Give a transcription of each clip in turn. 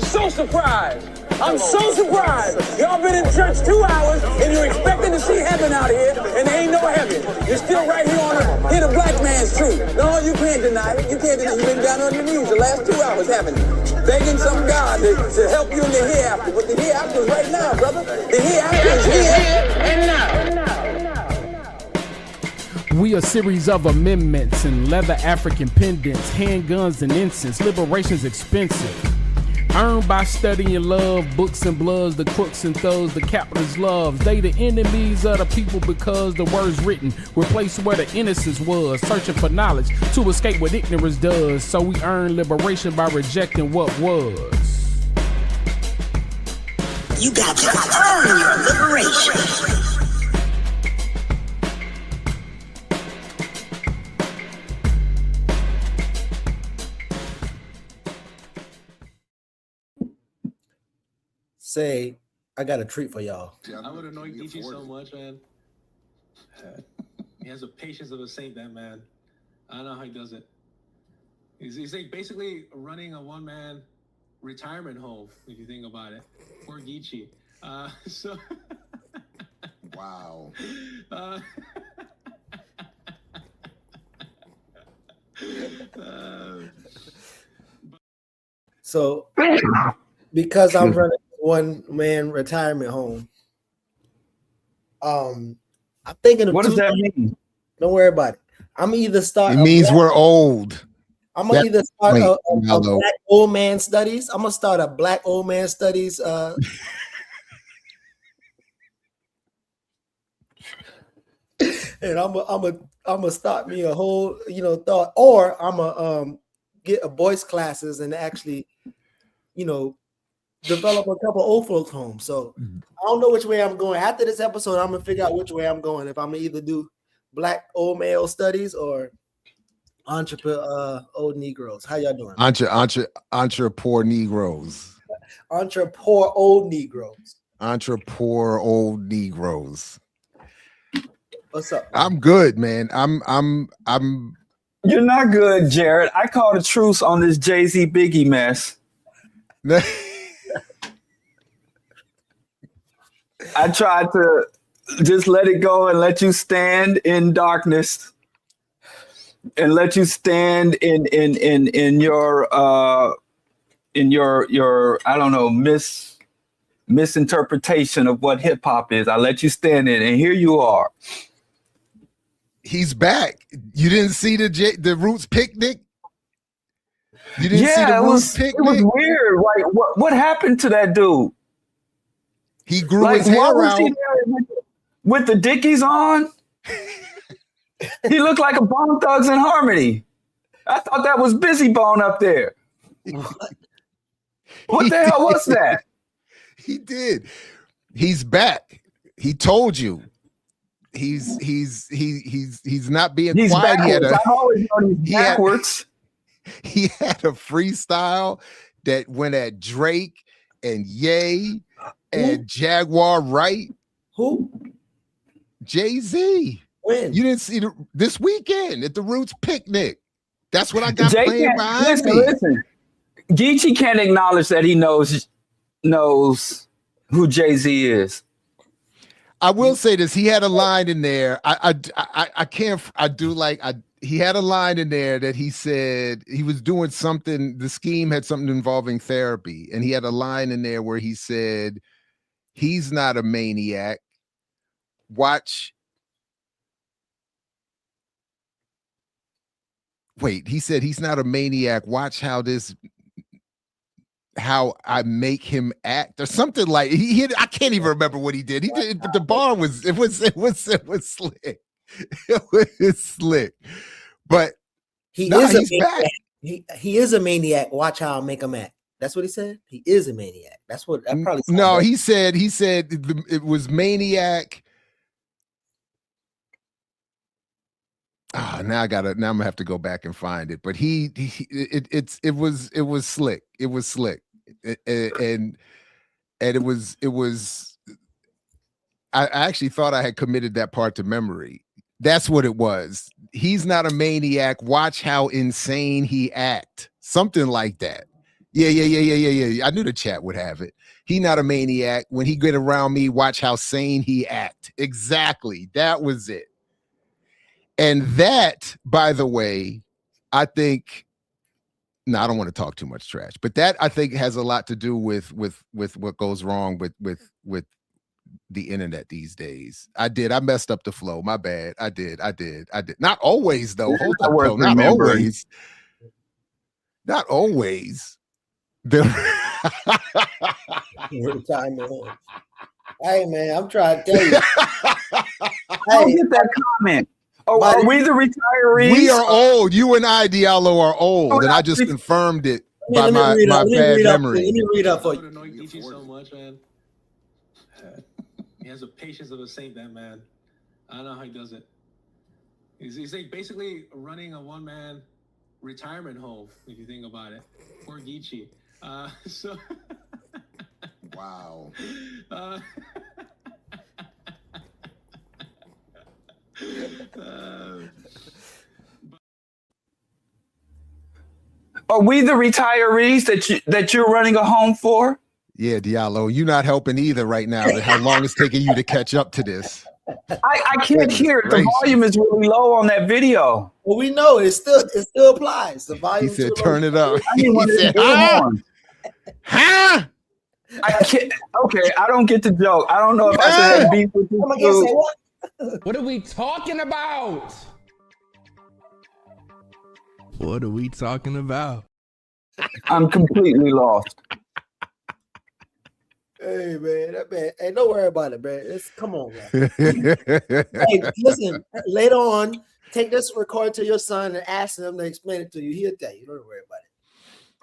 I'm so surprised. I'm so surprised. Y'all been in church 2 hours and you're expecting to see heaven out here, and there ain't no heaven. You're still right here on the black man's truth. No, you can't deny it. You can't deny it. You've been down on your knees the last 2 hours, haven't you? Begging some God to help you in the hereafter. But the hereafter is right now, brother. The hereafter is here and now. We a series of amendments and leather African pendants, handguns and incense. Liberation's expensive. Earned by studying love, books and bloods, the crooks and thugs, the capitalist loves. They the enemies of the people because the words written replace where the innocence was. Searching for knowledge to escape what ignorance does. So we earn liberation by rejecting what was. You got to earn your liberation. Say, I got a treat for y'all. I would annoy Geechee so much, man. He has the patience of a saint, that man. I don't know how he does it. He's like basically running a one-man retirement home, if you think about it. Poor Geechee. So. Wow. So, because I'm running one-man retirement home, I'm thinking of what does that mean? Don't worry about it. I'm either start. It means we're old. I'm gonna either start a black old man studies. I'm gonna start a black old man studies. And I'm gonna start me a whole thought, or I'm gonna get a voice classes and actually develop a couple old folks homes. So I don't know which way I'm going. After this episode, I'm gonna figure out which way I'm going. If I'm gonna either do black old male studies or entrepreneur old Negroes. How y'all doing? Entre poor Negroes. Entre poor old Negroes. Entre poor old Negroes. What's up, man? I'm good, man. I'm You're not good, Jared. I called a truce on this Jay-Z Biggie mess. I tried to just let it go and let you stand in darkness and let you stand in your I don't know, misinterpretation of what hip hop is. I let you stand in, and here you are. He's back. You didn't see the Roots picnic? You didn't see the Roots picnic? It was weird. Like what happened to that dude? He grew his hair out with the Dickies on. He looked like a Bone Thugs and Harmony. I thought that was Busy Bone up there. What the hell was that? He did. He's back. He told you. He's not being he's quiet. Backwards. I've always known he's backwards. He had a freestyle that went at Drake and Ye and Jaguar Wright. Who? Jay-Z. When? You didn't see this weekend at the Roots picnic. That's what I got playing behind me. Listen, Geechee can't acknowledge that he knows who Jay-Z is. I will say this. He had a line in there. He had a line in there that he said he was doing something. The scheme had something involving therapy. And he had a line in there where he said, he's not a maniac. He said he's not a maniac. Watch how I make him act, or something like I can't even remember what he did. He did, but the bar was slick. It was slick. But he's back. He is a maniac. Watch how I make him act. That's what he said. He is a maniac. That's what I probably said. No, he said it was maniac. Now I'm gonna have to go back and find it. But it was slick. It was slick, and it was. I actually thought I had committed that part to memory. That's what it was. He's not a maniac. Watch how insane he act. Something like that. Yeah. I knew the chat would have it. He not a maniac. When he get around me, watch how sane he act. Exactly. That was it. And that, by the way, I think, no, I don't want to talk too much trash, but that I think has a lot to do with what goes wrong with the internet these days. I messed up the flow. My bad. I did. Not always though. Hold up, though. Not always. Not always. Hey man, I'm trying to tell you. I don't get that comment. Oh, are we the retirees? We are old. You and I, Diallo, are old, and I just confirmed it by my bad memory. Let me read up for I would annoy Geechee so much, man. He has the patience of a saint, that man. I don't know how he does it. He's like basically running a one-man retirement home, if you think about it. Poor Geechee. So. Wow. Are we the retirees that you're running a home for? Yeah, Diallo, you're not helping either right now. How long it's taking you to catch up to this? I can't hear it. The volume is really low on that video. Well, we know it still applies. The volume. He said, "Turn it up." I mean, He said, "Huh? Huh?" I can't. Okay, I don't get the joke. I don't know if I should have beef with you. What are we talking about? What are we talking about? I'm completely lost. Hey man, that man. Hey, don't worry about it, man. Come on, man. Hey, listen. Later on, take this record to your son and ask him to explain it to you. He'll tell you. Don't worry about it.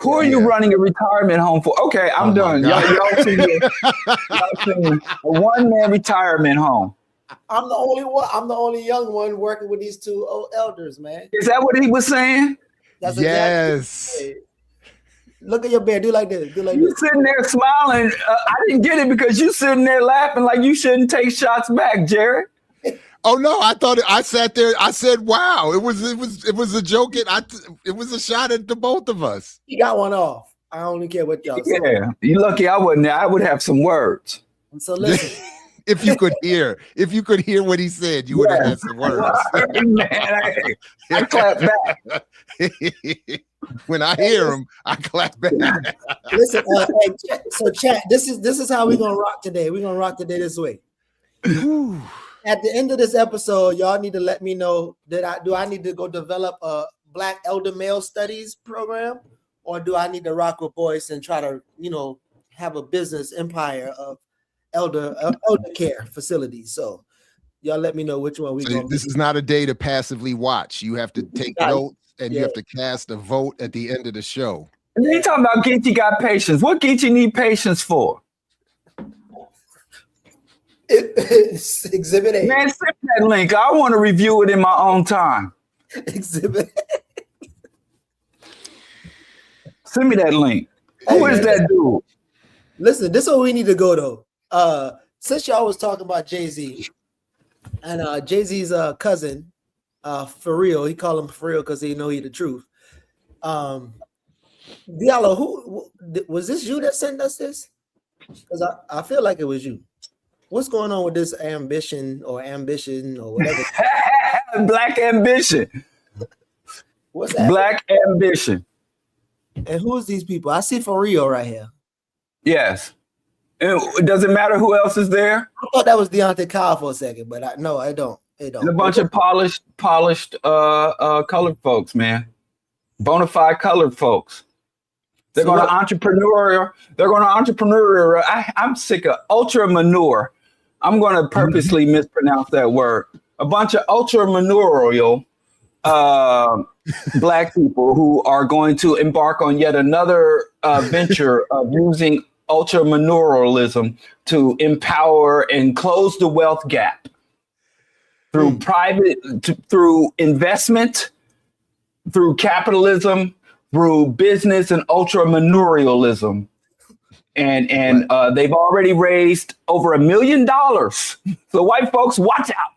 Who are you running a retirement home for? Okay, I'm done. Y'all seen a one-man retirement home. I'm the only one. I'm the only young one working with these two old elders, man. Is that what he was saying? That's yes. Exactly. Look at your bear. Do like this. Do like You this. sitting there smiling. I didn't get it because you sitting there laughing like you shouldn't take shots back, Jared. Oh no! I thought I sat there. I said, "Wow!" It was a joke. It was a shot at the both of us. He got one off. I don't even care what y'all say. Yeah, you lucky I wasn't there. I would have some words. And so listen. If you could hear what he said, you would have had some words. Man, I clap back. When I hear him, I clap back. Listen, hey, so chat. This is how we're gonna rock today. We're gonna rock today this way. At the end of this episode, y'all need to let me know that I need to go develop a Black elder male studies program, or do I need to rock with Boyce and try to have a business empire of elder care facilities? So y'all let me know which one we going. This is not a day to passively watch. You have to take notes and you have to cast a vote at the end of the show. And then you talking about Geechee got patience. What Geechee need patience for? It's Exhibit A. Man, send that link. I want to review it in my own time. Exhibit A. Send me that link. Who is that dude? Listen, this is where we need to go though. Since y'all was talking about Jay-Z and Jay-Z's cousin, for real, he called him for real because he know he the truth. Diallo, who was this? You that sent us this? Because I feel like it was you. What's going on with this ambition or whatever? Black ambition. What's that? Black ambition. And who is these people? I see for real right here. Yes. And does it matter who else is there? I thought that was Deontay Kyle for a second, but I don't. It don't. And a bunch of polished colored folks, man. Bona fide colored folks. They're going to entrepreneur. They're going to entrepreneur. I'm sick of ultra manure. I'm going to purposely mispronounce that word. A bunch of ultra manurial Black people who are going to embark on yet another venture of using ultra manurialism to empower and close the wealth gap through through investment, through capitalism, through business and ultra manurialism. And they've already raised over $1 million. So white folks, watch out.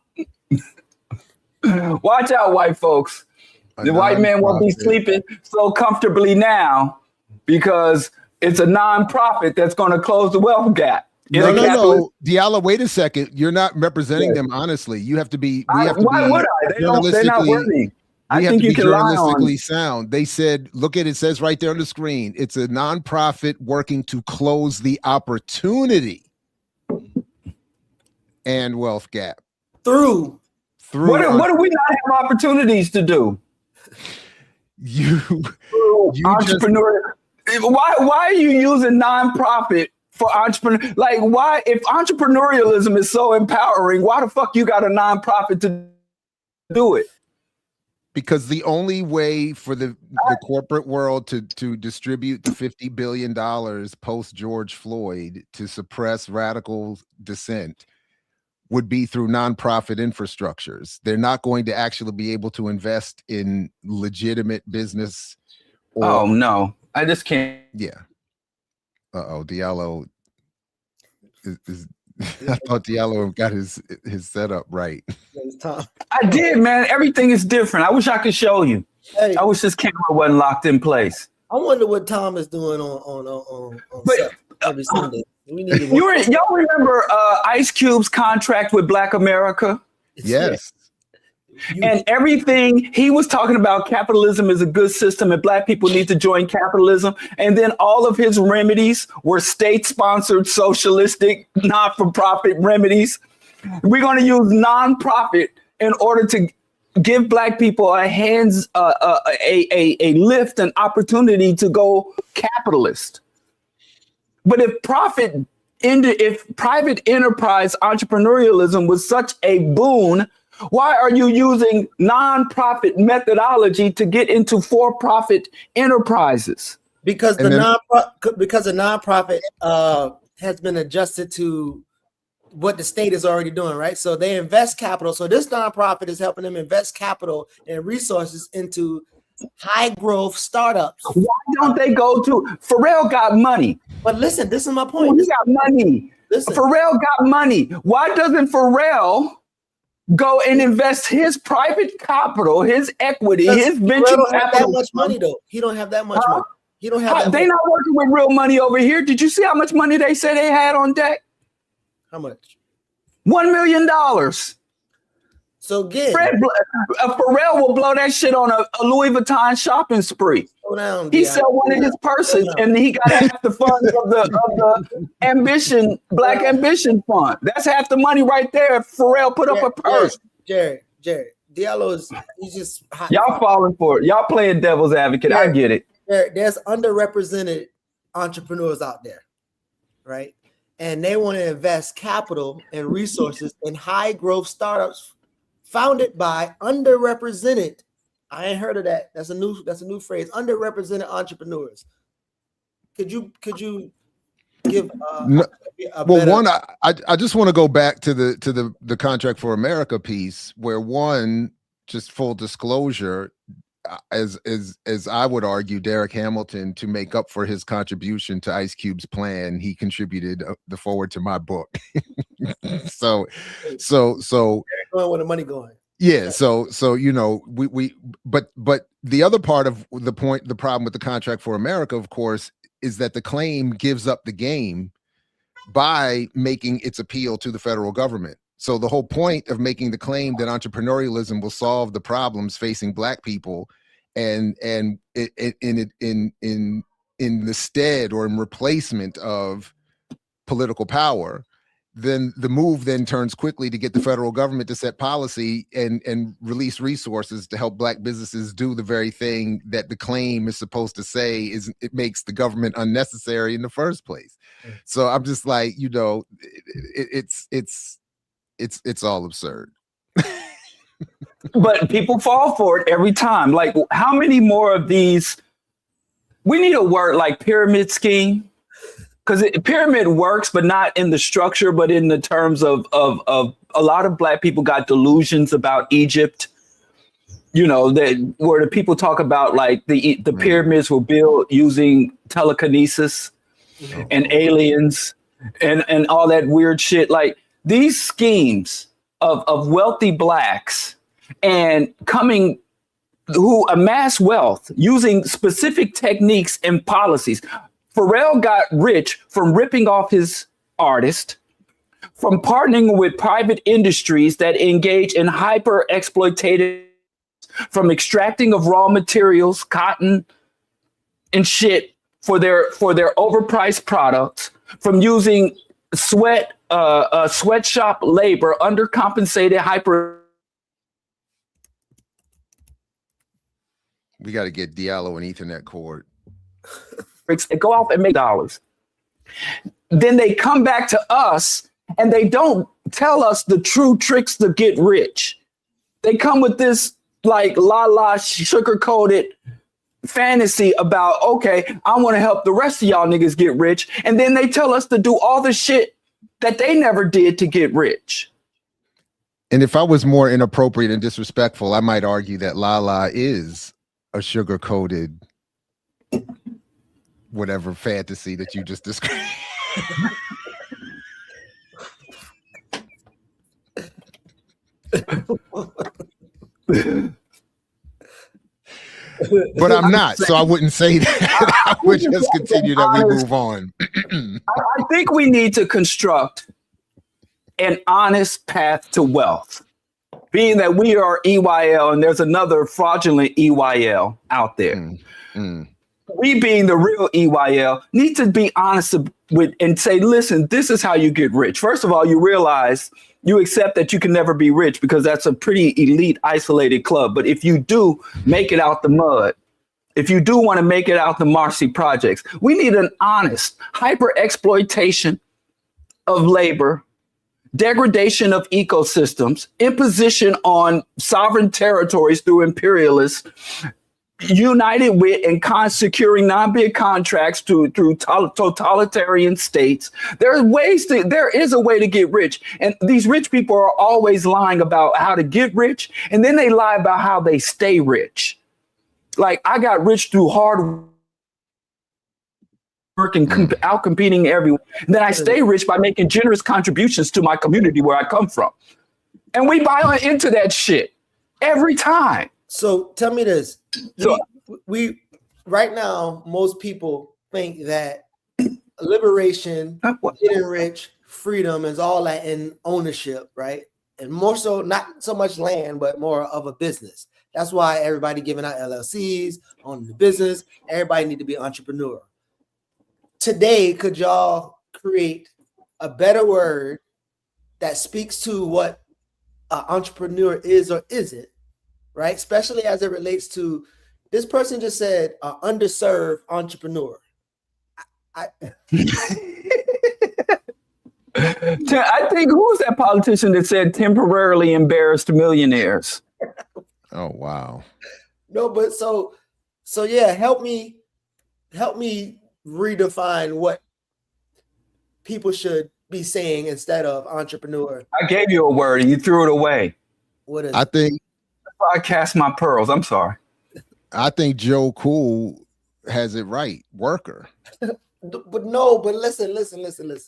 Watch out, white folks. The white man won't be sleeping so comfortably now because it's a nonprofit that's going to close the wealth gap. No. Diallo, wait a second. You're not representing them honestly. You have to be. Why would I? They're not worthy. I think you can journalistically sound. They said, look at it. It says right there on the screen. It's a nonprofit working to close the opportunity and wealth gap. Through. What do we not have opportunities to do? You entrepreneur. Why are you using nonprofit for entrepreneur? Like, why, if entrepreneurialism is so empowering, why the fuck you got a nonprofit to do it? Because the only way for the corporate world to distribute the $50 billion post George Floyd to suppress radical dissent would be through nonprofit infrastructures. They're not going to actually be able to invest in legitimate business. Oh no, I just can't. Yeah. Diallo is I thought Diallo got his setup right. I did, man. Everything is different. I wish I could show you. Hey, I wish this camera wasn't locked in place. I wonder what Tom is doing on every Sunday. Y'all remember Ice Cube's contract with Black America? Yes. And everything he was talking about, capitalism is a good system and Black people need to join capitalism. And then all of his remedies were state-sponsored, socialistic, not-for-profit remedies. We're going to use nonprofit in order to give Black people a lift, an opportunity to go capitalist. But if private enterprise entrepreneurialism was such a boon, why are you using nonprofit methodology to get into for-profit enterprises? Because the nonprofit has been adjusted to what the state is already doing, right? So they invest capital. So this nonprofit is helping them invest capital and resources into high growth startups. Why don't they go to Pharrell got money? But listen, this is my point. He got money. Listen. Pharrell got money. Why doesn't Pharrell go and invest his private capital, his equity, his venture don't have capital? that much money though. He don't have that much money. He don't have that. They not working with real money over here. Did you see how much money they said they had on deck? How much? $1 million. So again, Pharrell will blow that shit on a Louis Vuitton shopping spree. Slow down, he sell one of his purses and he got half the funds of the ambition, Black Ambition Fund. That's half the money right there. If Pharrell put up a purse. Jared, Diallo's he's just y'all falling for it. Y'all playing devil's advocate. I get it. There's underrepresented entrepreneurs out there, right? And they want to invest capital and resources in high growth startups founded by underrepresented. I ain't heard of that. That's a new phrase. Underrepresented entrepreneurs. Could you give I just want to go back to the Contract for America piece where one, just full disclosure, as I would argue, Derek Hamilton, to make up for his contribution to Ice Cube's plan, he contributed the forward to my book. so going where the money going. Yeah, so but the other part of the problem with the Contract for America, of course, is that the claim gives up the game by making its appeal to the federal government. So the whole point of making the claim that entrepreneurialism will solve the problems facing Black people, and in the stead or in replacement of political power, then the move then turns quickly to get the federal government to set policy and release resources to help Black businesses do the very thing that the claim is supposed to say it makes the government unnecessary in the first place. So I'm just like, it's all absurd. But people fall for it every time. Like, how many more of these? We need a word like pyramid scheme. Because pyramid works, but not in the structure, but in the terms of a lot of Black people got delusions about Egypt. That where the people talk about like the pyramids were built using telekinesis and aliens and all that weird shit. Like these schemes of wealthy Blacks and coming who amass wealth using specific techniques and policies. Pharrell got rich from ripping off his artist, from partnering with private industries that engage in hyper exploitative, from extracting of raw materials, cotton and shit for their overpriced products, from using sweatshop labor, undercompensated hyper. We got to get Diallo an Ethernet cord. They go off and make dollars. Then they come back to us and they don't tell us the true tricks to get rich. They come with this like sugar-coated fantasy about, okay, I want to help the rest of y'all niggas get rich. And then they tell us to do all the shit that they never did to get rich. And if I was more inappropriate and disrespectful, I might argue that Lala is a sugar-coated whatever fantasy that you just described. But I'm not, so I wouldn't say that. I would just continue that we move on. I think we need to construct an honest path to wealth, being that we are EYL and there's another fraudulent EYL out there. We being the real EYL need to be honest with and say, listen, this is how you get rich. First of all, you realize you accept that you can never be rich because that's a pretty elite, isolated club. But if you do make it out the mud, if you do want to make it out the Marcy projects, we need an honest hyper exploitation of labor, degradation of ecosystems, imposition on sovereign territories through imperialists, united with and securing non-bid contracts through totalitarian states. There is a way to get rich. And these rich people are always lying about how to get rich. And then they lie about how they stay rich. Like, I got rich through hard work and out competing everyone. And then I stay rich by making generous contributions to my community where I come from. And we buy into that shit every time. So tell me this. We right now, most people think that liberation, getting rich, freedom is all that in ownership, right? And more so, not so much land, but more of a business. That's why everybody giving out LLCs, owning the business. Everybody need to be an entrepreneur. Today, could y'all create a better word that speaks to what an entrepreneur is or isn't? Right, especially as it relates to this person just said underserved entrepreneur. I think who was that politician that said temporarily embarrassed millionaires? Oh wow. No, but so yeah, help me redefine what people should be saying instead of entrepreneur. I gave you a word and you threw it away. What is I it? think I cast my pearls. I'm sorry. I think Joe Cool has it right. Worker. But listen.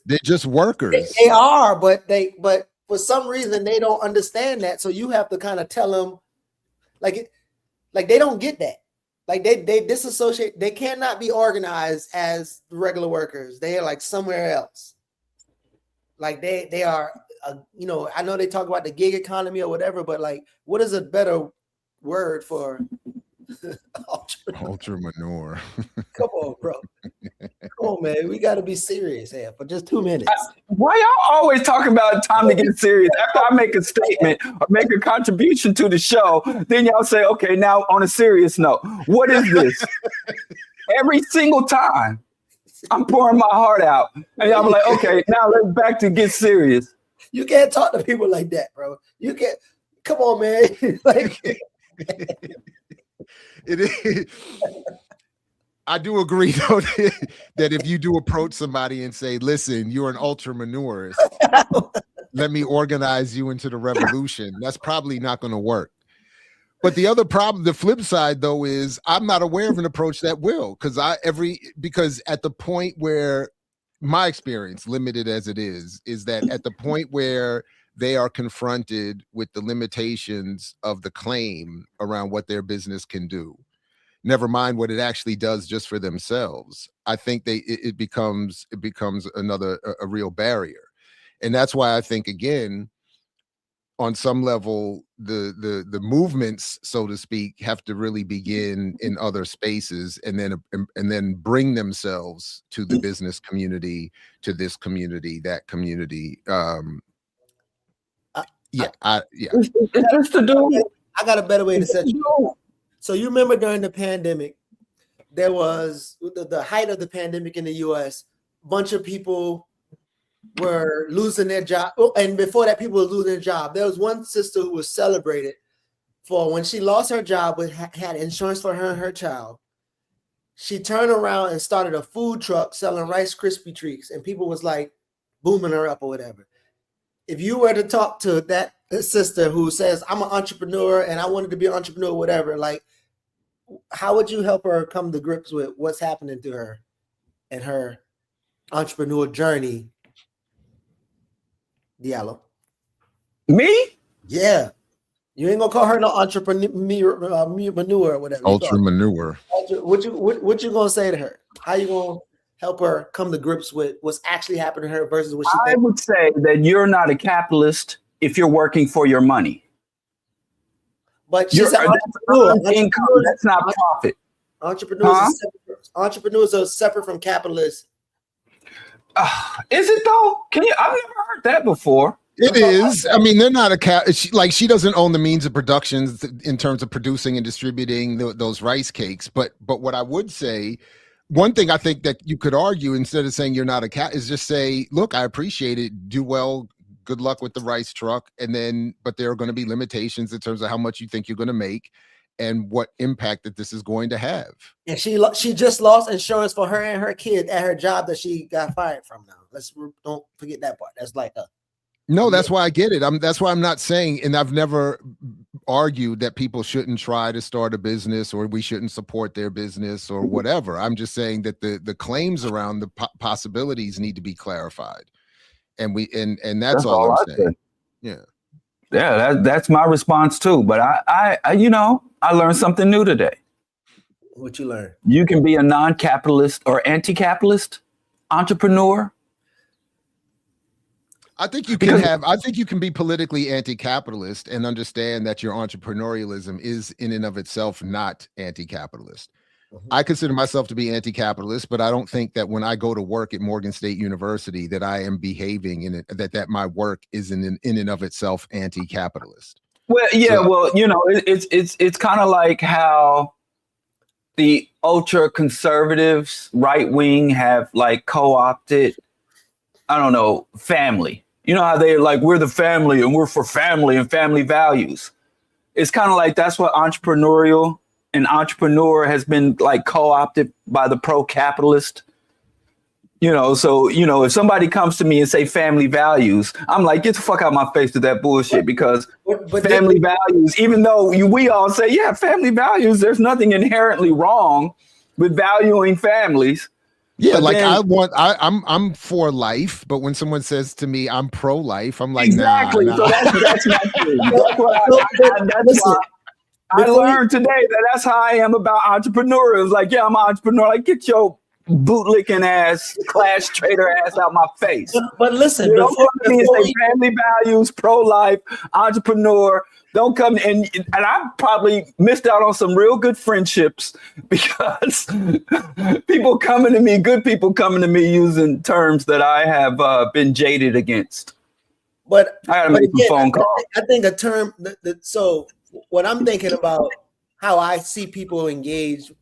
They're just workers. They are, but for some reason they don't understand that. So you have to kind of tell them, like they don't get that. Like they disassociate. They cannot be organized as regular workers. They are like somewhere else. Like they are. I know they talk about the gig economy or whatever, but like, what is a better word for ultra manure? Come on, bro. Come on, man. We got to be serious here for just 2 minutes. Why y'all always talk about time to get serious? After I make a statement or make a contribution to the show, then y'all say, okay, now on a serious note, what is this? Every single time I'm pouring my heart out and I'm like, okay, now let's back to get serious. You can't talk to people like that, bro. You can't. Come on, man. Like, it is. I do agree, though, that if you do approach somebody and say, listen, you're an ultramanurist, let me organize you into the revolution, that's probably not going to work. But the other problem, the flip side, though, is I'm not aware of an approach that will, because at the point where my experience, limited as it is that at the point where they are confronted with the limitations of the claim around what their business can do. Never mind what it actually does just for themselves. I think it becomes another a real barrier. And that's why I think, again, on some level, the movements, so to speak, have to really begin in other spaces, and then bring themselves to the business community, to this community, that community. Yeah. It's just to do. I got a better way to set you. So you remember during the pandemic, there was the height of the pandemic in the U.S. A bunch of people were losing their job. Oh, and before that, people were losing their job. There was one sister who was celebrated for when she lost her job, but had insurance for her and her child. She turned around and started a food truck selling Rice Krispie treats, and people was like booming her up or whatever. If you were to talk to that sister who says, I'm an entrepreneur and I wanted to be an entrepreneur, whatever, like, how would you help her come to grips with what's happening to her and her entrepreneur journey? Diallo. Me? Yeah. You ain't gonna call her no entrepreneur or whatever. Ultra manure. What you gonna say to her? How you gonna help her come to grips with what's actually happening to her versus what she thinks? I would say that you're not a capitalist if you're working for your money. But she's an entrepreneur. Income, that's not profit. Entrepreneurs are separate from capitalists. Is it though? I've never heard that before. It is. I mean, they're not she doesn't own the means of production in terms of producing and distributing those rice cakes. But what I would say, one thing I think that you could argue, instead of saying you're not a cat, is just say, look, I appreciate it. Do well. Good luck with the rice truck. But there are going to be limitations in terms of how much you think you're going to make and what impact that this is going to have. And she just lost insurance for her and her kid at her job that she got fired from now. Don't forget that part. That's like no, that's why I get it. That's why I'm not saying, and I've never argued that people shouldn't try to start a business or we shouldn't support their business or whatever. I'm just saying that the claims around the possibilities need to be clarified. And that's all I'm saying. Yeah. Yeah, that's my response too. But I learned something new today. What you learn? You can be a non-capitalist or anti-capitalist entrepreneur. I think you can be politically anti-capitalist and understand that your entrepreneurialism is in and of itself not anti-capitalist. Mm-hmm. I consider myself to be anti-capitalist, but I don't think that when I go to work at Morgan State University that I am behaving in it, that my work is in and of itself anti-capitalist. Well, yeah, it's kind of like how the ultra conservatives, right wing, have like co-opted, I don't know, family. You know how they're like, we're the family and we're for family and family values. It's kind of like that's what an entrepreneur has been like co-opted by the pro-capitalist. So if somebody comes to me and say family values, I'm like, get the fuck out of my face with that bullshit, because family values, even though we all say, yeah, family values, there's nothing inherently wrong with valuing families. Yeah, but I'm for life, but when someone says to me I'm pro-life, I'm like, exactly. Nah. So that's my thing. I learned today that's how I am about entrepreneurs. Like, yeah, I'm an entrepreneur. Like, get your bootlicking ass, class trader ass out my face. But listen, say family values, pro-life, entrepreneur. Don't come and I probably missed out on some real good friendships because good people coming to me using terms that I have been jaded against. But I gotta make some phone calls. I think a term so what I'm thinking about how I see people engage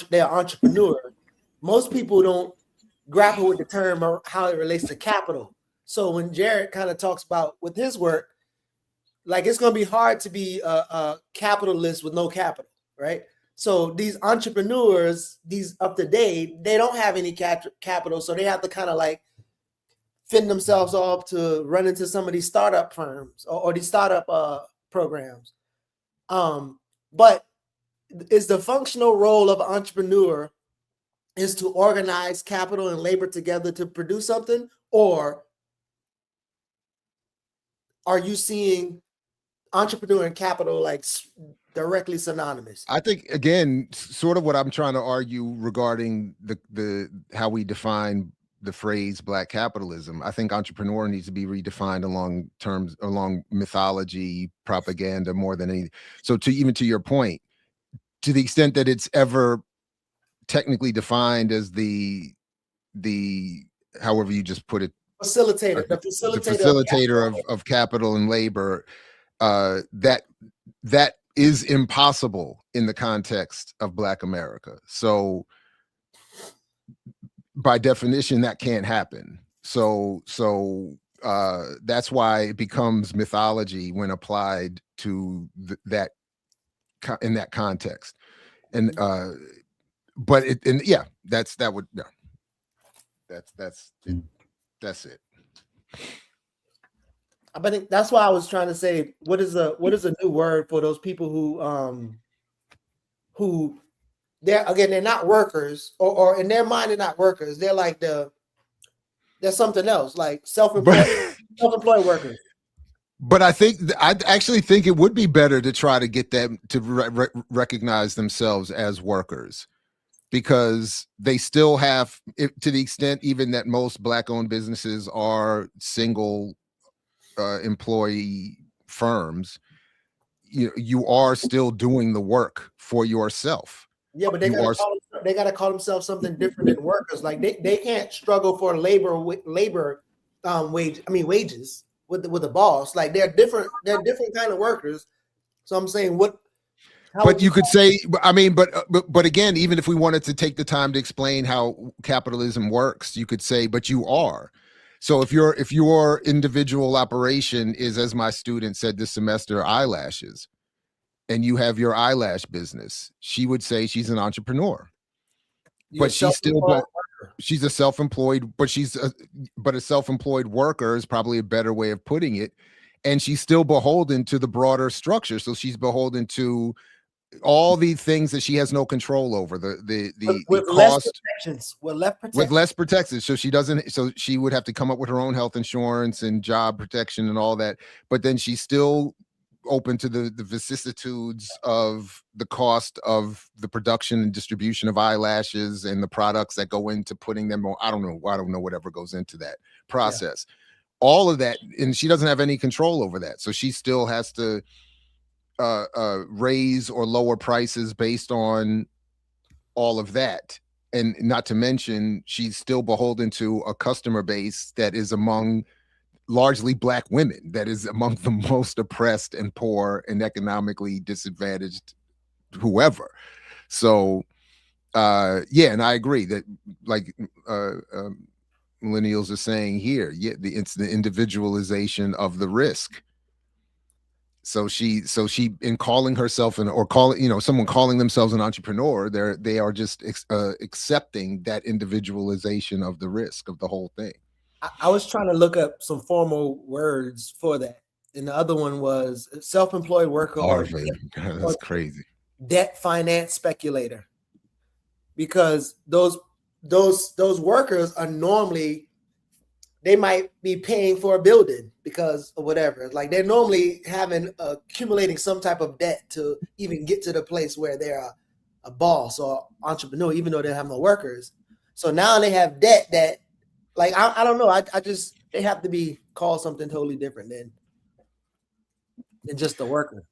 their entrepreneur, most people don't grapple with the term or how it relates to capital. So when Jared kind of talks about with his work, like it's going to be hard to be a capitalist with no capital, right? So these entrepreneurs, these up to date, they don't have any capital, so they have to kind of like fend themselves off to run into some of these startup firms or these startup programs. But is the functional role of an entrepreneur is to organize capital and labor together to produce something, or are you seeing entrepreneur and capital like directly synonymous? I think again, sort of what I'm trying to argue regarding the how we define the phrase Black capitalism. I think entrepreneur needs to be redefined along mythology, propaganda more than anything. So even to your point, to the extent that it's ever technically defined as the however you just put it, Facilitator, the facilitator of capital and labor, that is impossible in the context of Black America. So by definition, that can't happen. So that's why it becomes mythology when applied to that in that context. And but it, and yeah, that's it. I think that's why I was trying to say, what is a new word for those people who they're not workers, or in their mind they're not workers. They're like they're something else, like self-employed workers. But I actually think it would be better to try to get them to recognize themselves as workers, because they still have, to the extent even that most Black-owned businesses are single employee firms, you are still doing the work for yourself. Yeah, but they gotta call themselves something different than workers. Like they can't struggle for wages with the boss. Like they're different kind of workers. So I'm saying but you could say, I mean, but again, even if we wanted to take the time to explain how capitalism works, you could say, but you are. So if your individual operation is, as my student said this semester, eyelashes, and you have your eyelash business, she would say she's an entrepreneur. But she's a self-employed, but a self-employed worker is probably a better way of putting it. And she's still beholden to the broader structure. So she's beholden to all the things that she has no control over, the cost with less protections. So she would have to come up with her own health insurance and job protection and all that. But then she's still open to the vicissitudes of the cost of the production and distribution of eyelashes and the products that go into putting them on. I don't know whatever goes into that process. Yeah. All of that, and she doesn't have any control over that. So she still has to raise or lower prices based on all of that. And not to mention, she's still beholden to a customer base that is among largely Black women, that is among the most oppressed and poor and economically disadvantaged whoever. So yeah, and I agree that, like millennials are saying here, yeah, it's the individualization of the risk. So she in calling herself someone calling themselves an entrepreneur, they are just accepting that individualization of the risk of the whole thing. I was trying to look up some formal words for that, and the other one was self-employed worker. That's crazy. Debt finance speculator, because those workers are normally, they might be paying for a building because of whatever. Like they're normally accumulating some type of debt to even get to the place where they're a boss or entrepreneur, even though they have no workers. So now they have debt that, like, I don't know. I just, they have to be called something totally different than just a worker.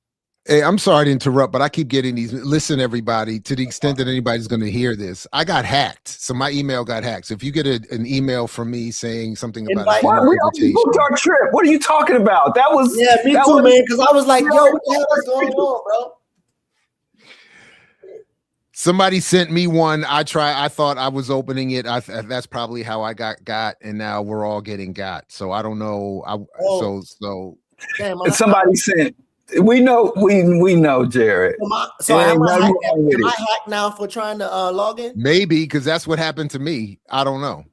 Hey, I'm sorry to interrupt, but I keep getting these. Listen, everybody, to the extent that anybody's going to hear this, I got hacked. So my email got hacked. So if you get an email from me saying something about we booked our trip. What are you talking about? That was me too, man. Because I was like, yo, what the hell is going on, bro? Somebody sent me one. I thought I was opening it. That's probably how I got, and now we're all getting got. So I don't know. Damn, somebody sent. We know, Jared. Am I hacked now for trying to log in? Maybe, because that's what happened to me. I don't know.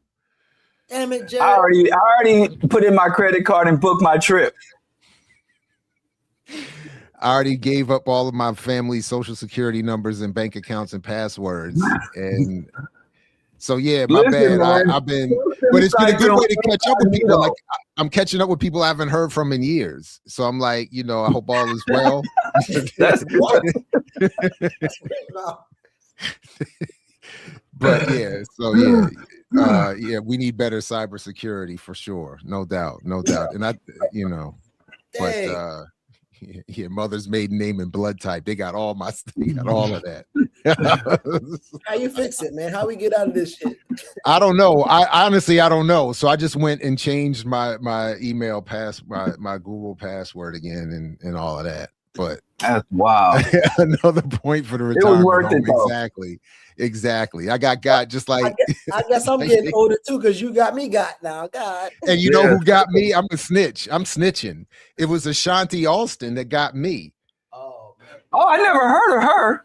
Damn it, Jared. I already put in my credit card and booked my trip. I already gave up all of my family's social security numbers and bank accounts and passwords. And so, yeah, my bad. I've been, but it's been a good way to catch up with people. Like, I'm catching up with people I haven't heard from in years. So I'm like, you know, I hope all is well. That's But yeah, so yeah, yeah, we need better cybersecurity for sure, no doubt. And I, you know, Dang. but yeah, mother's maiden name and blood type, they got all of that. How you fix it, man? How we get out of this shit? I don't know. I honestly don't know. So I just went and changed my email my Google password again and all of that. But That's wild. another point for the was retirement worth it, home. though. Exactly. I got just like I guess I'm getting older too, because you got me now. God. and you know who got me? I'm a snitch. I'm snitching. It was Ashanti Alston that got me. Oh, man. Oh, I never heard of her.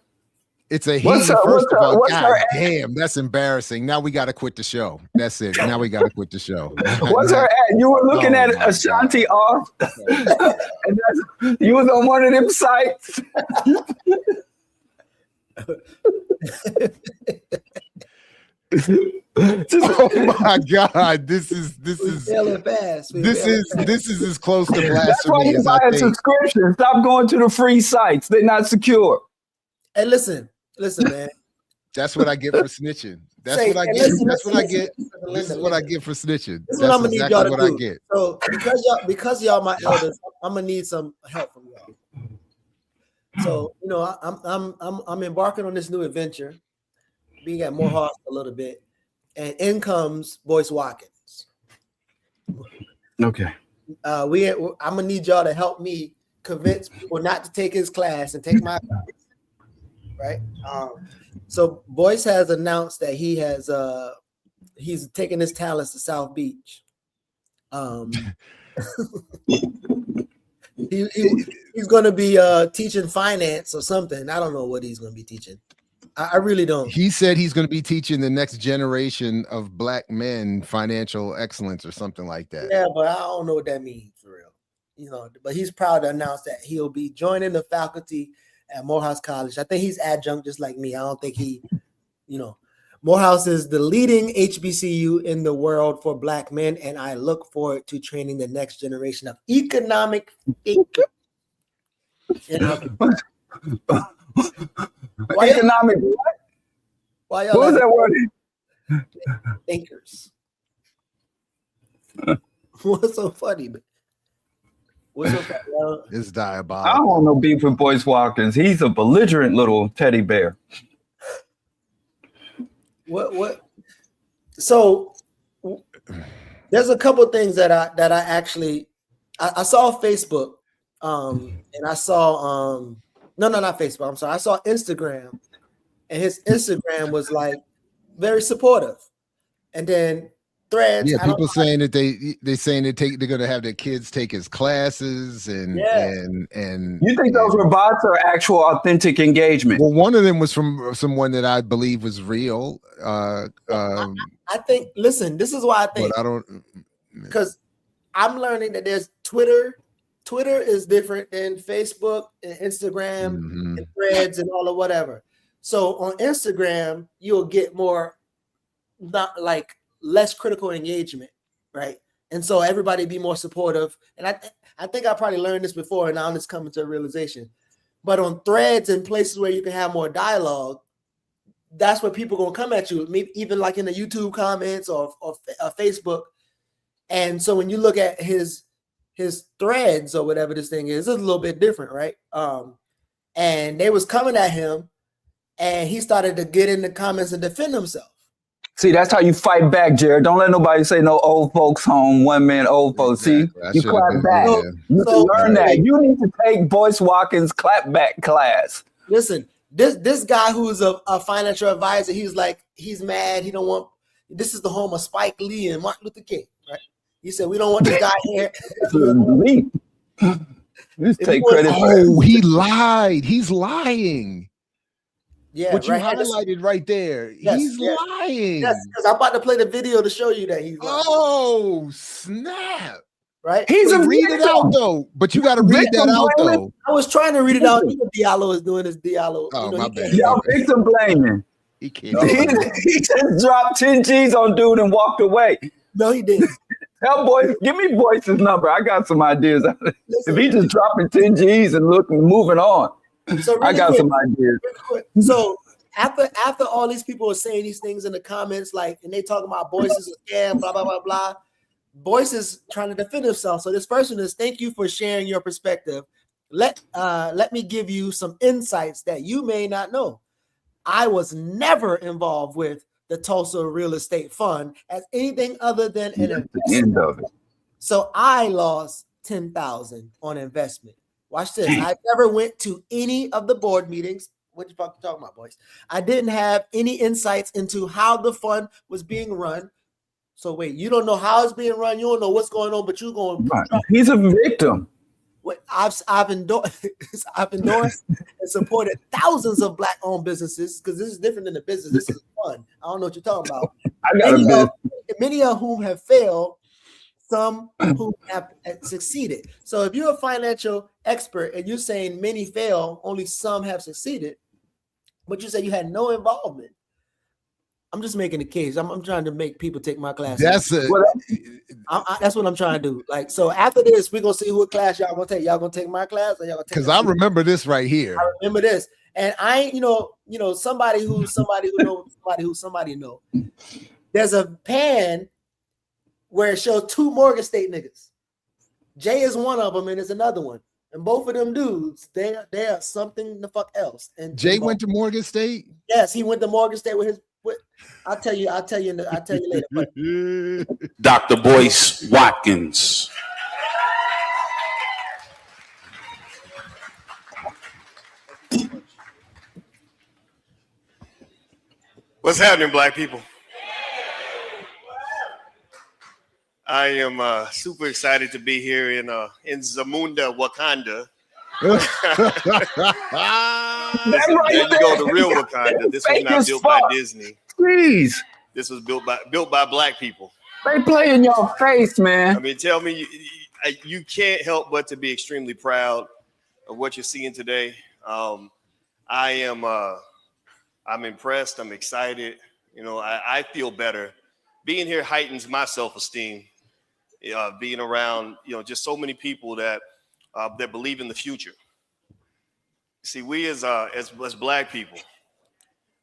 It's a he. What's her- First what's of her- all, what's God her- damn, that's embarrassing. Now we got to quit the show. That's it. Now we got to quit the show. What's her ad? You were looking Oh, at my Ashanti off, and you was on one of them sites. Oh my God! This is Failing fast. this is as close to That's why blasphemy you as buy I a think. subscription. Stop going to the free sites. They're not secure. Hey, listen, man. That's what I get for snitching. That's Say, what I hey, get. listen, That's what I get. listen, This is what I get for snitching. This is what I'm That's gonna need y'all exactly to what I do. get. So because y'all my elders, I'm gonna need some help from y'all. So you know, I'm embarking on this new adventure, being at Morehouse a little bit, and in comes Boyce Watkins. Okay. I'm gonna need y'all to help me convince people not to take his class and take my class, right? So Boyce has announced that he has he's taking his talents to South Beach. He's going to be teaching finance or something. I don't know what he's going to be teaching. I really don't. He said he's going to be teaching the next generation of black men financial excellence or something like that. Yeah, but I don't know what that means for real. You know, but he's proud to announce that he'll be joining the faculty at Morehouse College. I think he's adjunct just like me. I don't think he, you know, Morehouse is the leading HBCU in the world for black men, and I look forward to training the next generation of economic thinkers. Economic. Why y'all What was laughing? that word? Thinkers. What's so funny? What's so funny? It's I diabolical. don't want no beef with Boyce Watkins. He's a belligerent little teddy bear. What? So there's a couple of things that I actually I saw Facebook, and I saw not Facebook. I'm sorry. I saw Instagram, and his Instagram was like very supportive, and then Threads. Yeah, I don't people know. saying that they're saying they're gonna have their kids take his classes and You think those were bots or actual authentic engagement? well, one of them was from someone that I believe was real. I think. Listen, this is why I think. But I don't. Because I'm learning that there's Twitter. Twitter is different than Facebook and Instagram Mhm. and Threads and all of whatever. So on Instagram, you'll get more, not like less critical engagement, right? And so everybody be more supportive. And I think I probably learned this before, and now I'm just coming to a realization. But on Threads and places where you can have more dialogue, that's where people gonna come at you, maybe even like in the YouTube comments or Facebook. And so when you look at his threads or whatever this thing is, it's a little bit different, right? And they was coming at him, and he started to get in the comments and defend himself. See, that's how you fight back, Jared. Don't let nobody say no old folks home, one man old folks. Exactly. I See, you should've clap been- back. yeah. You So- learn that. You need to take Boyce Watkins' clap back class. Listen, this guy who's a financial advisor, he's mad. He don't want. This is the home of Spike Lee and Martin Luther King, right? He said we don't want this guy here. Leap. Just take credit for it. Oh, he lied. He's lying. Yeah, What you right. highlighted right there. Yes, He's yes. lying. Yes, because I'm about to play the video to show you that he's lying, Oh, snap. right? He's a Read it out though. But you got to read that out though. I was trying to read it out. You know, Diallo is doing his Diallo. Oh, you know, my he bad. can't- Y'all victim blaming. He can't. He just dropped 10 G's on dude and walked away. No, he didn't. Hell, boys, give me Boyce's number. I got some ideas. If he just dropping 10 G's and moving on, So really I got quick, some ideas. So after all these people are saying these things in the comments, like, and they talking about Boyce is a scam, blah blah blah blah. Boyce is trying to defend himself. So this person is, thank you for sharing your perspective. Let me give you some insights that you may not know. I was never involved with the Tulsa Real Estate Fund as anything other than an investment. The end of it. So I lost $10,000 on investment. Watch this. I never went to any of the board meetings. What the fuck you talking about, boys? I didn't have any insights into how the fund was being run. So wait, you don't know how it's being run. You don't know what's going on, but you're going. Right. He's a victim. I've endorsed and supported thousands of Black-owned businesses, because this is different than the business. This is fun. I don't know what you're talking about. I got a business. Many of whom have failed, some who have succeeded. So if you're a financial expert and you're saying many fail, only some have succeeded, but you say you had no involvement, I'm just making a case. I'm trying to make people take my class. That's it. That's what I'm trying to do. Like, so after this, we're gonna see what class y'all gonna take. Y'all gonna take my class, or y'all gonna take? Because I remember this right here. I remember this, and I, somebody who knows somebody know. There's a pan where it shows 2 Morgan State niggas. Jay is one of them, and there's another one, and both of them dudes, they are something the fuck else. And Jay went to Morgan State. Yes, he went to Morgan State with his. I'll tell you later. But Dr. Boyce Watkins. What's happening, Black people? I am super excited to be here in Zamunda, Wakanda. There you go, the real Wakanda. This was not built by Disney. Please. This was built by Black people. They play in your face, man. I mean, tell me, you can't help but to be extremely proud of what you're seeing today. I'm impressed. I'm excited. I feel better. Being here heightens my self-esteem. Being around, just so many people that believe in the future. See, we as Black people,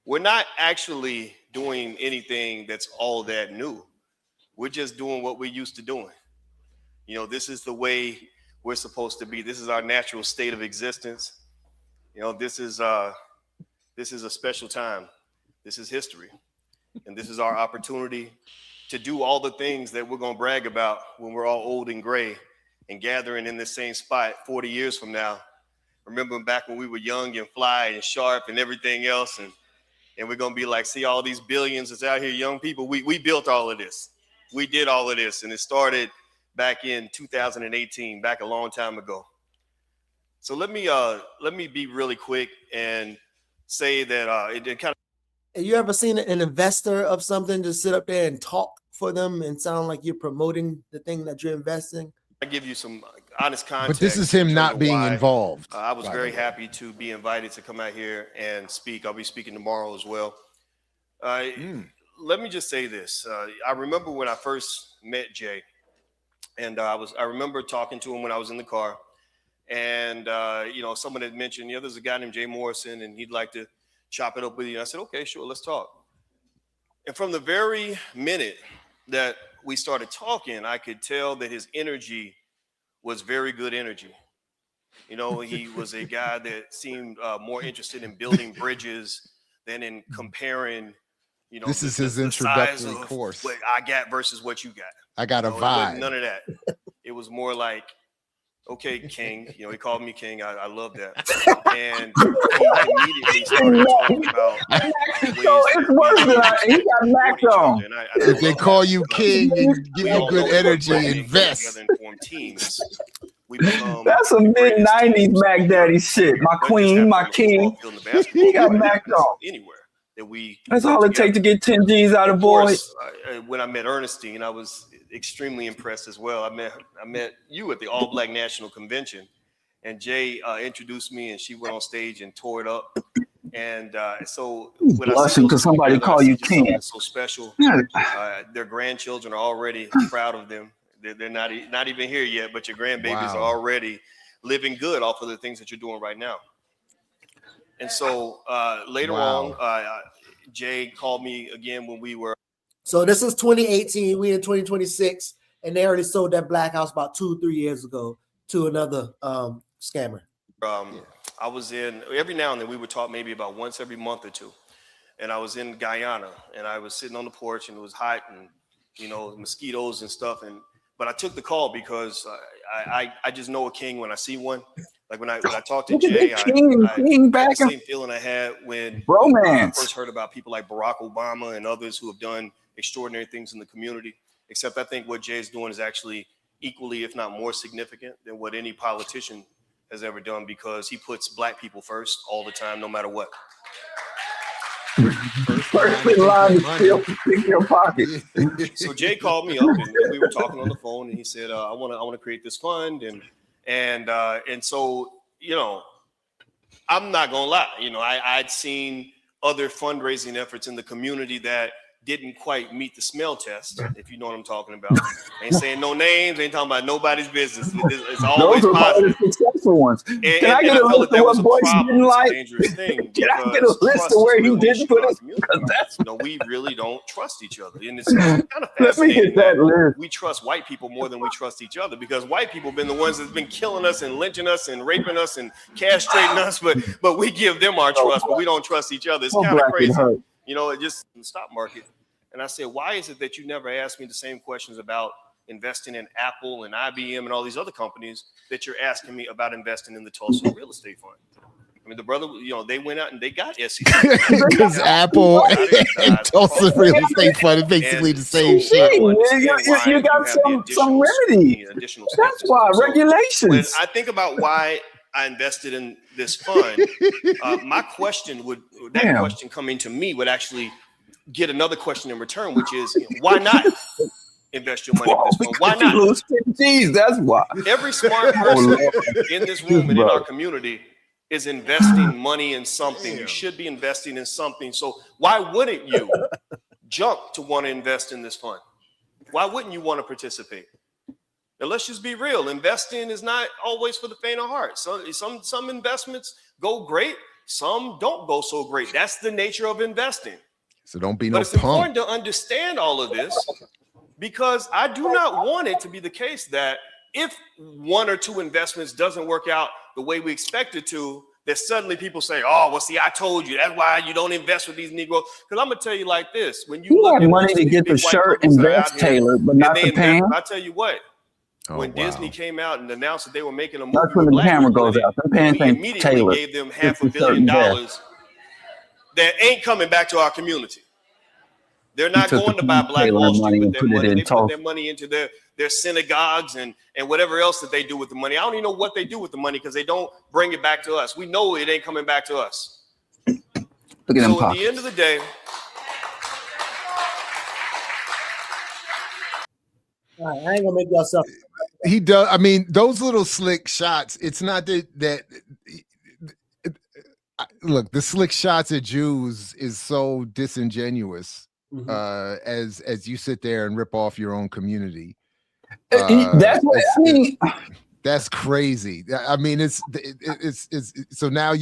we're not actually doing anything that's all that new. We're just doing what we're used to doing. This is the way we're supposed to be. This is our natural state of existence. This is a special time. This is history. And this is our opportunity to do all the things that we're going to brag about when we're all old and gray and gathering in the same spot 40 years from now. Remember back when we were young and fly and sharp and everything else, and we're going to be like, see all these billions that's out here, young people, we built all of this. We did all of this, and it started back in 2018, back a long time ago. So let me be really quick and say that it kind of. Have you ever seen an investor of something just sit up there and talk for them and sound like you're promoting the thing that you're investing? I give you some honest context. But this is him not being involved. I was very happy to be invited to come out here and speak. I'll be speaking tomorrow as well. Let me just say this. I remember when I first met Jay, and I remember talking to him when I was in the car, and someone had mentioned, there's a guy named Jay Morrison, and he'd like to chop it up with you. I said, okay, sure, let's talk. And from the very minute that we started talking, I could tell that his energy was very good energy. He was a guy that seemed more interested in building bridges than in comparing, this is his introductory course. What I got versus what you got. I got a vibe. None of that. It was more like, okay, King. He called me King. I love that. And he immediately started talking about it's worse than he got Mac on. If they call you King and give you good energy, invest. Teams. That's a mid-90s Mac Daddy shit. My queen, my king. He got Mac on. Anywhere that we. That's all it takes to get 10 G's out of boys. When I met Ernestine, I was extremely impressed as well. I met you at the All Black National Convention, and Jay introduced me, and she went on stage and tore it up. And so when blushing because somebody call you King. So special. Their grandchildren are already proud of them. They're not even here yet, but your grandbabies Wow. are already living good off of the things that you're doing right now. And so later Wow. on, Jay called me again when we were. So this is 2018. We in 2026, and they already sold that black house about 2-3 years ago to another scammer. I was in, every now and then we would talk maybe about once every month or two. And I was in Guyana, and I was sitting on the porch, and it was hot, and mosquitoes and stuff. But I took the call because I just know a king when I see one. Like when I talked to Jay, I had the same feeling I had when I first heard about people like Barack Obama and others who have done extraordinary things in the community. Except I think what Jay is doing is actually equally, if not more significant than what any politician has ever done, because he puts black people first all the time, no matter what. First in line is still in your pocket. So Jay called me up, and we were talking on the phone, and he said, "I want to create this fund," and so I'm not gonna lie, I'd seen other fundraising efforts in the community that didn't quite meet the smell test, if you know what I'm talking about. Ain't saying no names, ain't talking about nobody's business. It's always positive. Those are successful ones. Can I get a list of what Boyce didn't like? Can I get a list of where he didn't put it? We really don't trust each other. And it's kind of Let me fascinating get that list. we trust white people more than we trust each other, because white people have been the ones that's been killing us and lynching us and raping us and castrating us, but we give them our trust, but we don't trust each other. It's kind of crazy. It just in the stock market. And I said, why is it that you never asked me the same questions about investing in Apple and IBM and all these other companies that you're asking me about investing in the Tulsa real estate fund? I mean, the brother, they went out and they got SEC. Because Apple and Tulsa real estate fund is basically the same shit. You got some remedy. That's why regulations. When I think about why I invested in this fund, my question question coming to me would actually get another question in return, which is, why not invest your money in this fund? Why not? Lose 10 G's, that's why. Every smart person in this room and in our community is investing money in something. You should be investing in something. So why wouldn't you jump to want to invest in this fund? Why wouldn't you want to participate? Now, let's just be real. Investing is not always for the faint of heart. So some investments go great. Some don't go so great. That's the nature of investing. So don't be But it's important to understand all of this, because I do not want it to be the case that if one or two investments doesn't work out the way we expect it to, that suddenly people say, "Oh, well, see, I told you. That's why you don't invest with these Negroes." Because I'm gonna tell you like this: when you look have money to get the shirt and vest tailored, but not the pants. I tell you what. When Disney came out and announced that they were making a movie, that's when the camera goes out. The pants ain't immediately tailored. gave them $500 million that ain't coming back to our community. They're not going to buy Black Wall Street with their money. They put their money into their synagogues and whatever else that they do with the money. I don't even know what they do with the money, because they don't bring it back to us. We know it ain't coming back to us. Look at them so at the end of the day, I ain't gonna make y'all suffer. He does. I mean, those little slick shots. It's not that look, the slick shots at Jews is so disingenuous. As you sit there and rip off your own community. That's what I mean. That's crazy. I mean, it's so now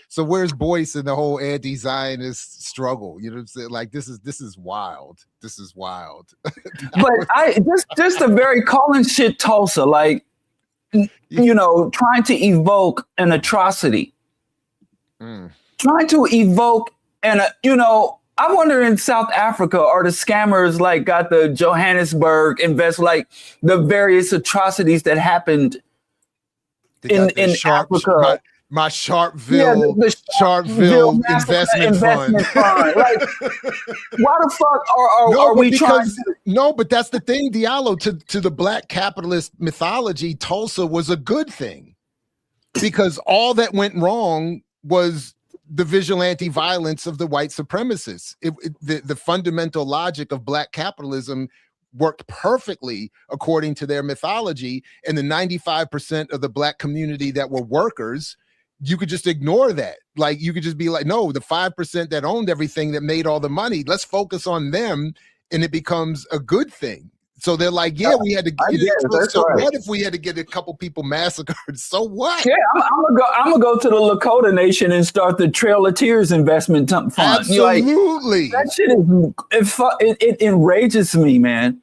so where's Boyce and the whole anti-Zionist struggle? You know what I'm saying? Like this is wild. This is wild. But just a very calling shit Tulsa, like trying to evoke an atrocity. Trying to evoke I wonder in South Africa, are the scammers like got the Johannesburg like the various atrocities that happened in Africa? My Sharpeville, Sharpeville investment fund. Like, why the fuck are we trying to? No, but that's the thing, Diallo. To the black capitalist mythology, Tulsa was a good thing, because all that went wrong was the vigilante violence of the white supremacists. The fundamental logic of black capitalism worked perfectly according to their mythology, and the 95% of the black community that were workers, you could just ignore that. Like, you could just be like, no, the 5% that owned everything, that made all the money, let's focus on them, and it becomes a good thing. So they're like, yeah, we had to get it. That's So right. what if we had to get a couple people massacred? So what? Yeah, I'm gonna go to the Lakota Nation and start the Trail of Tears investment fund. Absolutely. That shit it enrages me, man.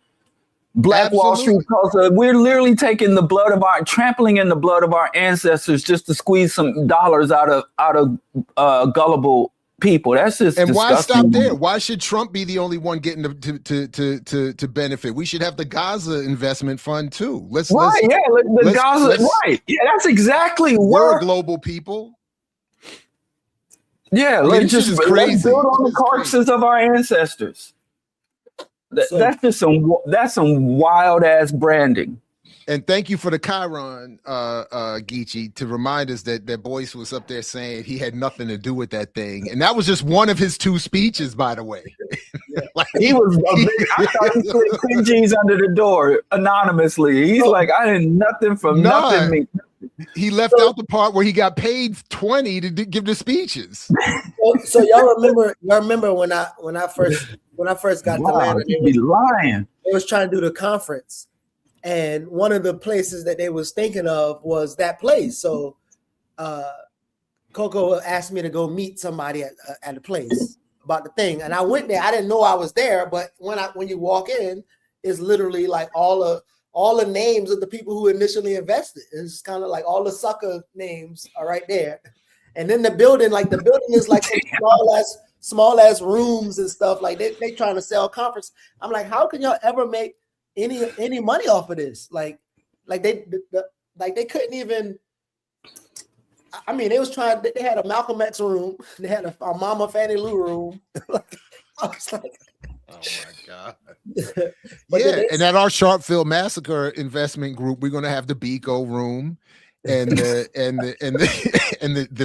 Black Wall Street culture. We're literally taking trampling in the blood of our ancestors just to squeeze some dollars out of gullible people. That's just and disgusting. Why stop there? Why should Trump be the only one getting to benefit? We should have the Gaza investment fund too. Gaza. Right. Yeah, that's exactly we're a global people. Yeah, let's build on the corpses of our ancestors. That's some wild ass branding. And thank you for the Chiron, Geechee, to remind us that Boyce was up there saying he had nothing to do with that thing. And that was just one of his 2 speeches, by the way. Yeah. I thought he slid Queen G's under the door anonymously. He's like, I did nothing from nothing. He left out the part where he got paid 20 to give the speeches. So y'all remember when I first got to Atlanta, they was trying to do the conference. And one of the places that they was thinking of was that place. So Coco asked me to go meet somebody at a place about the thing. And I went there. I didn't know I was there, but when you walk in, it's literally like all the names of the people who initially invested. It's kind of like all the sucker names are right there. And then the building is like small ass rooms and stuff. Like they trying to sell conference. I'm like, how can y'all ever make any money off of this? Like they couldn't even. I mean, they was trying. They had a Malcolm X room. They had a Mama Fannie Lou room. I was like, oh my God. And at our Sharpeville Massacre investment group, we're gonna have the Biko room and the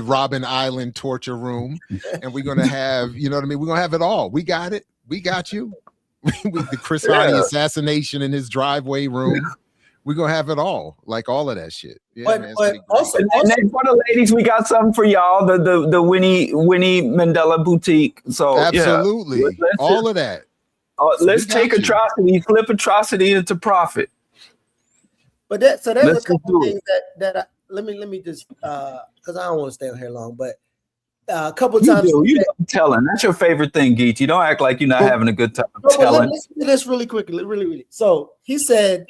Robin Island torture room, and we're gonna have, you know what I mean? We're gonna have it all. We got it. We got you. The Chris Hani assassination in his driveway room. We're gonna have it all, like all of that shit. Yeah, but also for the ladies, we got something for y'all. The Winnie Mandela boutique. So absolutely, all of that. Let's take atrocity, flip atrocity into profit. But there's a couple things that let me just because I don't want to stay on here long, but a couple times you telling. That's your favorite thing, Geet. You don't act like you're not having a good time telling. Let's do this really quickly, really. So he said,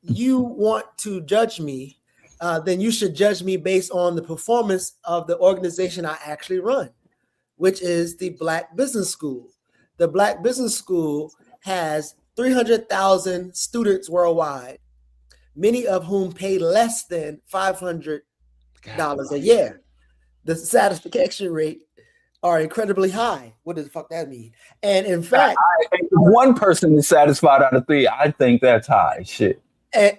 you want to judge me, then you should judge me based on the performance of the organization I actually run, which is the Black Business School. The Black Business School has 300,000 students worldwide, many of whom pay less than $500 a year. The satisfaction rate are incredibly high. What does the fuck that mean? And in fact, if one person is satisfied out of 3, I think that's high shit. And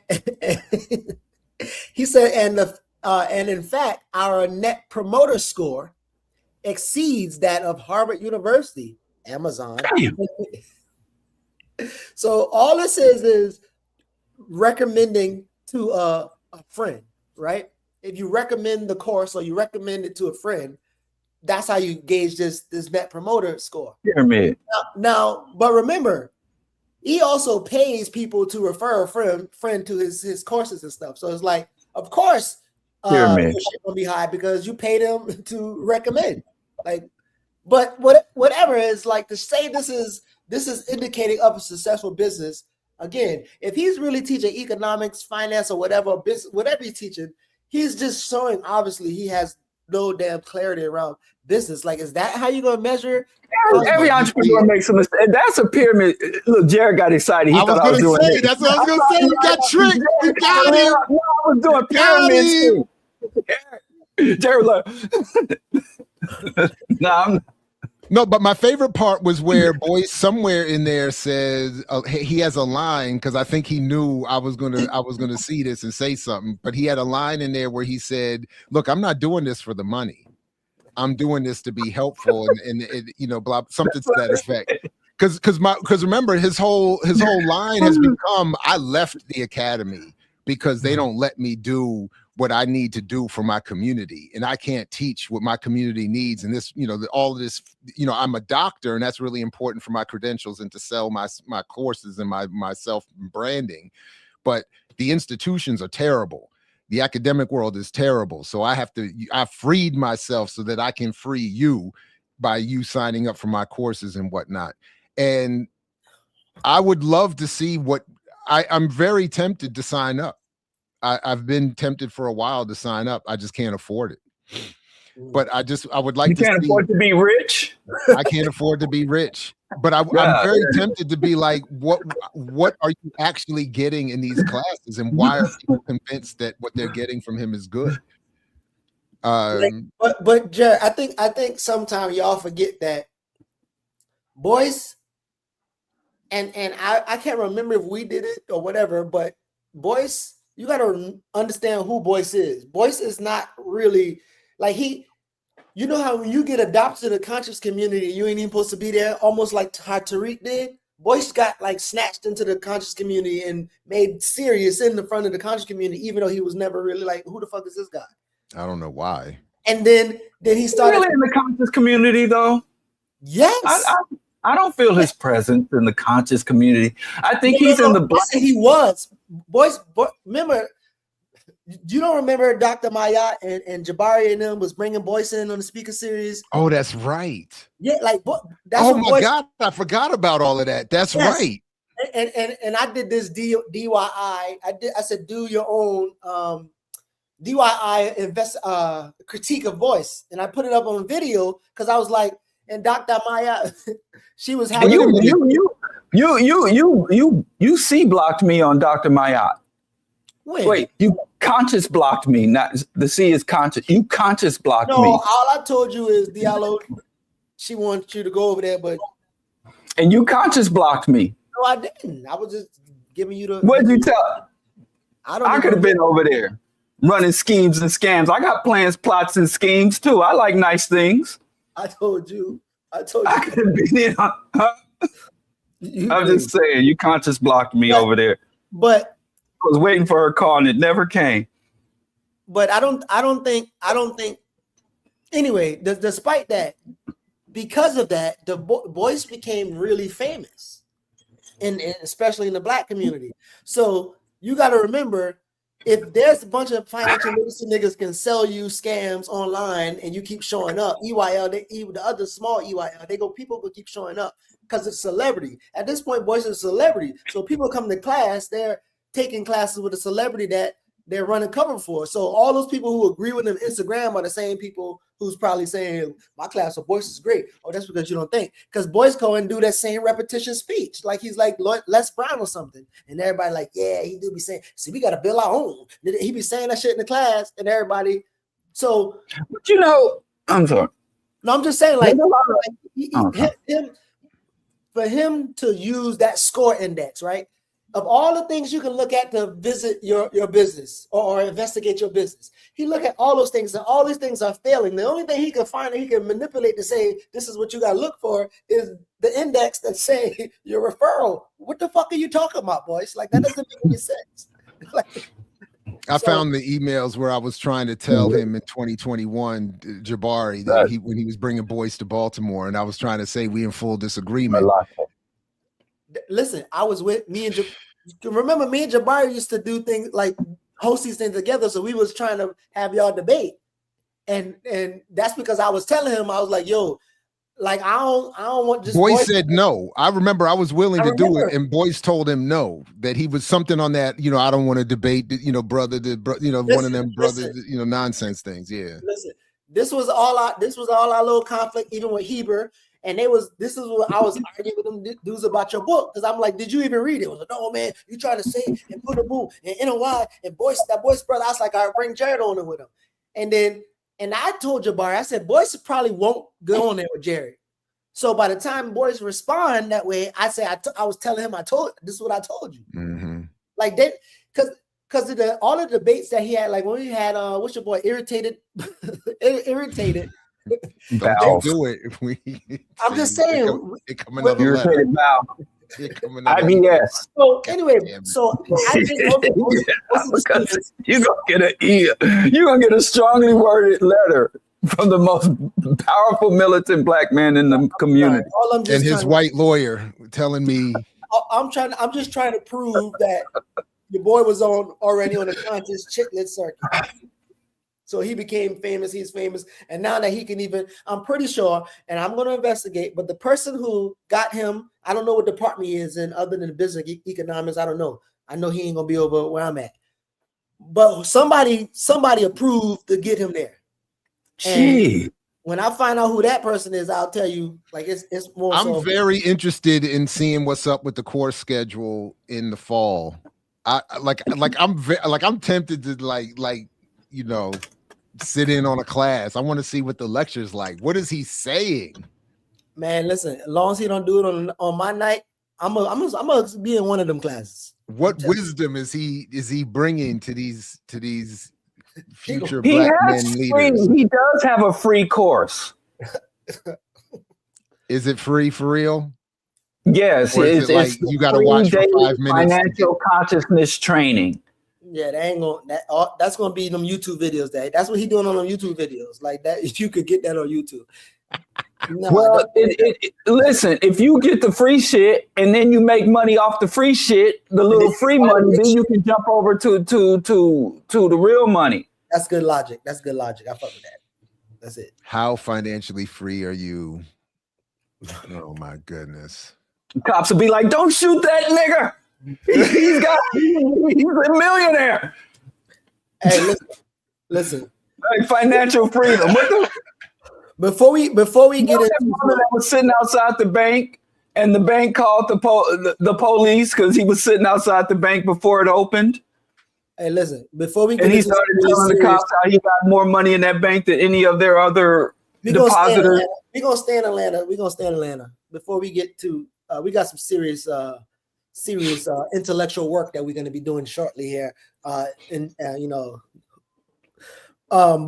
he said, and in fact, our net promoter score exceeds that of Harvard University, Amazon. So all this is recommending to a friend, right? If you recommend the course or you recommend it to a friend, that's how you gauge this net promoter score. Pyramid. Now, but remember, he also pays people to refer a friend to his courses and stuff. So it's like, of course, your shit will be high because you paid him to recommend. Like, but whatever is like to say this is indicating of a successful business. Again, if he's really teaching economics, finance, or whatever business, whatever he's teaching, he's just showing obviously he has no damn clarity around business. Like, is that how you're gonna measure? Every entrepreneur makes a mistake. That's a pyramid. Look, Jared got excited. He thought I was doing it. That's what I was gonna say. We got tricked. We got him. No, I was doing pyramids. Jared, look. No, but my favorite part was where Boyce somewhere in there says he has a line, because I think he knew I was gonna see this and say something, but he had a line in there where he said, "Look, I'm not doing this for the money. I'm doing this to be helpful," and you know, blah, something to that effect. Because remember, his whole line has become, I left the academy because they don't let me do what I need to do for my community, and I can't teach what my community needs. And this, all of this, I'm a doctor, and that's really important for my credentials and to sell my courses and my self branding. But the institutions are terrible. The academic world is terrible. So I freed myself so that I can free you by you signing up for my courses and whatnot. And I would love to see what I'm very tempted to sign up. I've been tempted for a while to sign up. I just can't afford it. But I would like to. You can't afford to be rich. I can't afford to be rich. But I'm very tempted to be like, what are you actually getting in these classes, and why are people convinced that what they're getting from him is good? But Jared, I think sometimes y'all forget that Boyce, and I can't remember if we did it or whatever, but Boyce, you got to understand who Boyce is. Boyce is not really like you know how when you get adopted to the conscious community, you ain't even supposed to be there, almost like how Tariq did. Boyce got like snatched into the conscious community and made serious in the front of the conscious community, even though he was never really like, who the fuck is this guy? I don't know why. And then he started really in the conscious community, though. Yes, I don't feel his presence in the conscious community. I think he's in the black. He was Boyce. Remember, you don't remember Dr. Mayat and Jabari and them was bringing Boyce in on the speaker series? Oh, that's right. Yeah, like that's. Oh my God, I forgot about all of that. That's right. And I did this DYI. I said do your own DYI critique of Boyce, and I put it up on video because I was like, and Dr. Maya, she was having you C blocked me on Dr. Mayat. Wait, you conscious blocked me. Not the C is conscious. You conscious blocked me. No, all I told you is Diallo. She wanted you to go over there, but and you conscious blocked me. No, I didn't. I was just giving you the. What did you tell? I could have been over there running schemes and scams. I got plans, plots, and schemes too. I like nice things. I told you. I could have been in. I'm just saying, you conscious blocked me over there. But I was waiting for her call and it never came. But I don't think. Anyway, despite that, because of that, the Boyce became really famous, and especially in the Black community. So you got to remember, if there's a bunch of financial literacy niggas can sell you scams online and you keep showing up, EYL, the other small EYL, people will keep showing up because it's celebrity. At this point, Boyce is a celebrity. So people come to class, they're taking classes with a celebrity that they're running cover for. So all those people who agree with them Instagram are the same people who's probably saying, my class of Boyce is great. Oh, that's because you don't think. Because Boyce go and do that same repetition speech. Like he's like Les Brown or something. And everybody like, yeah, he do be saying, see, we got to build our own. He be saying that shit in the class and everybody. So. But I'm sorry. No, I'm just saying like for him to use that score index, right? Of all the things you can look at to visit your business or investigate your business, he look at all those things and all these things are failing. The only thing he can find that he can manipulate to say this is what you got to look for is the index that say your referral. What the fuck are you talking about, boys? Like that doesn't make any sense. I found the emails where I was trying to tell him in 2021, Jabari, that when he was bringing Boyce to Baltimore, and I was trying to say we in full disagreement. Listen, I was with me and remember me and Jabari used to do things like host these things together. So we was trying to have y'all debate. And that's because I was telling him, I was like, yo, like I don't want just Boyce said no. I remember I was willing to do it, and Boyce told him no, that he was something on that, I don't want to debate, brother, one of them brothers, nonsense things. Yeah. Listen, this was all our little conflict, even with Heber. And this is what I was arguing with them dudes about your book. Because I'm like, did you even read it? I was like, no, man, you trying to say and put a boom and NOI and Boyce, that Boyce brother. I was like, all right, bring Jared on it with him. And I told Jabari, I said, Boyce probably won't go on there with Jared. So by the time Boyce respond that way, I said, I was telling him, this is what I told you. Mm-hmm. Like that, because of all the debates that he had, like when he had, what's your boy, irritated. Don't do it. I'm just saying. Irritated Val. IBS. So anyway, so I think You're gonna get an E. You're gonna get a strongly worded letter from the most powerful militant black man in the community. And his white lawyer telling me I'm just trying to prove that your boy was already on the conscious chicklet circuit. So he became famous, he's famous. And now that he can even, I'm pretty sure, and I'm going to investigate, but the person who got him, I don't know what department he is in other than business economics. I don't know. I know he ain't going to be over where I'm at. But somebody approved to get him there. And when I find out who that person is, I'll tell you, like it's more. I'm very interested in seeing what's up with the course schedule in the fall. I'm tempted to sit in on a class. I want to see what the lecture's like. What is he saying? Man, listen, as long as he don't do it on my night, I'm gonna be in one of them classes. What wisdom is he bringing to these future black men leaders? He does have a free course. Is it free for real? Yes, it's like you got to watch for 5 minutes. Financial consciousness training. Yeah, that's gonna be them YouTube videos. That's what he doing on them YouTube videos. Like that, you could get that on YouTube. No, well, listen, if you get the free shit and then you make money off the free shit, the little free money, then you can jump over to the real money. That's good logic. I fuck with that. That's it. How financially free are you? Oh my goodness. Cops will be like, "Don't shoot that nigga. He's a millionaire." Hey, listen. Like financial freedom. Before we get into that was sitting outside the bank, and the bank called the police because he was sitting outside the bank before it opened. Hey, listen. Before we get and he started telling the cops how he got more money in that bank than any of their other depositors. We're gonna stay in Atlanta. Before we get to, we got some serious intellectual work that we're going to be doing shortly here. But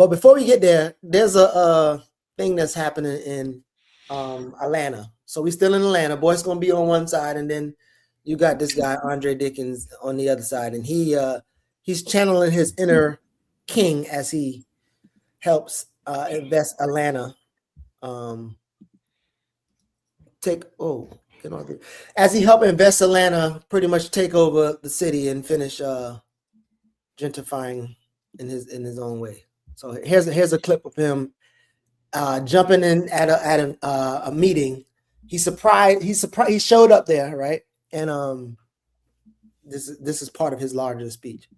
before we get there, there's a thing that's happening in Atlanta. So we're still in Atlanta. Boy's going to be on one side, and then you got this guy Andre Dickens on the other side, and he's channeling his inner king as he helps invest Atlanta. As he helped invest Atlanta, pretty much take over the city and finish gentrifying in his own way. So here's a clip of him jumping in at a meeting. He showed up there, right? And this is part of his larger speech.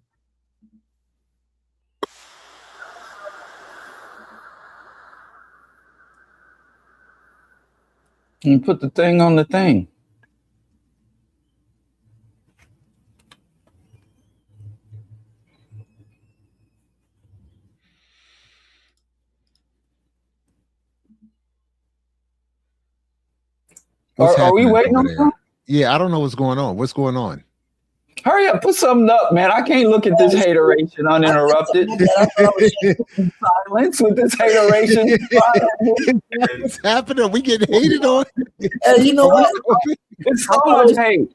You put the thing on the thing. Are we waiting on that? Yeah, I don't know what's going on. What's going on? Hurry up, put something up, man. I can't look at this hateration uninterrupted. Silence with this hateration. What's happening? We getting hated on. Hey, you know what? It's so much hate.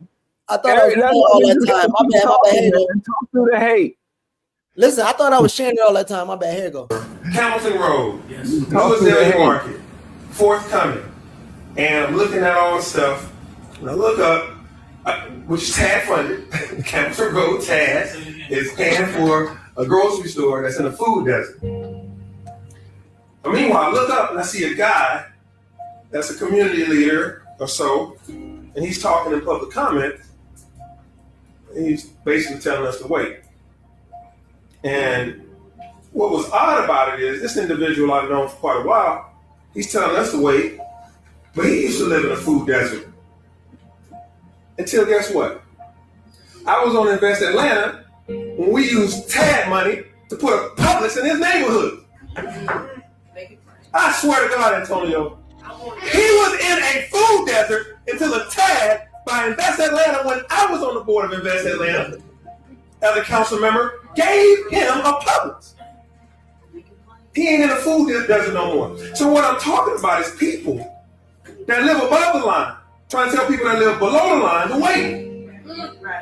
I thought I was all that time. My bad. Talk through the hate. Listen, I thought I was sharing it all that time. My bad. Here you go. Hamilton Road, Louisville Market, forthcoming. And I'm looking at all the stuff. When I look up, which is TAD funded, Hamilton Road TAD is paying for a grocery store that's in a food desert. But meanwhile, I look up and I see a guy that's a community leader or so, and he's talking in public comment. And he's basically telling us to wait. And what was odd about it is this individual I've known for quite a while, he's telling us to wait, but he used to live in a food desert. Until guess what? I was on Invest Atlanta when we used TAD money to put a Publix in his neighborhood. I swear to God, Antonio, he was in a food desert until a TAD by Invest Atlanta when I was on the board of Invest Atlanta as a council member gave him a Publix. He ain't in a food desert no more. So what I'm talking about is people that live above the line, trying to tell people that live below the line to wait.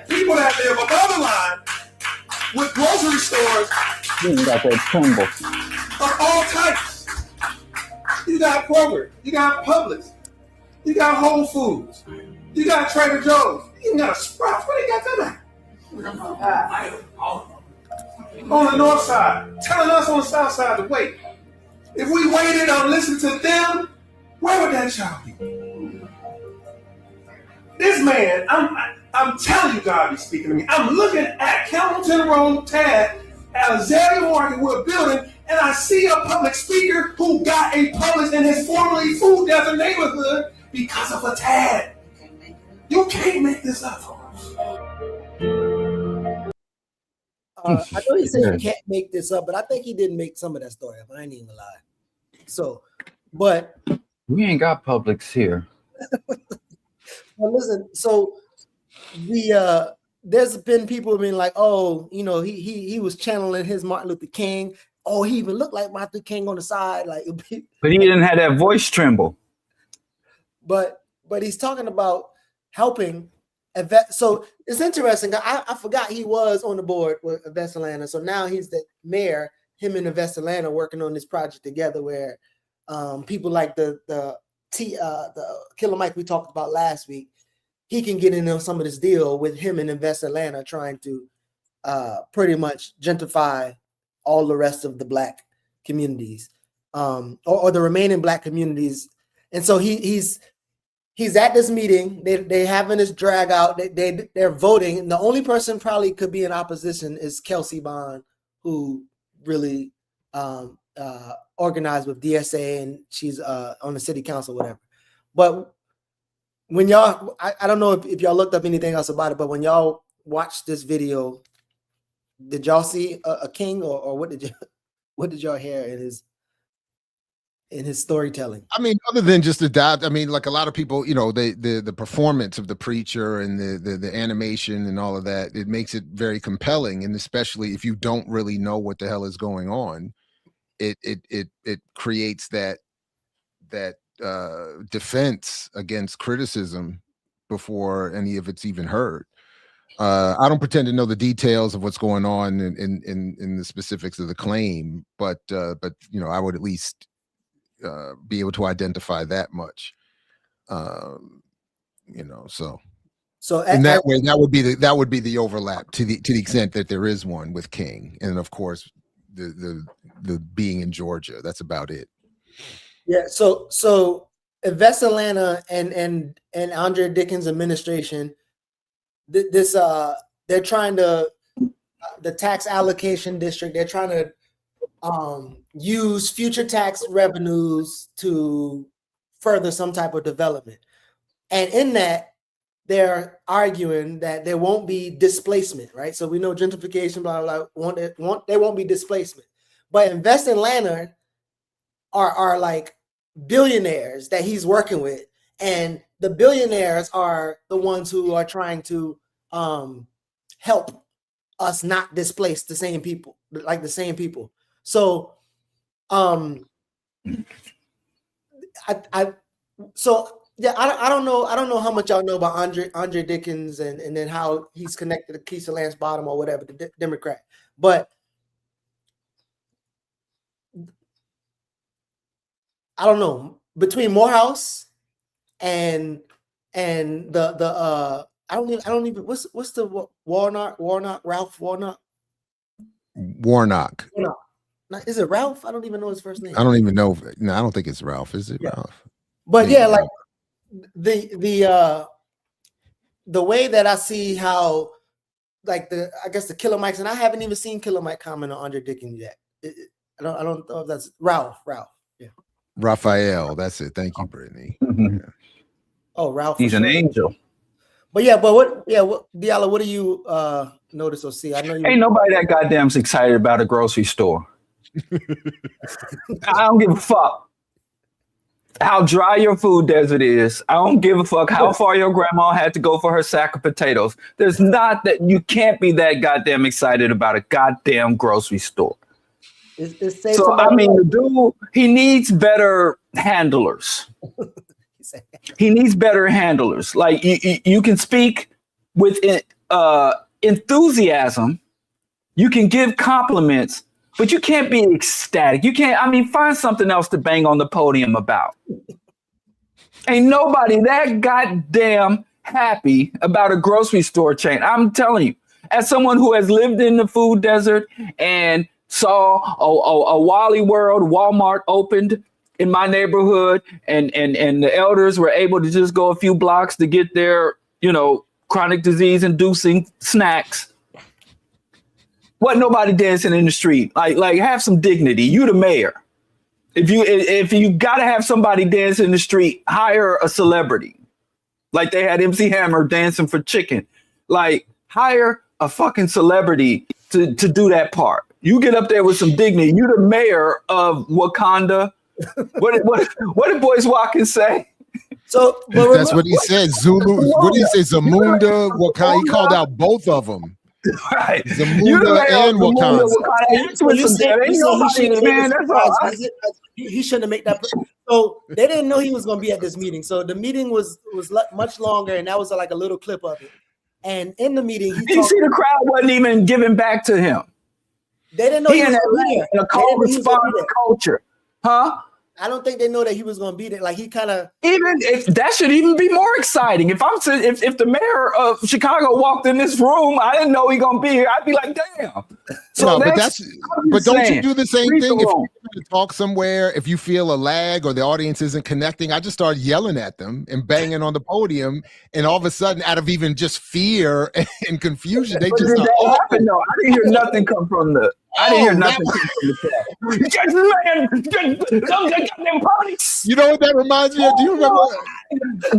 People that live above the line with grocery stores You got that tremble. of all types. You got Kroger, you got Publix, you got Whole Foods, you got Trader Joe's, you got Sprouts. Where they got them at? On the north side, telling us on the south side to wait. If we waited and listened to them, where would that child be? This man, I'm telling you, God be speaking to me. I'm looking at Hamilton Road, Tad, Azalea Marketwood building, and I see a public speaker who got a Publix in his formerly food desert neighborhood because of a Tad. You can't make this up. I know he said you can't make this up, but I think he did make some of that story up. I ain't even gonna lie. So, but We ain't got Publix here. well, listen. So there's been people being like, oh, you know, he was channeling his Martin Luther King. Oh, he even looked like Martin Luther King on the side, like. But he didn't have that voice tremble. But he's talking about helping. So it's interesting. I forgot he was on the board with Invest Atlanta. So now he's the mayor. Him and Invest Atlanta working on this project together, where people like the Killer Mike we talked about last week, he can get in on some of this deal with him and Invest Atlanta, trying to pretty much gentrify all the rest of the Black communities, or the remaining Black communities. And so he's at this meeting. They having this drag out. They're voting. And the only person probably could be in opposition is Kelsey Bond, who really organized with DSA, and she's on the city council, whatever. But when y'all, I don't know if y'all looked up anything else about it, but when y'all watched this video, did y'all see a king, or what did y'all hear in his storytelling? I mean, other than just adopt, I mean, like a lot of people, you know, the performance of the preacher and the animation and all of that, it makes it very compelling. And especially if you don't really know what the hell is going on, it creates that defense against criticism before any of it's even heard. I don't pretend to know the details of what's going on in the specifics of the claim, but you know, I would at least be able to identify that much. You know, so in that way, that would be the overlap to the extent that there is one with King, and of course the being in Georgia. That's about it. Yeah. So Invest Atlanta and Andre Dickens' administration, they're trying to the tax allocation district. They're trying to use future tax revenues to further some type of development. And in that, they're arguing that there won't be displacement, right? So we know gentrification, blah, blah, blah, there won't be displacement. But Invest Atlanta are like billionaires that he's working with. And the billionaires are the ones who are trying to help us not displace the same people, like the same people. So, I don't know how much y'all know about Andre Dickens and then how he's connected to Keisha Lance Bottom or whatever, the Democrat. But I don't know, between Morehouse and the I don't even what's the Ralph Warnock. Now, is it Ralph? I don't even know his first name. I don't even know. No, I don't think it's Ralph. Is it Ralph? But yeah, like the way that I see how, like I guess the Killer Mikes, and I haven't even seen Killer Mike comment on Andre Dickens yet. I don't know if that's Ralph. Yeah. Raphael. That's it. Thank you, Brittany. Mm-hmm. Yeah. Oh, Ralph. He's an angel. But yeah, Diallo, what do you notice or see? I know Ain't nobody that goddamn excited about a grocery store. I don't give a fuck how dry your food desert is. I don't give a fuck how far your grandma had to go for her sack of potatoes. There's not that you can't be that goddamn excited about a goddamn grocery store. So I mean, the dude, he needs better handlers. saying. He needs better handlers. Like you can speak with enthusiasm. You can give compliments, but you can't be ecstatic. You can't. I mean, find something else to bang on the podium about. Ain't nobody that goddamn happy about a grocery store chain. I'm telling you, as someone who has lived in the food desert and saw a Wally World, Walmart opened in my neighborhood, and the elders were able to just go a few blocks to get their, chronic disease inducing snacks. Wasn't nobody dancing in the street. Like have some dignity. You the mayor. If you gotta have somebody dance in the street, hire a celebrity. Like they had MC Hammer dancing for chicken. Like hire a fucking celebrity to do that part. You get up there with some dignity. You the mayor of Wakanda. What did Boyce Watkins say? So that's what he said. Zulu. What did he say? Zamunda, Wakanda. He called out both of them. Right. Zamunda and Wakanda. He shouldn't have made that. So they didn't know he was going to be at this meeting. So the meeting was much longer, and that was like a little clip of it. And in the meeting, you see the crowd wasn't even giving back to him. They didn't know he was in a call response culture, huh? I don't think they know that he was going to be there. Like he kind of even if that should even be more exciting. If the mayor of Chicago walked in this room, I didn't know he gonna be here. I'd be like, damn. So no, but don't you do the same thing if you're to talk somewhere? If you feel a lag or the audience isn't connecting, I just start yelling at them and banging on the podium, and all of a sudden, out of even just fear and confusion, they just start. No, I didn't hear nothing come from the. I didn't hear nothing come from the chat. You know what that reminds me of? Do you remember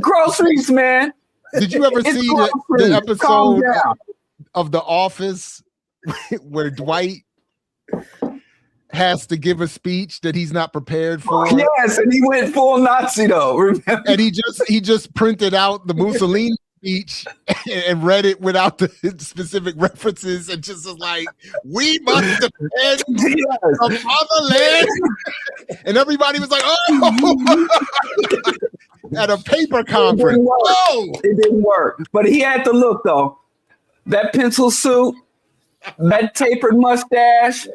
groceries, man? Did you ever see the episode of The Office where Dwight has to give a speech that he's not prepared for? Yes, and he went full Nazi though. Remember? And he just printed out the Mussolini speech and read it without the specific references and just was like, we must defend the motherland. And everybody was like, oh, at a paper conference. It didn't work. But he had to look though. That pencil suit, that tapered mustache,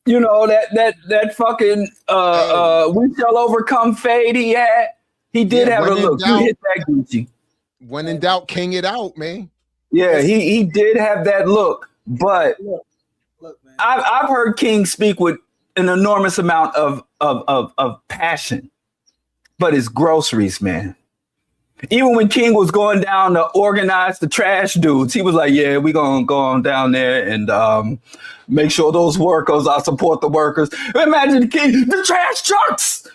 that fucking we shall overcome fate he had. He did have a look. You hit that Gucci. When in doubt, king it out, man. Yeah, he did have that look, but look, man. I've heard King speak with an enormous amount of passion, but it's groceries, man. Even when King was going down to organize the trash dudes, he was like, "Yeah, we gonna go on down there and make sure those workers. I support the workers." Imagine King, the trash trucks,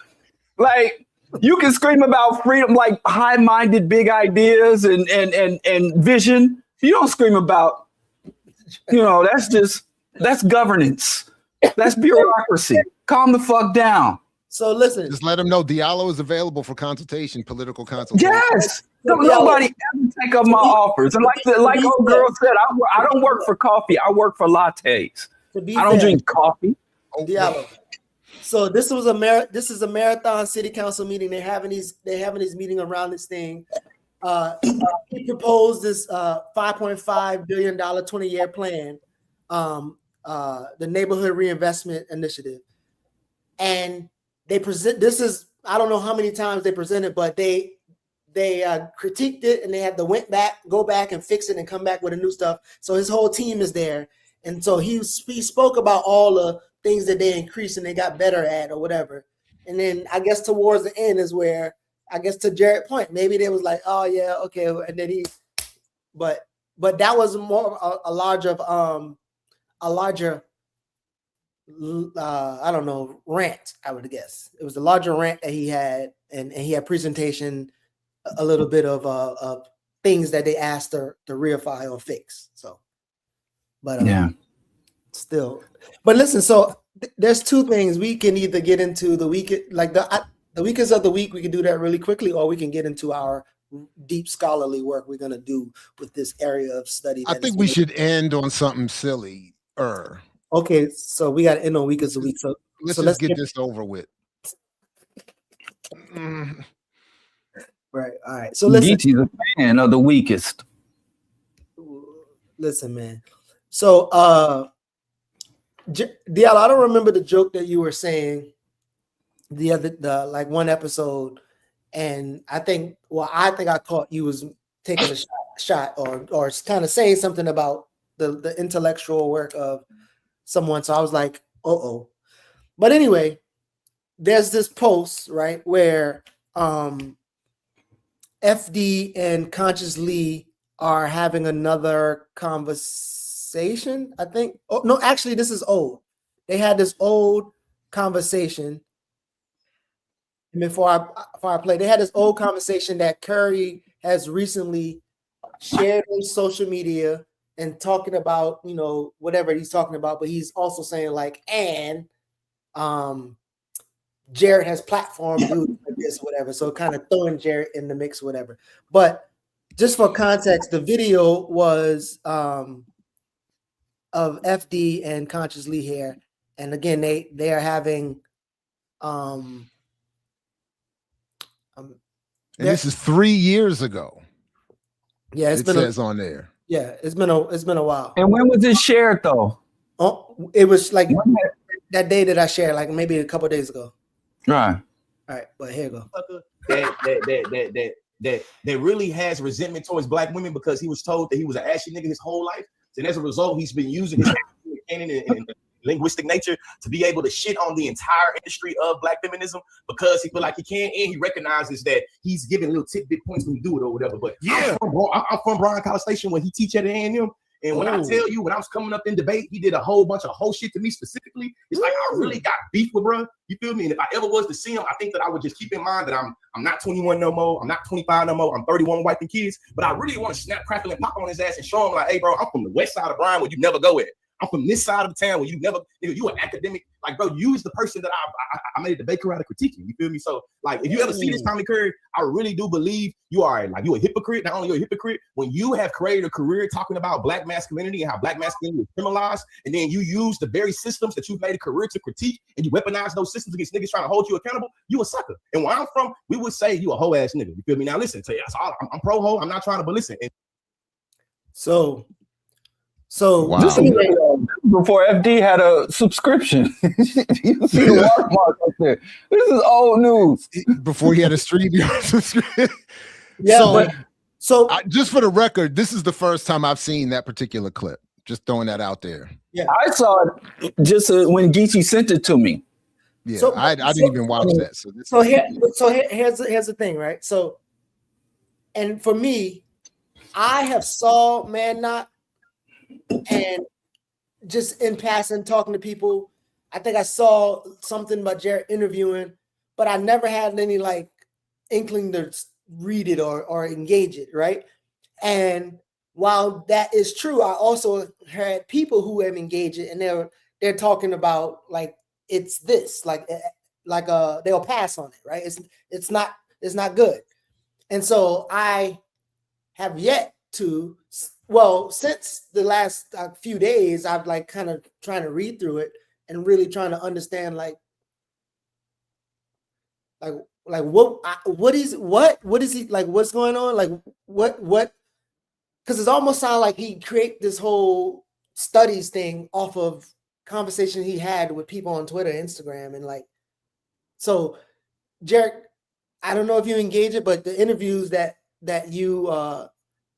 like. You can scream about freedom, like high-minded big ideas and vision. You don't scream about, that's governance. That's bureaucracy. Calm the fuck down. So listen. Just let them know Diallo is available for consultation, political consultation. Yes. Nobody ever take up my offers. And like old girl said, I don't work for coffee. I work for lattes. I don't drink coffee. Diallo. So this is a marathon city council meeting. They're having these meeting around this thing. He proposed this $5.5 billion 20-year plan, the neighborhood reinvestment initiative. And they present I don't know how many times they presented, but they critiqued it and they had to go back and fix it and come back with a new stuff. So his whole team is there. And so he spoke about all the things that they increased and they got better at or whatever. And then I guess towards the end is where, I guess to Jared's point, maybe they was like, oh yeah, okay. And then but that was more a larger, I don't know, rant, I would guess. It was a larger rant that he had, and he had presentation, a little bit of things that they asked to reify or fix. So, but yeah. Still, but listen. So there's two things we can either get into the week, like the weekends of the week. We can do that really quickly, or we can get into our deep scholarly work we're gonna do with this area of study. I think we should end on something silly. Okay, so we got to end on weekends of the week. So let's get this over with. Right. All right. So listen. Geechee's a fan of the weakest. Listen, man. So Diallo, I don't remember the joke that you were saying the like one episode, and I think I caught you was taking a shot or kind of saying something about the intellectual work of someone. So I was like, uh-oh. But anyway, there's this post, right, where FD and Conscious Lee are having another conversation, I think. Oh, no, actually, this is old. They had this old conversation. And before I play, they had this old conversation that Curry has recently shared on social media and talking about, you know, whatever he's talking about, but he's also saying like, and Jared has platformed dudes like this, whatever. So kind of throwing Jared in the mix, whatever. But just for context, the video was of FD and Conscious Lee here. And again, they are having and this is 3 years ago. Yeah, it says on there. Yeah, it's been a while. And when was it shared though? Oh, it was like that day that I shared, like maybe a couple of days ago. Right. All right, but here you go. That really has resentment towards black women because he was told that he was an ashy nigga his whole life. And as a result, he's been using his canon and linguistic nature to be able to shit on the entire industry of black feminism because he feel like he can, and he recognizes that he's giving little tidbit points when he do it or whatever. But yeah, I'm from Bryan College Station when he teach at A&M. And when I tell you, when I was coming up in debate, he did a whole bunch of whole shit to me specifically. It's like I really got beef with bro. You feel me? And if I ever was to see him, I think that I would just keep in mind that I'm not 21 no more. I'm not 25 no more. I'm 31 wife and kids. But I really want to snap, crackle, and pop on his ass and show him like, hey, bro, I'm from the west side of Bryan where you never go at. I'm from this side of the town where you never, you an academic. Like, bro, you is the person that I made a debate career out of critiquing. You feel me? So, like, if you ever see this Tommy Curry, I really do believe you are like you a hypocrite. Not only you're a hypocrite, when you have created a career talking about black masculinity and how black masculinity is criminalized, and then you use the very systems that you've made a career to critique, and you weaponize those systems against niggas trying to hold you accountable, you a sucker. And where I'm from, we would say you a hoe ass nigga. You feel me? Now listen, I'm pro hoe. I'm not trying to, but listen. So wow. This is before FD had a subscription. You see the watermark up there. This is old news. Before he had a StreamYard subscription. Yeah, just for the record, this is the first time I've seen that particular clip. Just throwing that out there. Yeah, I saw it just when Geechee sent it to me. Yeah, I didn't even watch that. Here's the thing, right? So, and for me, I have saw Man Not. And just in passing, talking to people, I think I saw something about Jared interviewing, but I never had any like inkling to read it or engage it, right? And while that is true, I also had people who have engaged it, and they're talking about like it's this, like they'll pass on it, right? It's not good, and so I have yet to. Well, since the last few days, I've like kind of trying to read through it and really trying to understand like what is he like? What's going on? Like what? Because it almost sounds like he created this whole studies thing off of conversation he had with people on Twitter, Instagram, and like. So, Jared, I don't know if you engage it, but the interviews that you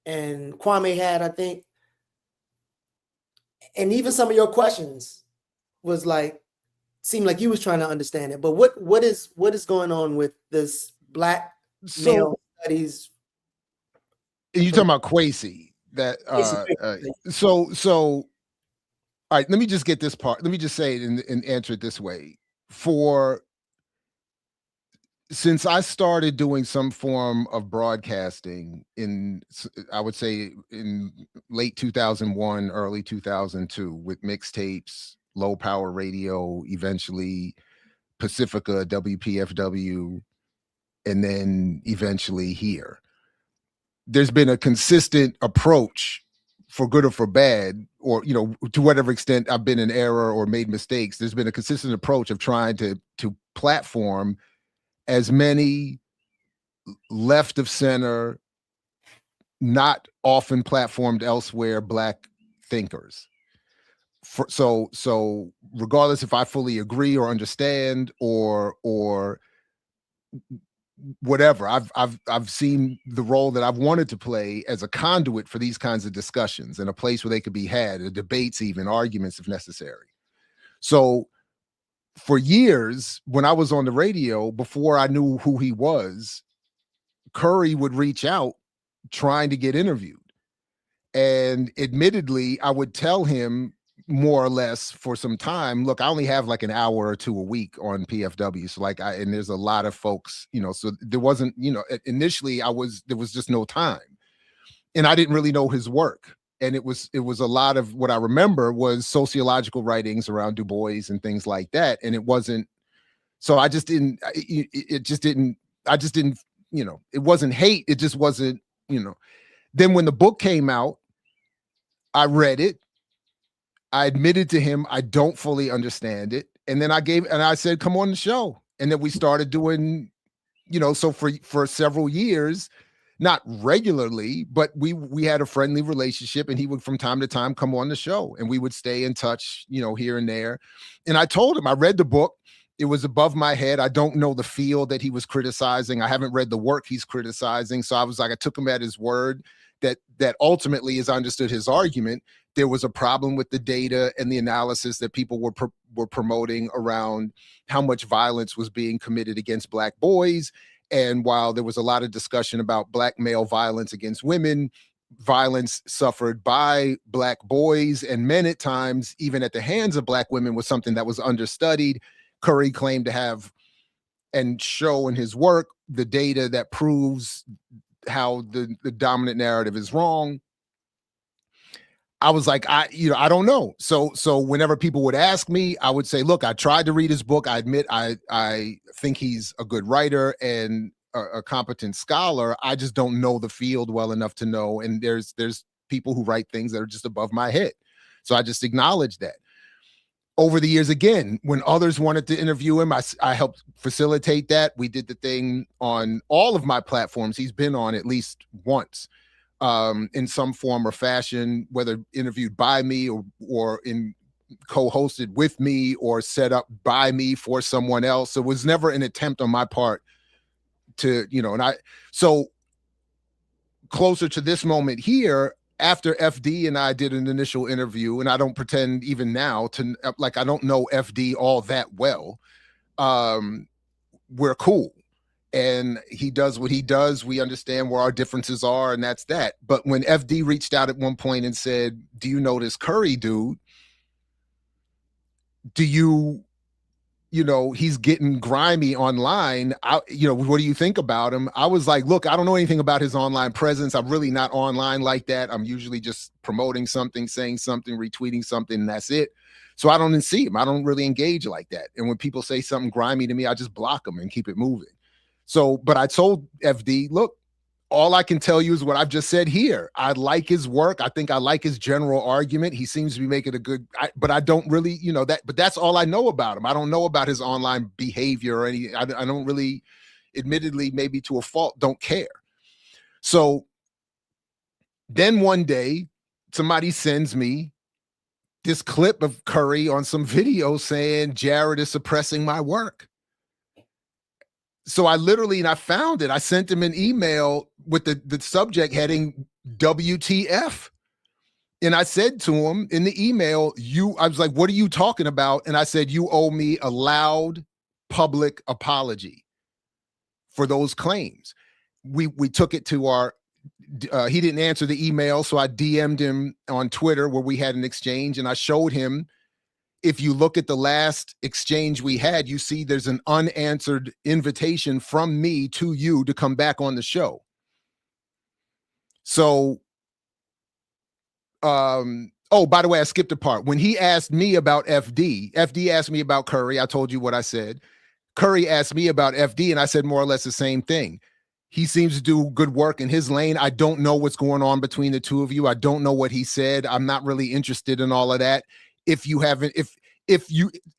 and Kwame had, I think, and even some of your questions was like, seemed like you was trying to understand it. But what is going on with this black male studies? You talking about Kwesi? That so all right. Let me just get this part. Let me just say it and answer it this way. Since I started doing some form of broadcasting I would say in late 2001, early 2002, with mixtapes, low power radio, eventually Pacifica, WPFW, and then eventually here. There's been a consistent approach, for good or for bad, or to whatever extent I've been in error or made mistakes. There's been a consistent approach of trying to platform as many left of center, not often platformed elsewhere Black thinkers. So regardless if I fully agree or understand or whatever, I've seen the role that I've wanted to play as a conduit for these kinds of discussions, and a place where they could be had, debates, even arguments if necessary. So for years, when I was on the radio, before I knew who he was, Curry would reach out trying to get interviewed. And admittedly, I would tell him more or less for some time, look, I only have like an hour or two a week on PFW. So like, and there's a lot of folks, so there wasn't, initially there was just no time, and I didn't really know his work. And it was a lot of what I remember was sociological writings around Du Bois and things like that. And it wasn't, so I just didn't, it wasn't hate. It just wasn't, Then when the book came out, I read it. I admitted to him, I don't fully understand it. And then I said, come on the show. And then we started doing, so for several years, not regularly, but we had a friendly relationship, and he would from time to time come on the show, and we would stay in touch, here and there. And I told him, I read the book. It was above my head. I don't know the field that he was criticizing. I haven't read the work he's criticizing. So I was like, I took him at his word that ultimately, as I understood his argument, there was a problem with the data and the analysis that people were promoting around how much violence was being committed against Black boys. And while there was a lot of discussion about Black male violence against women, violence suffered by Black boys and men at times, even at the hands of Black women, was something that was understudied. Curry claimed to have and show in his work the data that proves how the dominant narrative is wrong. I was like, I don't know. So whenever people would ask me, I would say, look, I tried to read his book. I admit I think he's a good writer and a competent scholar. I just don't know the field well enough to know. And there's people who write things that are just above my head. So I just acknowledge that. Over the years, again, when others wanted to interview him, I helped facilitate that. We did the thing on all of my platforms. He's been on at least once in some form or fashion, whether interviewed by me or in co-hosted with me or set up by me for someone else. So it was never an attempt on my part to, so closer to this moment here, after FD and I did an initial interview, and I don't pretend even now I don't know FD all that well. We're cool. And he does what he does. We understand where our differences are, and that's that. But when FD reached out at one point and said, do you know this Curry dude? Do you, he's getting grimy online. What do you think about him? I was like, look, I don't know anything about his online presence. I'm really not online like that. I'm usually just promoting something, saying something, retweeting something, and that's it. So I don't even see him. I don't really engage like that. And when people say something grimy to me, I just block them and keep it moving. So, but I told FD, look, all I can tell you is what I've just said here. I like his work. I think I like his general argument. He seems to be making a good, but I don't really, but that's all I know about him. I don't know about his online behavior or any, I don't really, admittedly, maybe to a fault, don't care. So then one day somebody sends me this clip of Curry on some video saying Jared is suppressing my work. So I found it. I sent him an email with the subject heading WTF. And I said to him in the email, I was like, what are you talking about? And I said, you owe me a loud public apology for those claims. We took it to he didn't answer the email. So I DM'd him on Twitter where we had an exchange, and I showed him, if you look at the last exchange we had, you see there's an unanswered invitation from me to you to come back on the show. So, oh, by the way, I skipped a part. When he asked me about FD asked me about Curry. I told you what I said. Curry asked me about FD, and I said more or less the same thing. He seems to do good work in his lane. I don't know what's going on between the two of you. I don't know what he said. I'm not really interested in all of that. If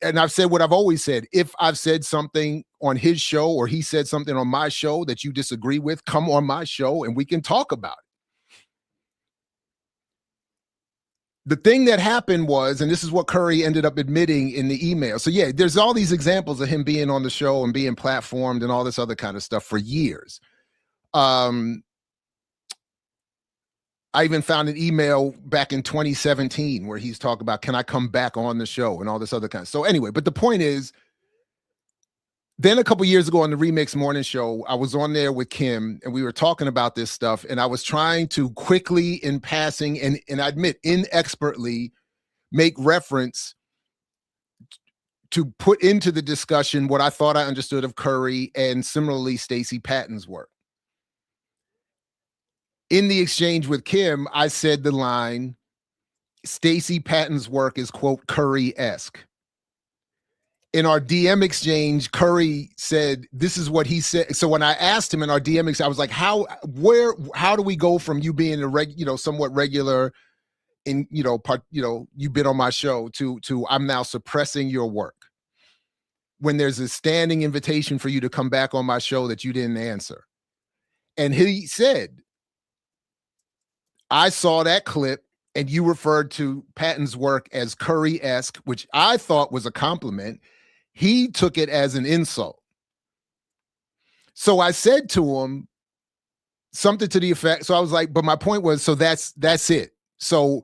and I've said what I've always said, if I've said something on his show or he said something on my show that you disagree with, come on my show and we can talk about it. The thing that happened was, and this is what Curry ended up admitting in the email. So yeah, there's all these examples of him being on the show and being platformed and all this other kind of stuff for years. I even found an email back in 2017 where he's talking about, can I come back on the show and all this other kind of. So anyway, but the point is, then a couple years ago on the Remix Morning Show, I was on there with Kim and we were talking about this stuff, and I was trying to quickly, in passing, and I admit inexpertly, make reference to put into the discussion what I thought I understood of Curry and similarly Stacey Patton's work. In the exchange with Kim, I said the line, Stacey Patton's work is, quote, Curry-esque. In our DM exchange, Curry said, this is what he said. So when I asked him in our DM exchange, I was like, how do we go from you being somewhat regular in, you've been on my show to I'm now suppressing your work when there's a standing invitation for you to come back on my show that you didn't answer. And he said, I saw that clip and you referred to Patton's work as Curry-esque, which I thought was a compliment. He took it as an insult. So I said to him something to the effect. So I was like, but my point was, so that's it. So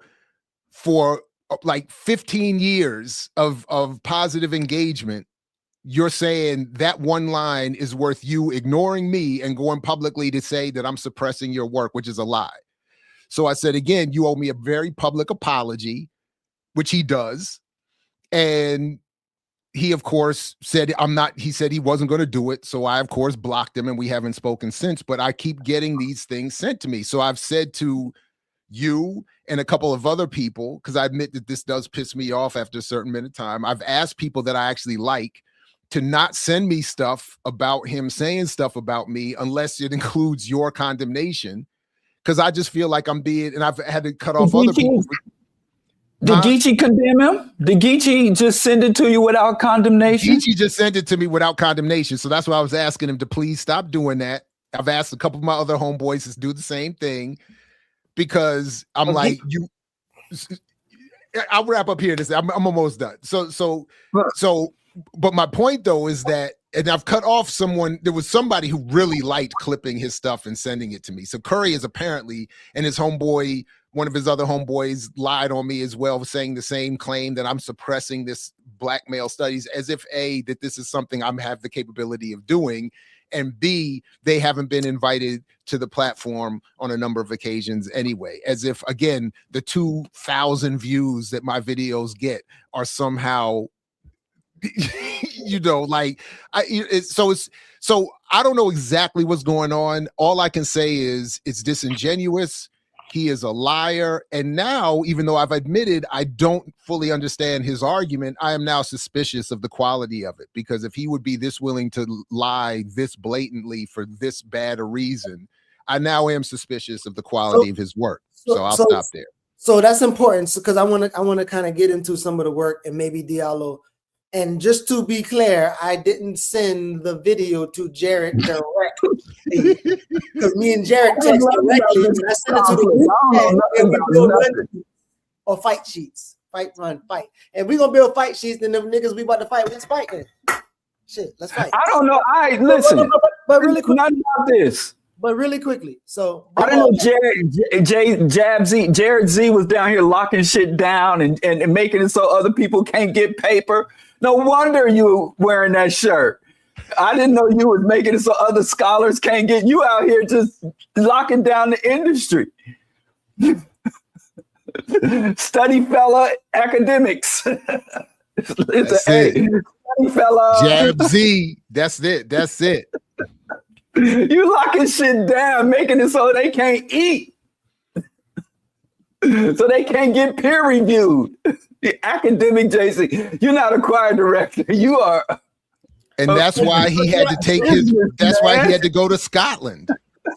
for like 15 years of positive engagement, you're saying that one line is worth you ignoring me and going publicly to say that I'm suppressing your work, which is a lie. So I said, again, you owe me a very public apology, which he does. And he, of course, said, he said he wasn't going to do it. So I, of course, blocked him and we haven't spoken since, but I keep getting these things sent to me. So I've said to you and a couple of other people, because I admit that this does piss me off after a certain minute of time, I've asked people that I actually like to not send me stuff about him saying stuff about me unless it includes your condemnation. Because I just feel like I'm being, and I've had to cut off other people. Did Geechee condemn him? Did Geechee just send it to you without condemnation? Geechee just sent it to me without condemnation. So that's why I was asking him to please stop doing that. I've asked a couple of my other homeboys to do the same thing because I'm like, I'll wrap up here. I'm almost done. But my point though is that, and I've cut off someone, there was somebody who really liked clipping his stuff and sending it to me. So Curry is apparently, and his homeboy, one of his other homeboys lied on me as well, saying the same claim that I'm suppressing this black male studies, as if A, that this is something I have the capability of doing, and B, they haven't been invited to the platform on a number of occasions anyway, as if, again, the 2,000 views that my videos get are somehow so I don't know exactly what's going on. All I can say is it's disingenuous. He is a liar. And now, even though I've admitted I don't fully understand his argument, I am now suspicious of the quality of it, because if he would be this willing to lie this blatantly for this bad a reason, I now am suspicious of the quality of his work. So I'll stop there. So that's important, because I want to kind of get into some of the work and maybe Diallo. And just to be clear, I didn't send the video to Jared directly, because me and Jared text directly. And I sent it to the group or fight sheets, fight, and we're gonna build fight sheets. And them niggas we about to fight, let's fight then. Shit, let's fight. I don't know. Listen, but really quickly, not about this. But really quickly, so I don't know. Jared Z was down here locking shit down and making it so other people can't get paper. No wonder you were wearing that shirt. I didn't know you was making it so other scholars can't get you out here just locking down the industry. Study fella academics. That's it. Study fella. Jab Z. That's it. You locking shit down, making it so they can't eat. So they can't get peer reviewed. The academic JC, you're not a choir director. You are. And that's why he had to take his, that's why he had to go to Scotland.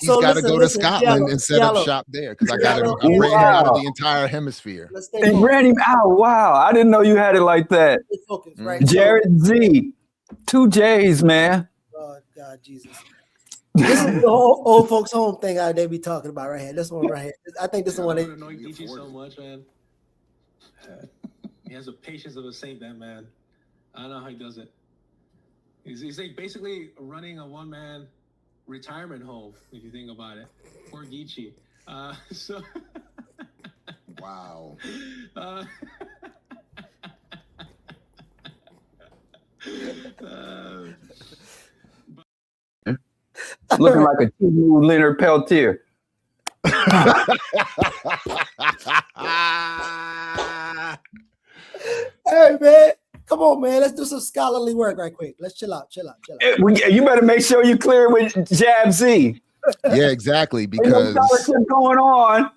He's got to go to Scotland and set up shop there because I got to bring him out of the entire hemisphere. They ran him out. Wow, I didn't know you had it like that. Focus, right? Jared Z, 2 J's, man. Oh God, Jesus. This is the whole old folks home thing they be talking about right here. This one right here. I think this is one they annoy Geechee so much, man. He has the patience of a saint, that man. I don't know how he does it. He's like basically running a one-man retirement home, if you think about it. Poor Geechee. So wow. Looking like a two Leonard Peltier. Hey man, come on, man. Let's do some scholarly work right quick. Let's chill out. You better make sure you clear with Jab Z. Yeah, exactly. Because ain't no scholarship going on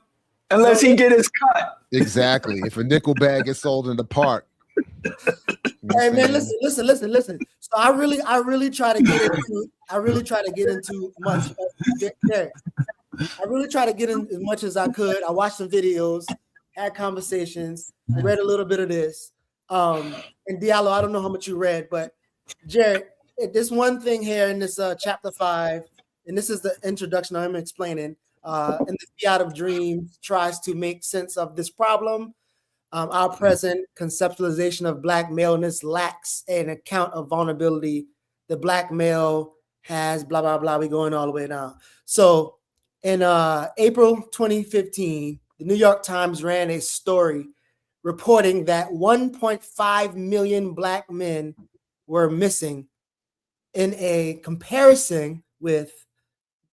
unless he get his cut. Exactly. If a nickel bag gets sold in the park. Hey man, listen. So I really try to get into much. I really try to get in as much as I could. I watched some videos, had conversations, read a little bit of this. And Diallo, I don't know how much you read, but Jared, this one thing here in this chapter 5, and this is the introduction I'm explaining. And the Fiat of Dreams tries to make sense of this problem. Our present conceptualization of Black maleness lacks an account of vulnerability. The Black male has blah, blah, blah. We're going all the way down. So in April 2015, the New York Times ran a story reporting that 1.5 million Black men were missing in a comparison with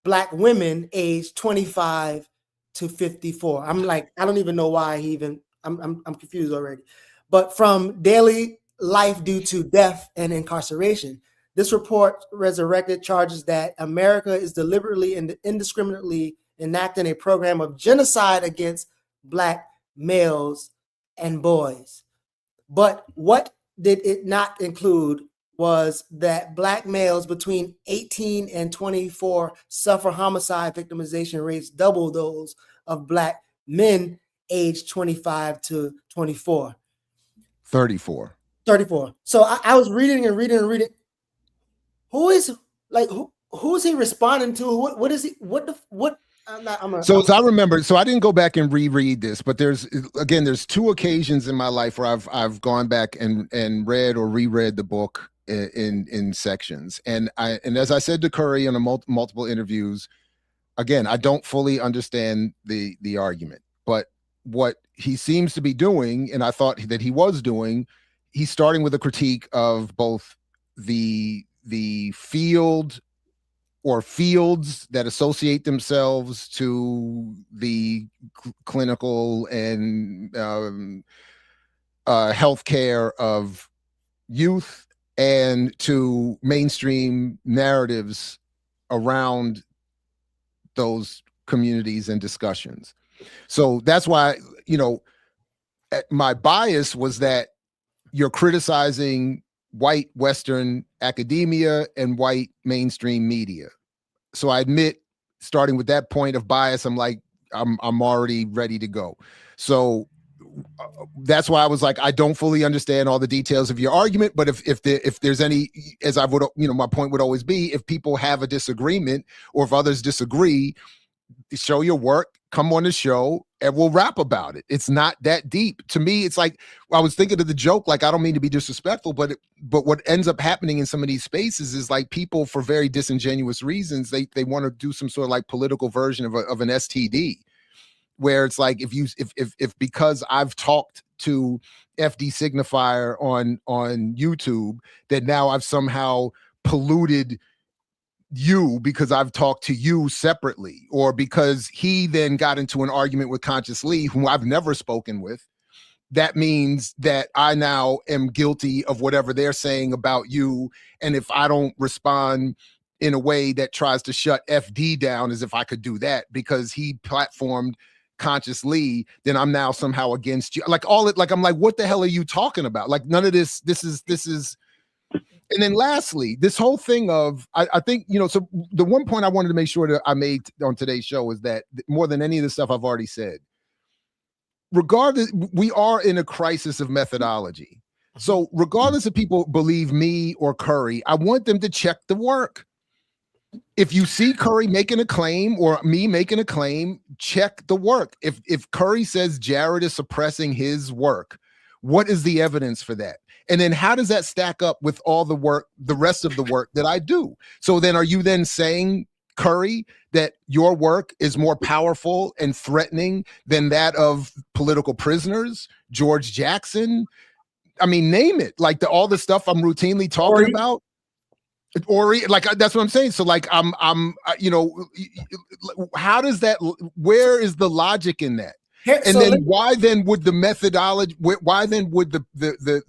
Black women aged 25 to 54. I'm like, I don't even know why he even... I'm confused already. But from daily life due to death and incarceration, this report resurrected charges that America is deliberately and indiscriminately enacting a program of genocide against Black males and boys. But what did it not include was that Black males between 18 and 24 suffer homicide victimization rates double those of Black men age 25 to 24. 34. So I was reading. Who's he responding to? What is he? So as I remember, so I didn't go back and reread this, but there's 2 occasions in my life where I've gone back and read or reread the book in sections. And as I said to Curry in multiple interviews, again, I don't fully understand the argument, but what he seems to be doing, and I thought that he was doing, he's starting with a critique of both the field or fields that associate themselves to the clinical and healthcare of youth and to mainstream narratives around those communities and discussions. So that's why, my bias was that you're criticizing white Western academia and white mainstream media. So I admit, starting with that point of bias, I'm like, I'm already ready to go. So that's why I was like, I don't fully understand all the details of your argument, but if there's any, as I would, my point would always be, if people have a disagreement or if others disagree, show your work, come on the show, and we'll rap about it. It's not that deep. To me, it's like, I was thinking of the joke, like, I don't mean to be disrespectful, but what ends up happening in some of these spaces is like people, for very disingenuous reasons, they want to do some sort of like political version of an STD, where it's like, if because I've talked to FD Signifier on YouTube, that now I've somehow polluted you because I've talked to you separately, or because he then got into an argument with Conscious Lee, whom I've never spoken with, that means that I now am guilty of whatever they're saying about you. And if I don't respond in a way that tries to shut FD down, as if I could do that because he platformed Conscious Lee, then I'm now somehow against you. Like I'm like, what the hell are you talking about? Like none of this is, And then lastly, this whole thing of, I think, so the one point I wanted to make sure that I made on today's show is that more than any of the stuff I've already said, regardless, we are in a crisis of methodology. So regardless if people believe me or Curry, I want them to check the work. If you see Curry making a claim or me making a claim, check the work. If Curry says Jared is suppressing his work, what is the evidence for that? And then how does that stack up with all the work, the rest of the work that I do? So then are you then saying, Curry, that your work is more powerful and threatening than that of political prisoners, George Jackson? I mean, name it. Like all the stuff I'm routinely talking about. Or like that's what I'm saying. So like I'm how does that? Where is the logic in that? And then why then would the methodology? Why then would the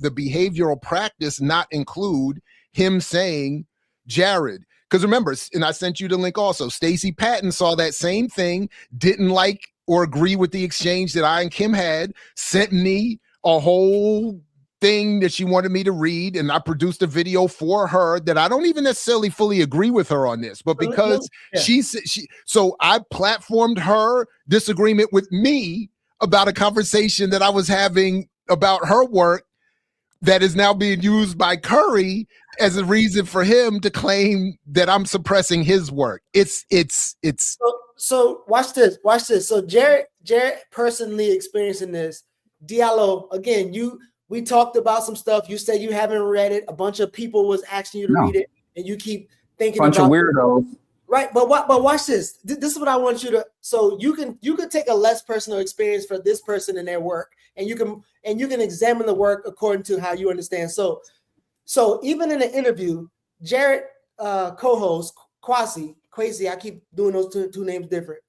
behavioral practice not include him saying, Jared? Because remember, and I sent you the link also. Stacey Patton saw that same thing, didn't like or agree with the exchange that I and Kim had, sent me a whole thing that she wanted me to read, and I produced a video for her that I don't even necessarily fully agree with her on this, but because so I platformed her disagreement with me about a conversation that I was having about her work that is now being used by Curry as a reason for him to claim that I'm suppressing his work. It's so watch this. So Jared personally experiencing this. Diallo, again, we talked about some stuff. You said you haven't read it. A bunch of people was asking you to read it, and you keep thinking bunch of weirdos. Right, but watch this. This is what I want you to. So you can take a less personal experience for this person and their work, and you can examine the work according to how you understand. So even in the interview, Jared co-host Kwasi, I keep doing those two names different.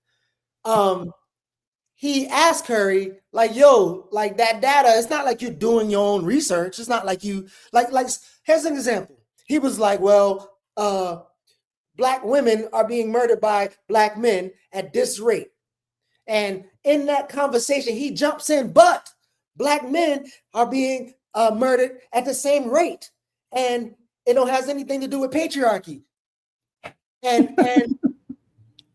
He asked Curry, like, yo, like that data, it's not like you're doing your own research. It's not like you, like, here's an example. He was like, well, Black women are being murdered by Black men at this rate. And in that conversation, he jumps in, but Black men are being murdered at the same rate. And it don't has anything to do with patriarchy. And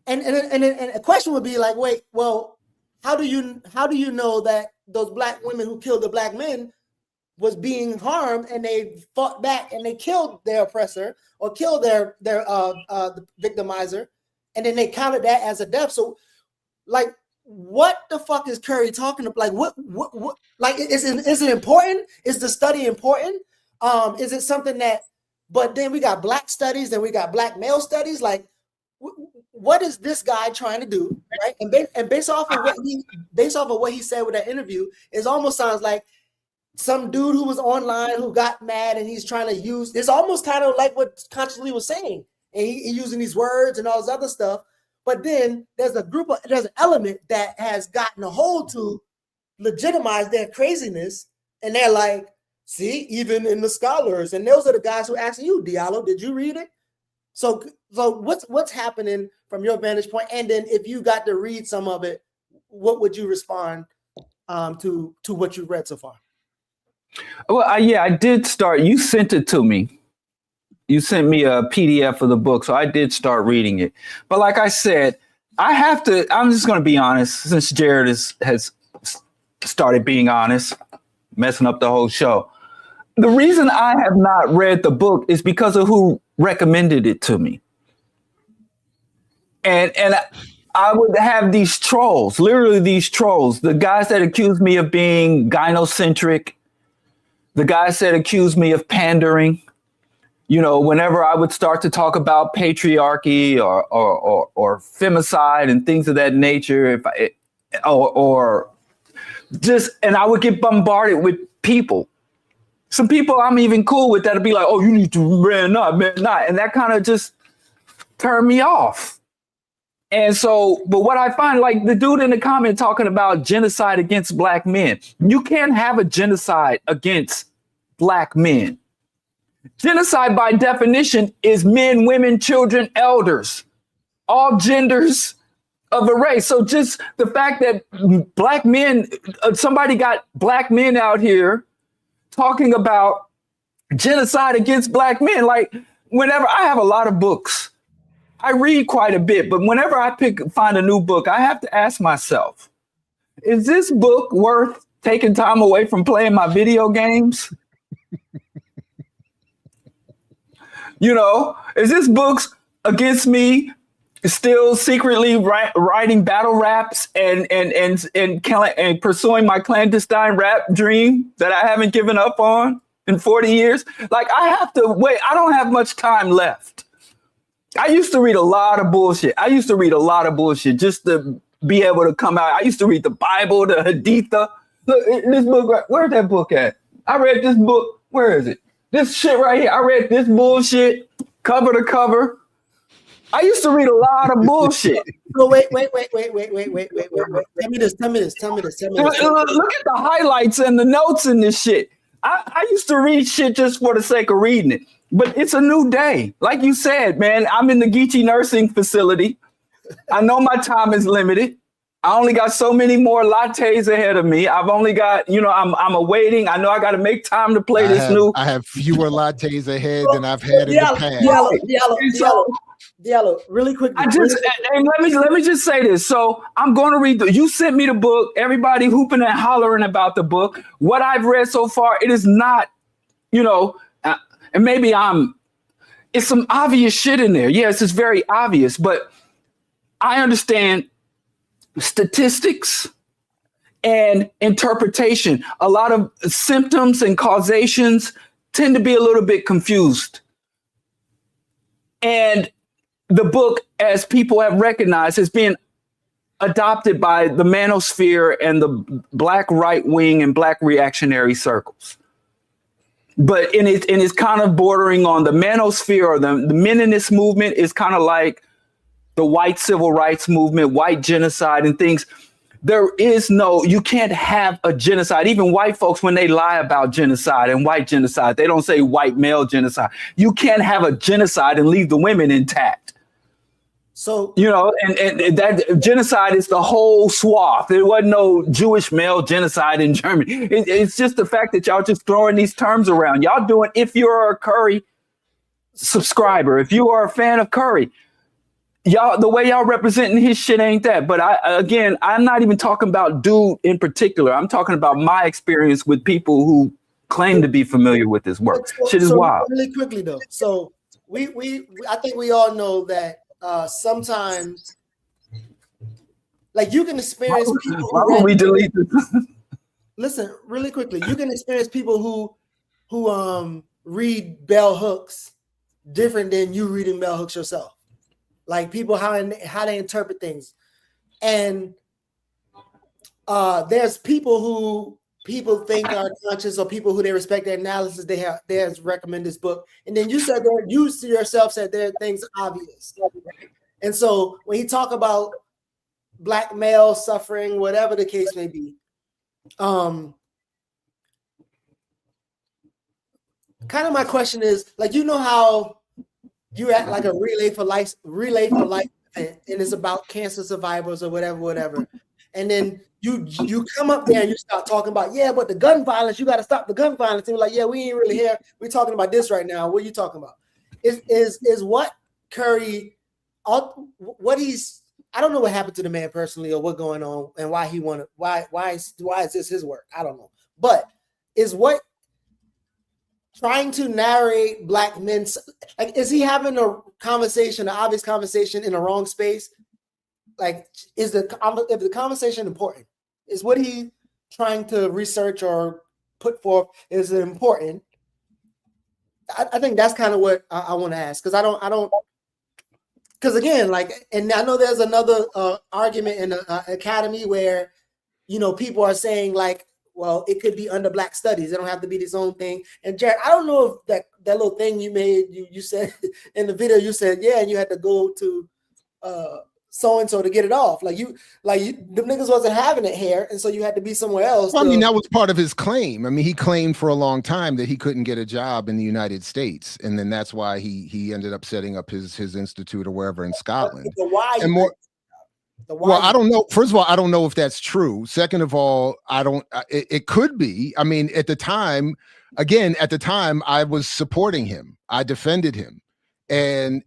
a question would be like, wait, well, how do you know that those Black women who killed the Black men was being harmed and they fought back and they killed their oppressor or killed their the victimizer, and then they counted that as a death? So, like, what the fuck is Curry talking about? Like, what like, is it important? Is the study important? Is it something that? But then we got Black studies, then we got Black male studies. Like, what is this guy trying to do, right? And based off of what he said with that interview, it almost sounds like some dude who was online who got mad and he's trying to use. It's almost kind of like what Consciously was saying, and he using these words and all this other stuff. But then there's an element that has gotten a hold to legitimize their craziness, and they're like, see, even in the scholars, and those are the guys who asking you, Diallo, did you read it? So what's happening from your vantage point? And then if you got to read some of it, what would you respond to what you've read so far? Well, I did start. You sent it to me. You sent me a PDF of the book, so I did start reading it. But like I said, I'm just going to be honest, since Jared has started being honest, messing up the whole show. The reason I have not read the book is because of who recommended it to me. And I would have these trolls, literally these trolls, the guys that accuse me of being gynocentric, the guys that accuse me of pandering. You know, whenever I would start to talk about patriarchy or femicide and things of that nature, and I would get bombarded with people. Some people I'm even cool with that'll be like, oh, you need to man not. And that kind of just turned me off. And so, but what I find, like the dude in the comment talking about genocide against Black men, you can't have a genocide against Black men. Genocide by definition is men, women, children, elders, all genders of a race. So just the fact that Black men, somebody got Black men out here talking about genocide against black men. Like whenever I have a lot of books, I read quite a bit, but whenever I find a new book, I have to ask myself, is this book worth taking time away from playing my video games? You know, is this book's against me still secretly writing battle raps and pursuing my clandestine rap dream that I haven't given up on in 40 years? Like, I have to wait. I don't have much time left. I used to read a lot of bullshit. Just to be able to come out. I used to read the Bible, the Haditha. Look, this book, where's that book at? I read this book. Where is it? This shit right here. I read this bullshit cover to cover. I used to read a lot of bullshit. So wait. Tell me this. Look at the highlights and the notes in this shit. I used to read shit just for the sake of reading it. But it's a new day. Like you said, man, I'm in the Geechee nursing facility. I know my time is limited. I only got so many more lattes ahead of me. I've only got, I'm awaiting. I know I got to make time to play I have fewer lattes ahead than I've had in the past. Diallo, really quickly. Let me just say this. So I'm going to read you sent me the book. Everybody hooping and hollering about the book. What I've read so far, it is not, and maybe it's some obvious shit in there. Yes, it's very obvious, but I understand statistics and interpretation. A lot of symptoms and causations tend to be a little bit confused. And the book, as people have recognized, has been adopted by the manosphere and the black right wing and black reactionary circles. But it's kind of bordering on the manosphere, or the Meninist movement is kind of like the white civil rights movement, white genocide and things. You can't have a genocide. Even white folks, when they lie about genocide and white genocide, they don't say white male genocide. You can't have a genocide and leave the women intact. So, and that genocide is the whole swath. There wasn't no Jewish male genocide in Germany. It's just the fact that y'all just throwing these terms around. Y'all doing, if you're a Curry subscriber, if you are a fan of Curry, y'all, the way y'all representing his shit ain't that. But I'm not even talking about dude in particular. I'm talking about my experience with people who claim to be familiar with this work. Shit is wild. Really quickly though. So I think we all know that sometimes, like, you can experience people why would we delete this? Listen, really quickly, you can experience people who read bell hooks different than you reading bell hooks yourself. Like, people how they interpret things. And there's people who people think are conscious, or people who they respect their analysis, they recommend this book. And then you yourself said there are things obvious. And so when you talk about black male suffering, whatever the case may be, kind of my question is, like, how you're at like a relay for life event, and it's about cancer survivors or whatever. And then you come up there and you start talking about, but the gun violence, you got to stop the gun violence. And we're like, we ain't really here. We're talking about this right now. What are you talking about? Is what Curry, I don't know what happened to the man personally, or what's going on, and why he wanted, why is this his work? I don't know. But is what trying to narrate black men, like, is he having a conversation, an obvious conversation, in the wrong space? Like, if the conversation important? Is what he trying to research or put forth, is it important? I think that's kind of what I want to ask, because I don't, because again, like, and I know there's another argument in the academy where, people are saying, like, well, it could be under black studies. It don't have to be this own thing. And Jared, I don't know if that little thing you made, you said in the video, you said, and you had to go to so-and-so to get it off. The niggas wasn't having it here, and so you had to be somewhere else. Well, I mean, that was part of his claim. I mean, he claimed for a long time that he couldn't get a job in the United States, and then that's why he ended up setting up his institute or wherever in Scotland. Why? And more, Well, I don't know. First of all, I don't know if that's true. Second of all, I don't. It could be. I mean, at the time, I was supporting him. I defended him, and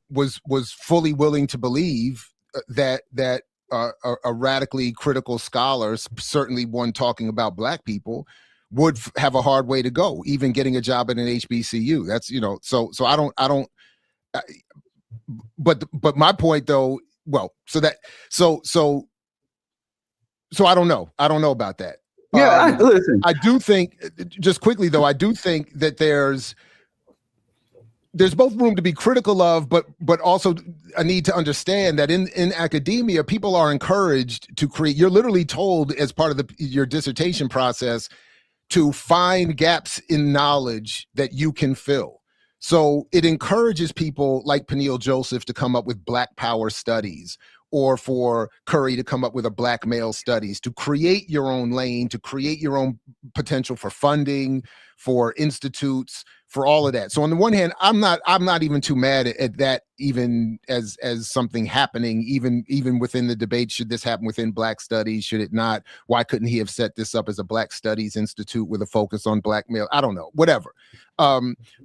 was fully willing to believe that a radically critical scholar, certainly one talking about Black people, would have a hard way to go, even getting a job at an HBCU. That's So I don't. But my point though. Well, so I don't know. I don't know about that. Yeah, listen. I do think, just quickly though, I do think that there's both room to be critical of, but also a need to understand that in academia, people are encouraged to create. You're literally told as part of your dissertation process to find gaps in knowledge that you can fill. So it encourages people like Peniel Joseph to come up with Black Power studies, or for Curry to come up with a Black male studies, to create your own lane, to create your own potential for funding, for institutes, for all of that. So on the one hand, I'm not even too mad at that, even as something happening, even within the debate. Should this happen within Black studies? Should it not? Why couldn't he have set this up as a Black Studies Institute with a focus on Black male? I don't know, whatever.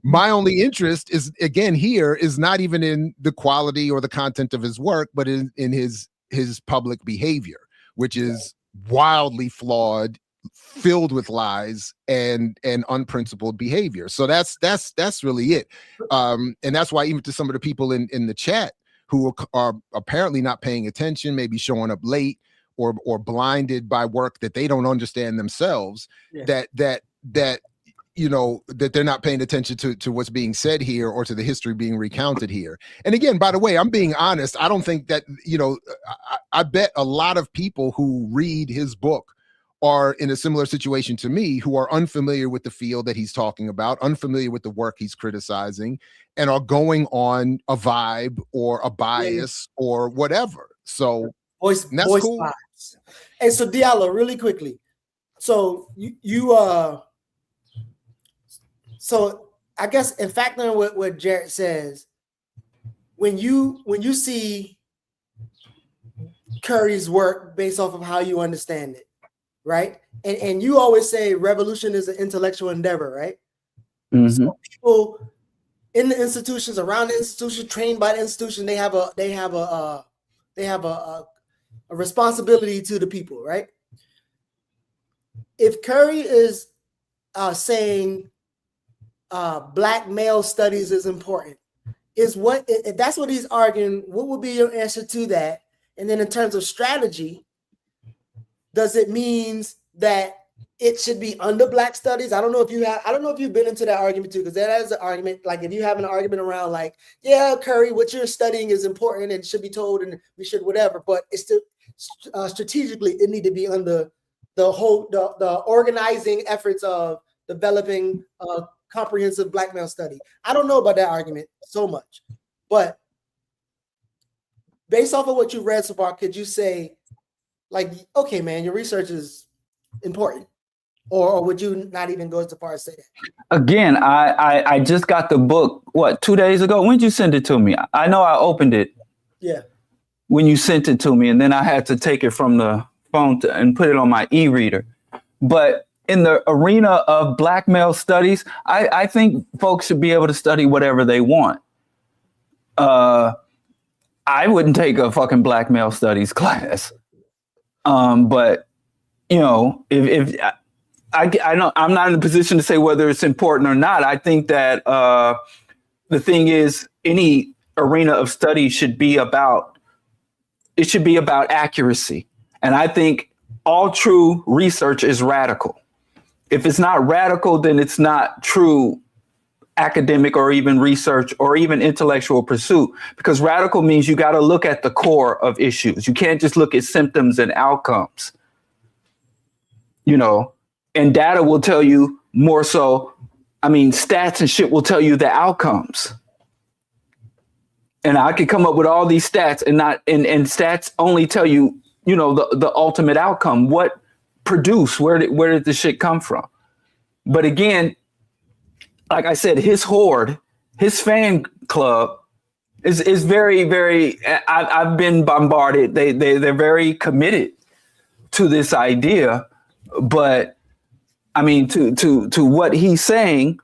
My only interest is not even in the quality or the content of his work, but in his public behavior, which is wildly flawed, filled with lies and unprincipled behavior. So that's really it. And that's why even to some of the people in the chat who are apparently not paying attention, maybe showing up late or blinded by work that they don't understand themselves, that they're not paying attention to what's being said here or to the history being recounted here. And again, by the way, I'm being honest. I don't think that, I bet a lot of people who read his book are in a similar situation to me, who are unfamiliar with the field that he's talking about, unfamiliar with the work he's criticizing, and are going on a vibe or a bias or whatever. So voice cool. vibes. And so Diallo, really quickly. So so I guess in fact, what Jared says, when you see Curry's work based off of how you understand it, right? And you always say revolution is an intellectual endeavor, right? Mm-hmm. So people in the institutions, around the institution, trained by the institution, they have a responsibility to the people, right? If Curry is saying Black male studies is important, if that's what he's arguing, what would be your answer to that? And then in terms of strategy, does it mean that it should be under Black studies? I don't know if you've been into that argument too, because that is an argument. Like if you have an argument around like, yeah, Curry, what you're studying is important and should be told, and we should whatever, but it's still strategically it need to be under the organizing efforts of developing a comprehensive Black male study. I don't know about that argument so much, but based off of what you read so far, could you say, like, okay, man, your research is important, or would you not even go as far as say that? Again, I just got the book, 2 days ago? When did you send it to me? I know I opened it. Yeah. When you sent it to me, and then I had to take it from the phone and put it on my e-reader. But in the arena of Black male studies, I think folks should be able to study whatever they want. I wouldn't take a fucking Black male studies class. But if I know I'm not in a position to say whether it's important or not. I think that the thing is, any arena of study should be about accuracy. And I think all true research is radical. If it's not radical, then it's not true academic or even research or even intellectual pursuit, because radical means you got to look at the core of issues. You can't just look at symptoms and outcomes, and data will tell you more so. I mean, stats and shit will tell you the outcomes. And I could come up with all these stats and stats only tell you, the ultimate outcome, what produced, where did the shit come from? But again, like I said, his horde, his fan club, is very, very. I've been bombarded. They're very committed to this idea, but I mean to what he's saying.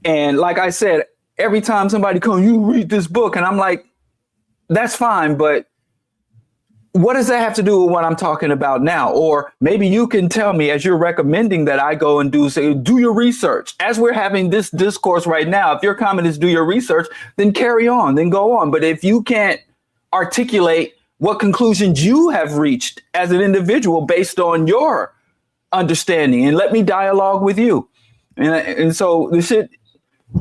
And like I said, every time somebody comes, you read this book, and I'm like, that's fine, but what does that have to do with what I'm talking about now? Or maybe you can tell me, as you're recommending that I go and do your research. As we're having this discourse right now, if your comment is do your research, then carry on, then go on. But if you can't articulate what conclusions you have reached as an individual based on your understanding, and let me dialogue with you. And so the shit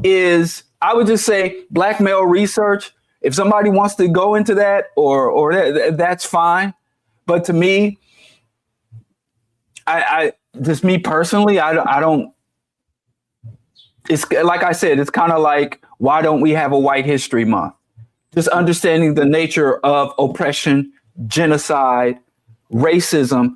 is, I would just say, black male research. If somebody wants to go into that or that's fine. But to me, I just me personally, I don't, it's like I said, it's kind of like, why don't we have a White History Month? Just understanding the nature of oppression, genocide, racism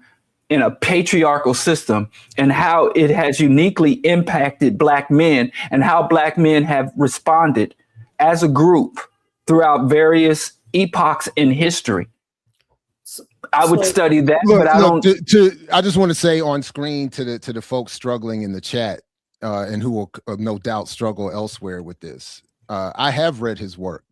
in a patriarchal system, and how it has uniquely impacted black men, and how black men have responded as a group throughout various epochs in history. I would study that, but I don't. I just want to say on screen to the folks struggling in the chat, and who will no doubt struggle elsewhere with this. I have read his work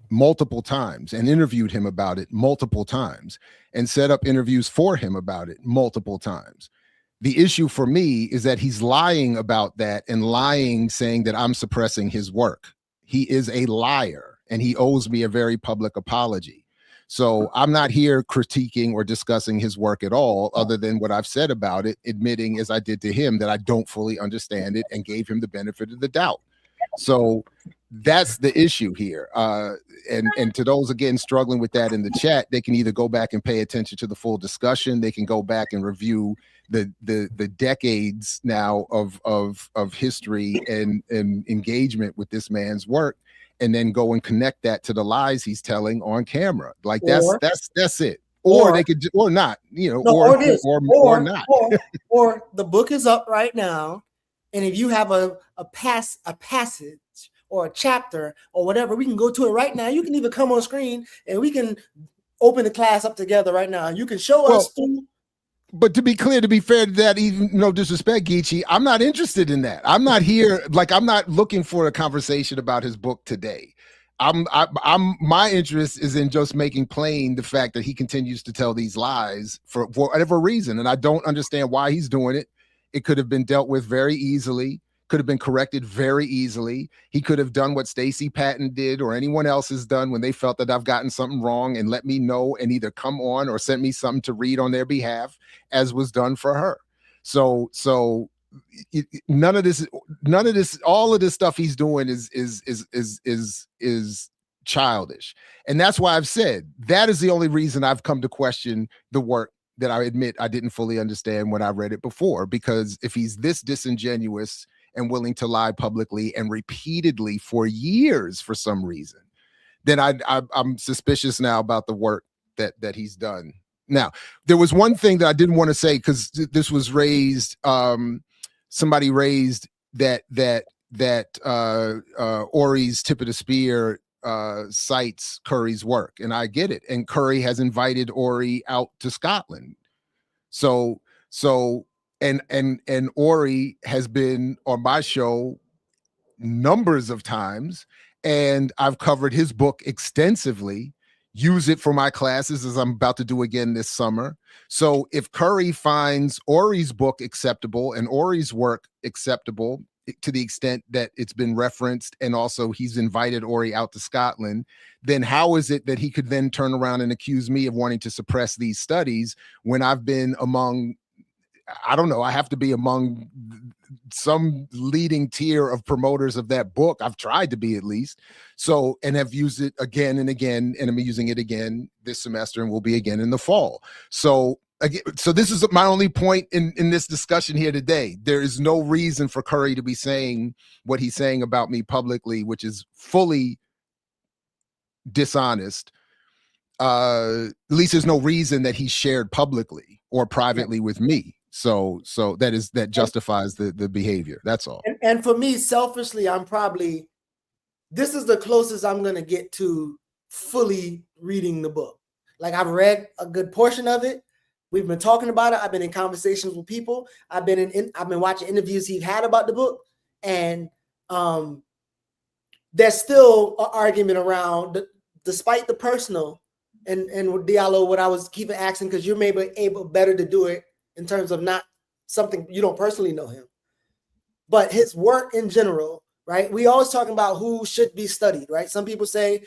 multiple times and interviewed him about it multiple times and set up interviews for him about it multiple times. The issue for me is that he's lying about that, and lying, saying that I'm suppressing his work. He is a liar, and he owes me a very public apology. So I'm not here critiquing or discussing his work at all, other than what I've said about it, admitting, as I did to him, that I don't fully understand it, and gave him the benefit of the doubt. So that's the issue here. And to those, again, struggling with that in the chat, they can either go back and pay attention to the full discussion. They can go back and review the decades now of history and engagement with this man's work, and then go and connect that to the lies he's telling on camera. Like that's it. Or they could, or not, you know, or not. or the book is up right now, and if you have a passage or a chapter or whatever, we can go to it right now. You can even come on screen and we can open the class up together right now. You can show us through. But to be clear, to be fair to that, even no disrespect, Geechee, I'm not interested in that. I'm not here, like, I'm not looking for a conversation about his book today. My interest is in just making plain the fact that he continues to tell these lies for whatever reason, and I don't understand why he's doing it. It could have been dealt with very easily, could have been corrected very easily. He could have done what Stacey Patton did, or anyone else has done when they felt that I've gotten something wrong, and let me know and either come on or send me something to read on their behalf, as was done for her. So none of this, all of this stuff he's doing is childish. And that's why I've said that is the only reason I've come to question the work that I admit I didn't fully understand when I read it before, because if he's this disingenuous and willing to lie publicly and repeatedly for years for some reason, then I'm suspicious now about the work that he's done. Now, there was one thing that I didn't want to say, because this was raised. Somebody raised that Ori's Tip of the Spear cites Curry's work, and I get it. And Curry has invited Ori out to Scotland. So and Ori has been on my show numbers of times, and I've covered his book extensively, use it for my classes, as I'm about to do again this summer. So if Curry finds Ori's book acceptable and Ori's work acceptable to the extent that it's been referenced, and also he's invited Ori out to Scotland, then how is it that he could then turn around and accuse me of wanting to suppress these studies when I've been among, I don't know, I have to be among some leading tier of promoters of that book. I've tried to be, at least. So, and have used it again and again, and I'm using it again this semester, and will be again in the fall. So again, so this is my only point in this discussion here today. There is no reason for Curry to be saying what he's saying about me publicly, which is fully dishonest. At least there's no reason that he shared publicly or privately with me. So that justifies the behavior. That's all. And for me, selfishly, I'm probably this is the closest I'm gonna get to fully reading the book. Like I've read a good portion of it. We've been talking about it. I've been in conversations with people. I've been watching interviews he's had about the book, and there's still an argument around, despite the personal. And Diallo, what I was keeping asking, because you're maybe able better to do it in terms of not something you don't personally know him, but his work in general, right? We always talking about who should be studied, right? Some people say,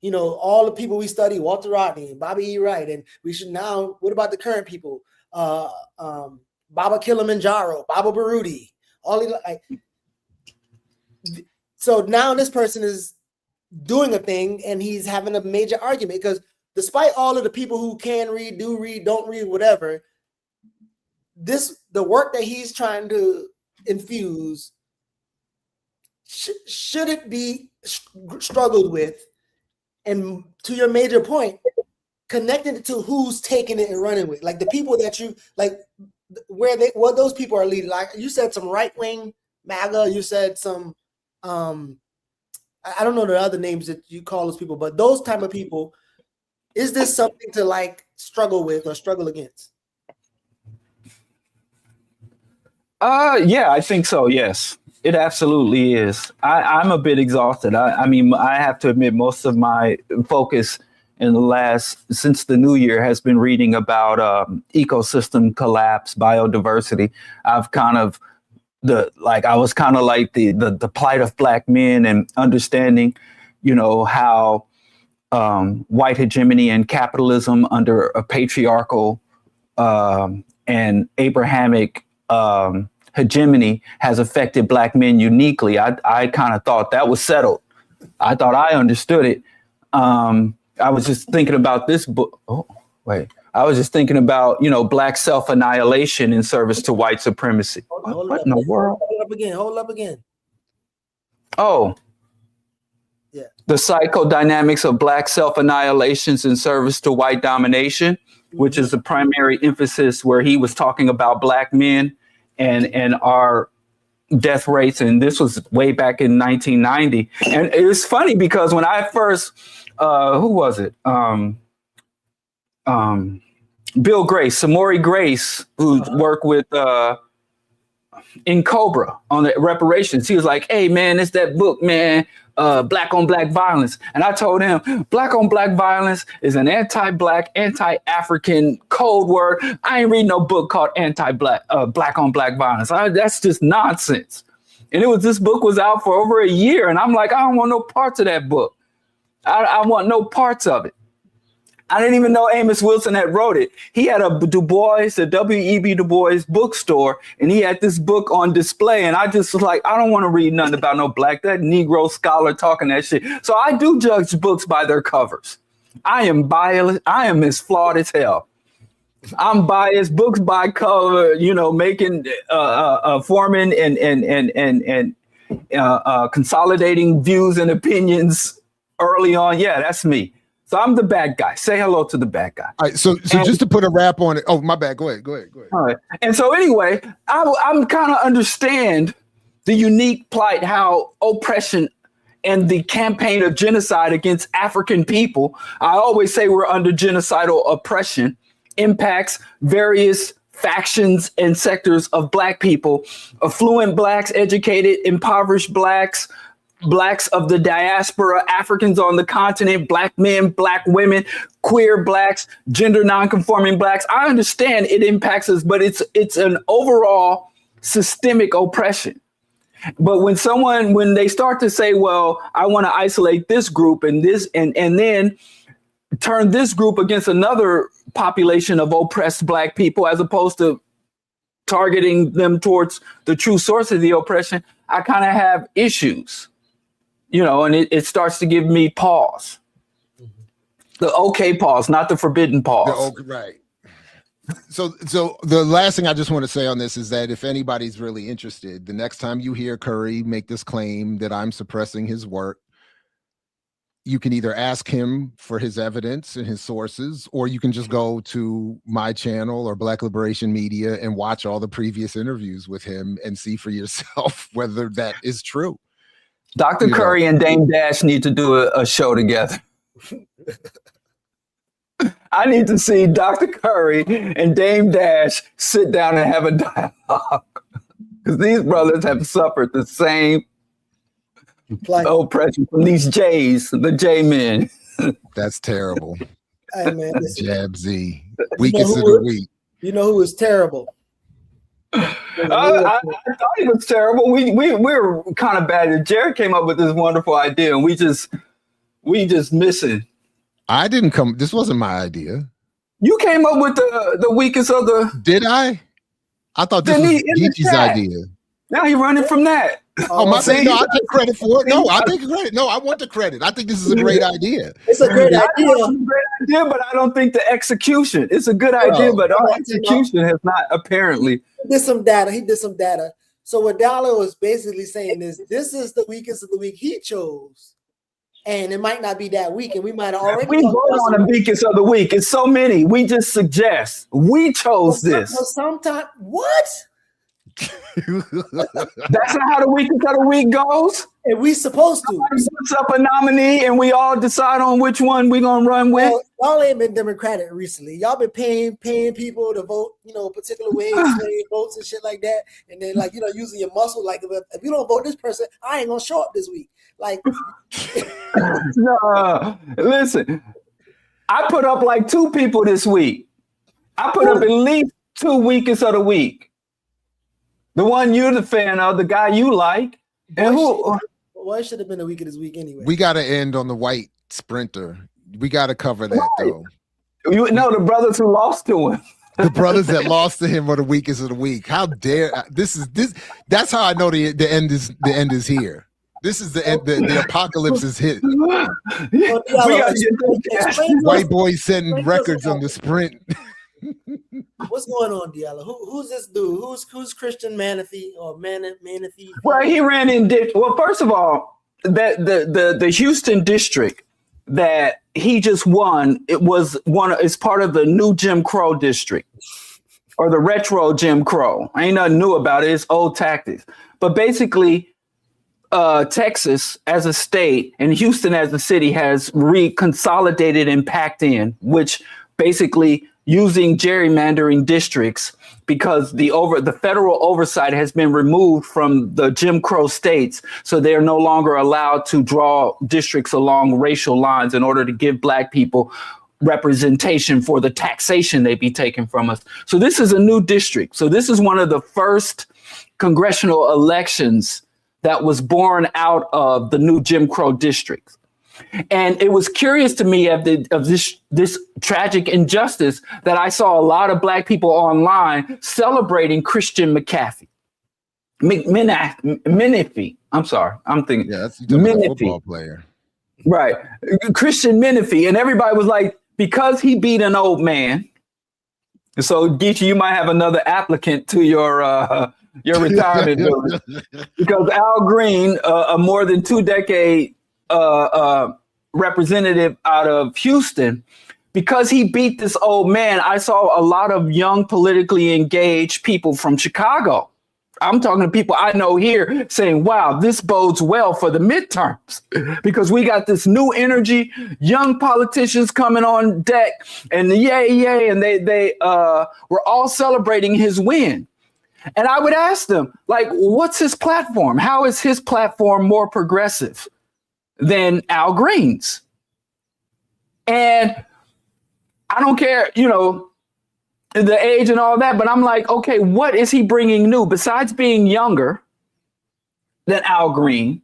you know, all the people we study, Walter Rodney, Bobby E. Wright, and we should now, what about the current people? Baba Kilimanjaro, Baba Baruti, all these, like, so now this person is doing a thing and he's having a major argument because despite all of the people who can read, do read, don't read, whatever, the work that he's trying to infuse should it be struggled with? And to your major point, connecting it to who's taking it and running with, like the people that you like, what those people are leading. Like you said, some right wing MAGA. You said some, I don't know the other names that you call those people, but those type of people. Is this something to like struggle with or struggle against? Yeah, I think so. Yes, it absolutely is. I'm a bit exhausted. I mean, I have to admit, most of my focus in since the new year has been reading about ecosystem collapse, biodiversity. I've kind of I was kind of like the plight of Black men and understanding, you know, how white hegemony and capitalism under a patriarchal and Abrahamic hegemony has affected Black men uniquely. I kind of thought that was settled. I thought I understood it. I was just thinking about this book. I was just thinking about, you know, Black self-annihilation in service to white supremacy. What in the world? Hold up again. Oh. Yeah. The psychodynamics of Black self-annihilations in service to white domination, which is the primary emphasis where he was talking about Black men and our death rates. And this was way back in 1990. And it was funny because when I first, who was it? Bill Grace, Samori Grace, who worked with in Cobra on the reparations. He was like, hey, man, it's that book, man, Black on Black Violence. And I told him, Black on Black Violence is an anti-Black, anti-African code word. I ain't reading no book called Anti-Black, Black on Black Violence. That's just nonsense. And this book was out for over a year. And I'm like, I don't want no parts of that book. I want no parts of it. I didn't even know Amos Wilson had wrote it. He had a W.E.B. Du Bois bookstore, and he had this book on display. And I just was like, I don't want to read nothing about no Black, that Negro scholar talking that shit. So I do judge books by their covers. I am biased. I am as flawed as hell. I'm biased. Books by cover, you know, making, forming and consolidating views and opinions early on. Yeah, that's me. So I'm the bad guy. Say hello to the bad guy. All right. So just to put a wrap on it. Oh, my bad. Go ahead. All right. And so anyway, I'm kind of understand the unique plight, how oppression and the campaign of genocide against African people, I always say we're under genocidal oppression, impacts various factions and sectors of Black people, affluent Blacks, educated, impoverished Blacks, Blacks of the diaspora, Africans on the continent, Black men, Black women, queer Blacks, gender nonconforming Blacks. I understand it impacts us, but it's an overall systemic oppression. But when they start to say, well, I want to isolate this group and this, and then turn this group against another population of oppressed Black people, as opposed to targeting them towards the true source of the oppression, I kind of have issues. You know, and it starts to give me pause. The okay pause, not the forbidden pause. Right. So the last thing I just want to say on this is that if anybody's really interested, the next time you hear Curry make this claim that I'm suppressing his work, you can either ask him for his evidence and his sources, or you can just go to my channel or Black Liberation Media and watch all the previous interviews with him and see for yourself whether that is true. Dr. Curry and Dame Dash need to do a show together. I need to see Dr. Curry and Dame Dash sit down and have a dialogue. Because these brothers have suffered the same oppression from these J's, the J men. That's terrible. Hey, man, Jab Z. Weakest of the week. You know who is terrible? I thought he was terrible. We were kind of bad. Jared came up with this wonderful idea, and we just miss it. I didn't come. This wasn't my idea. You came up with the weakest of the. Did I? I thought this was Geechee's idea. Now he running from that. Oh, my thing. No, I take credit for it. No, I take credit. No, I want the credit. I think this is a great idea. It's a great idea. But I don't think the execution. It's a good idea, but our execution has not apparently. He did some data. So what Dollar was basically saying is, this is the weakest of the week he chose. And it might not be that week, and we might have already. We vote on the weakest of the week. It's so many. We just suggest. We chose this. So sometimes what? That's not how the weakest of the week goes. And we supposed to. Somebody puts up a nominee, and we all decide on which one we're gonna run with. Well, y'all ain't been Democratic recently. Y'all been paying people to vote, particular ways, votes and shit like that. And then using your muscle. Like if you don't vote this person, I ain't gonna show up this week. Like, no, listen. I put up like 2 people this week. I put up at least 2 weakest of the week. The one you're the fan of, the guy you like, and who? Well, it should have been the weakest week anyway. We got to end on the white sprinter. We got to cover that though. The brothers who lost to him. The brothers that lost to him are the weakest of the week. How dare this? That's how I know the end is here. This is the end. The apocalypse is hit. White boys setting records on the sprint. What's going on, Diallo? Who's this dude? Who's Christian Manatee or Manatee? Well, he ran in. Well, first of all, the Houston district that he just won, it's part of the new Jim Crow district or the retro Jim Crow. Ain't nothing new about it. It's old tactics. But basically, Texas as a state and Houston as a city has reconsolidated and packed in, which basically using gerrymandering districts because the federal oversight has been removed from the Jim Crow states. So they're no longer allowed to draw districts along racial lines in order to give Black people representation for the taxation they be taking from us. So this is a new district. So this is one of the first congressional elections that was born out of the new Jim Crow districts. And it was curious to me of this tragic injustice that I saw a lot of Black people online celebrating Christian McCaffrey. Menifee. I'm sorry. I'm thinking. Yeah, that's a football player. Right. Christian Menifee. And everybody was like, because he beat an old man. So, Geechee, you might have another applicant to your retirement building. Because Al Green, a more than 2-decade representative out of Houston, because he beat this old man, I saw a lot of young politically engaged people from Chicago. I'm talking to people I know here saying, wow, this bodes well for the midterms because we got this new energy, young politicians coming on deck and yay. And they were all celebrating his win. And I would ask them, like, what's his platform? How is his platform more progressive than Al Green's? And I don't care, the age and all that, but I'm like, okay, what is he bringing new besides being younger than Al Green?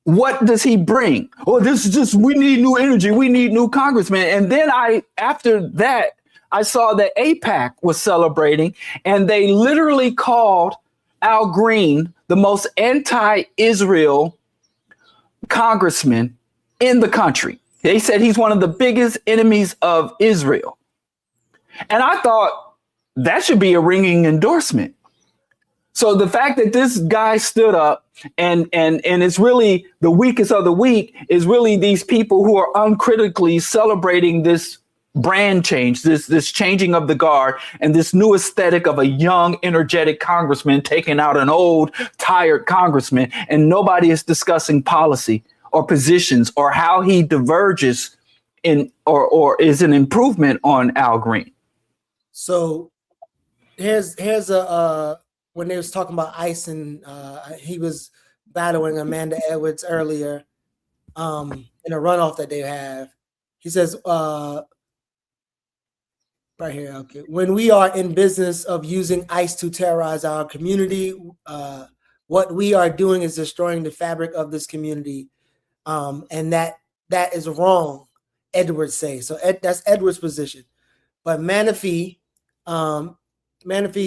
What does he bring? Oh, this is just, we need new energy. We need new congressmen. And then after that, I saw that AIPAC was celebrating and they literally called Al Green the most anti-Israel congressman in the country. They said he's one of the biggest enemies of Israel. And I thought that should be a ringing endorsement. So the fact that this guy stood up and it's really the weakest of the week is really these people who are uncritically celebrating this brand change, this changing of the guard, and this new aesthetic of a young, energetic congressman taking out an old, tired congressman, and nobody is discussing policy or positions or how he diverges in or is an improvement on Al Green. So here's a when they was talking about ICE and he was battling Amanda Edwards earlier in a runoff that they have. He says right here, okay. When we are in business of using ICE to terrorize our community, what we are doing is destroying the fabric of this community, and that is wrong. Edwards says so. That's Edwards' position, but Menifee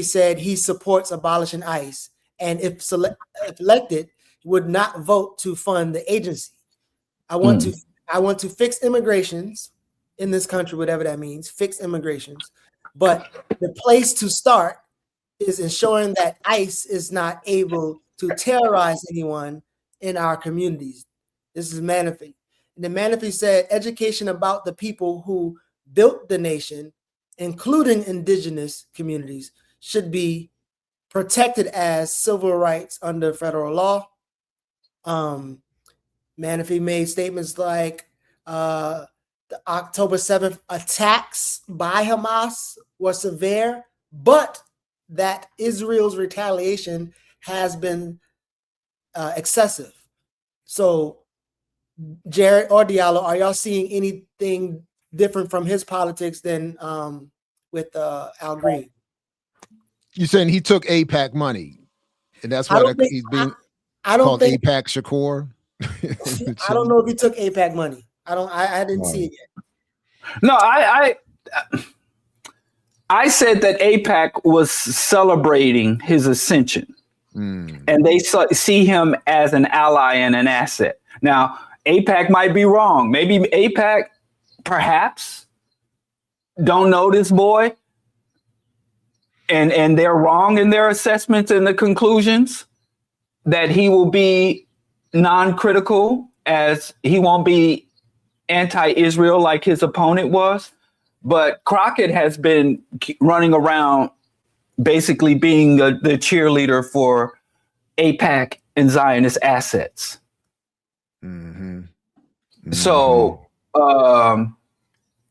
said he supports abolishing ICE, and if elected, would not vote to fund the agency. I want to fix immigrations in this country, whatever that means, fix immigrations. But the place to start is ensuring that ICE is not able to terrorize anyone in our communities. This is Menifee. And then Menifee said education about the people who built the nation, including indigenous communities, should be protected as civil rights under federal law. Menifee made statements like the October 7th attacks by Hamas were severe, but that Israel's retaliation has been excessive. So, Jared or Diallo, are y'all seeing anything different from his politics than with Al Green? You saying he took AIPAC money, and that's why he's being called AIPAC Shakur? I don't know if he took AIPAC money. I didn't see it yet. No, I said that AIPAC was celebrating his ascension, and they see him as an ally and an asset. Now, AIPAC might be wrong. Maybe AIPAC, perhaps, don't know this boy, and they're wrong in their assessments and the conclusions that he will be non-critical, as he won't be anti-Israel like his opponent was. But Crockett has been running around basically being the cheerleader for AIPAC and Zionist assets. So I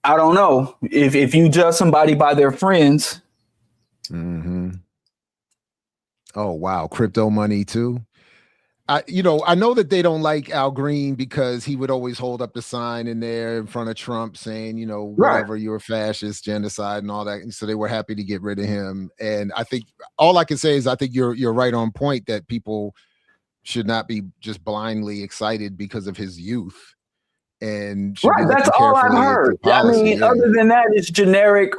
don't know if you judge somebody by their friends. Oh, wow. Crypto money too. I know that they don't like Al Green because he would always hold up the sign in there in front of Trump saying, whatever, you're a fascist, genocide and all that. And so they were happy to get rid of him. And I think all I can say is I think you're right on point that people should not be just blindly excited because of his youth. And right, that's all I've heard. Policy, I mean, other than that, it's generic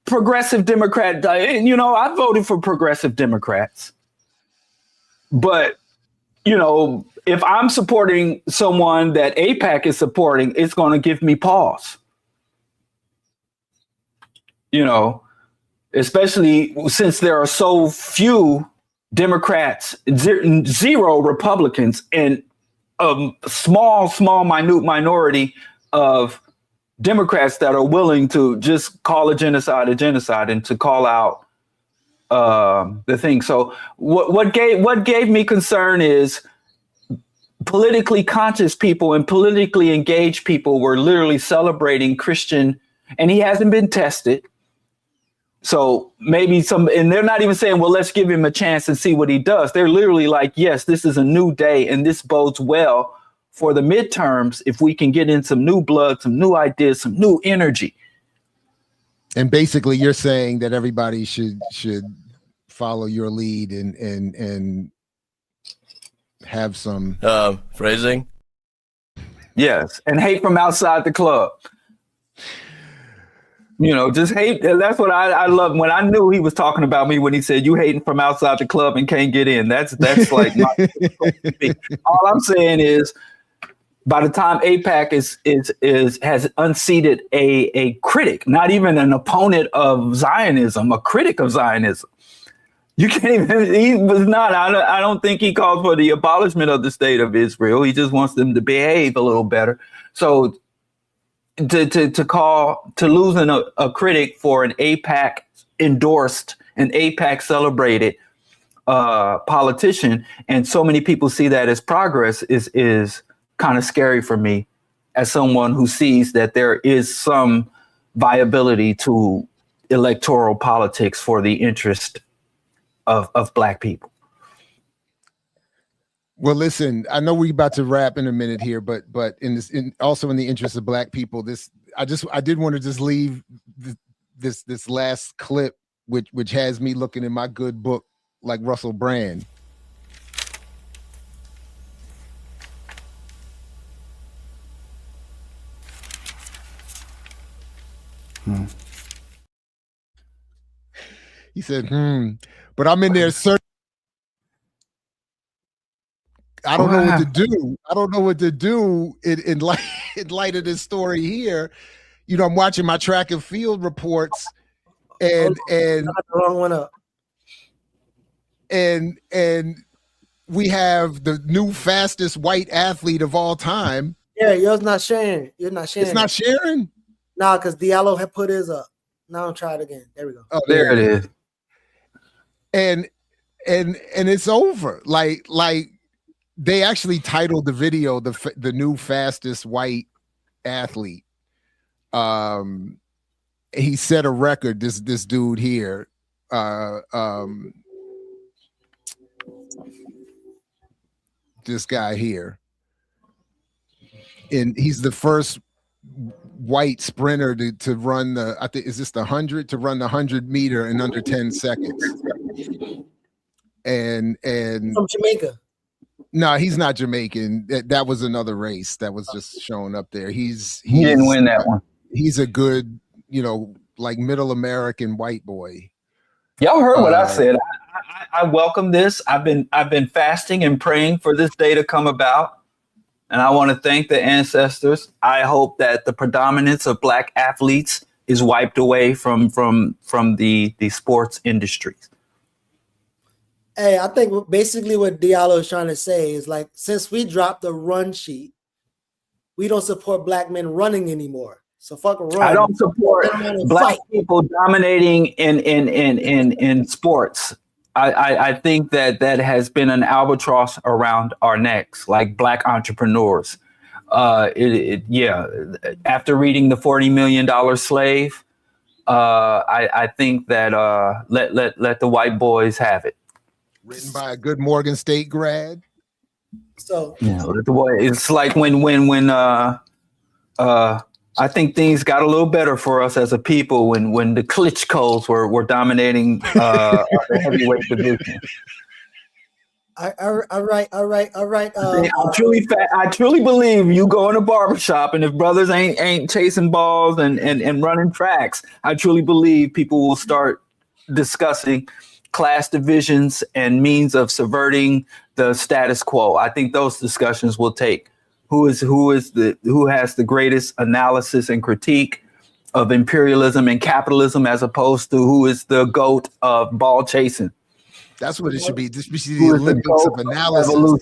progressive Democrat. I voted for progressive Democrats. But, if I'm supporting someone that AIPAC is supporting, it's going to give me pause. Especially since there are so few Democrats, zero Republicans, and a small, minute minority of Democrats that are willing to just call a genocide and to call out the thing. So what gave me concern is politically conscious people and politically engaged people were literally celebrating Christian, and he hasn't been tested. So maybe and they're not even saying, well, let's give him a chance and see what he does. They're literally like, yes, this is a new day and this bodes well for the midterms if we can get in some new blood, some new ideas, some new energy. And basically you're saying that everybody should follow your lead and have some phrasing. Yes. And hate from outside the club. Just hate. That's what I love. When I knew he was talking about me, when he said you hating from outside the club and can't get in, that's like my all I'm saying is by the time AIPAC has unseated a critic, not even an opponent of Zionism, a critic of Zionism. You can't even, he was not, I don't think he called for the abolishment of the state of Israel. He just wants them to behave a little better. So to losing a critic for an APAC endorsed, an APAC celebrated politician, and so many people see that as progress is kind of scary for me as someone who sees that there is some viability to electoral politics for the interest of Black people. Well, listen, I know we're about to wrap in a minute here, but also in the interest of Black people, I did want to just leave this last clip, which has me looking in my good book like Russell Brand. He said, but I'm in there searching. I don't know what to do. I don't know what to do in light of this story here. You know, I'm watching my track and field reports, and the wrong one up. And we have the new fastest white athlete of all time. Yeah, yours not sharing. You're not sharing. It's not sharing? Nah, because Diallo had put his up. Now I'll try it again. There we go. Oh, there it is. And it's over. Like they actually titled the video the new fastest white athlete. He set a record, this dude here. This guy here, and he's the first white sprinter to run the, I think, is this the 100, to run the 100 meter in under 10 seconds. And from Jamaica. No, he's not Jamaican. That was another race that was just showing up there. He didn't win that one. He's a good, like middle American white boy. Y'all heard what I said. I welcome this. I've been fasting and praying for this day to come about, and I want to thank the ancestors. I hope that the predominance of Black athletes is wiped away from the sports industries. Hey, I think basically what Diallo is trying to say is, like, since we dropped the run sheet, we don't support Black men running anymore. So fuck a run. I don't support Black people dominating in sports. I think that has been an albatross around our necks, like Black entrepreneurs. After reading The $40 Million Slave, I think that let the white boys have it. Written by a good Morgan State grad. So let the boy. It's like when I think things got a little better for us as a people when the Klitschko's were dominating the heavyweight division. All right. I truly believe you go in a barbershop, and if brothers ain't chasing balls and running tracks, I truly believe people will start discussing class divisions and means of subverting the status quo. I think those discussions will take. Who has the greatest analysis and critique of imperialism and capitalism, as opposed to who is the GOAT of ball chasing? That's what it should be. This should be the Olympics of analysis.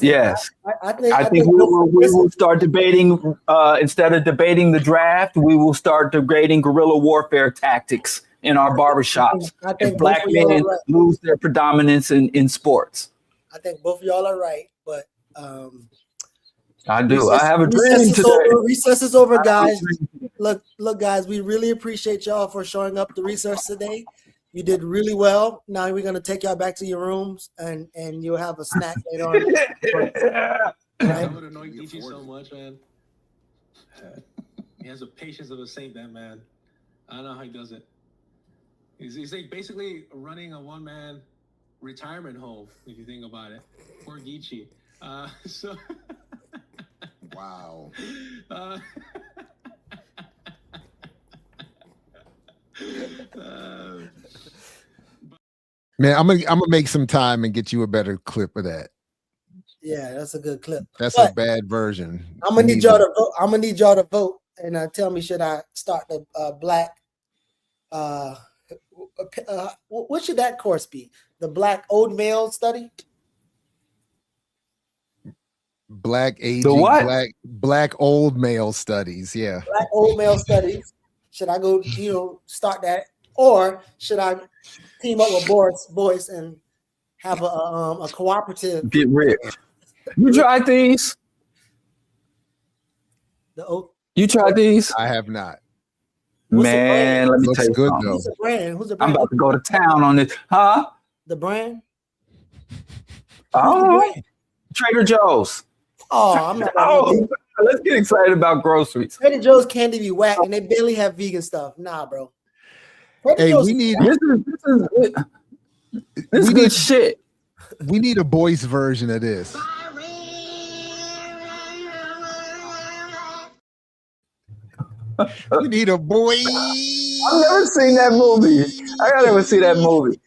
Yes. I think we will start debating, instead of debating the draft, we will start debating guerrilla warfare tactics in our barbershops. I think if Black men lose their predominance in sports. I think both of y'all are right, but I do. I have a dream today. Recess is over, guys. Look, guys, we really appreciate y'all for showing up to recess today. You did really well. Now we're gonna take y'all back to your rooms, and you'll have a snack later on. I would annoy DG so much, man. He has the patience of a saint, that man. I don't know how he does it. He's like basically running a one-man retirement home, if you think about it. Poor Geechee. Wow. Man, I'm gonna make some time and get you a better clip of that. Yeah, that's a good clip. That's a bad version. I'm gonna need y'all to vote. I'm gonna need y'all to vote and tell me, should I start the Black? What should that course be? The Black old male study? Black aging, The what? black old male studies. Yeah. Black old male studies. Should I go, start that, or should I team up with Boyce and have a cooperative? Get rich. You tried these? You tried these? I have not. Man, let me tell you good something. though. Who's the brand? Who's the I'm brand? about to go to town on this, huh? The brand? Oh, Trader Joe's. Oh, I'm not. Oh, let's get excited about groceries. Trader Joe's candy be whack, and they barely have vegan stuff. Nah, bro. Hey, we need this is good shit. We need a Boyce version of this. We need a boy. I've never seen that movie. I gotta never see that movie.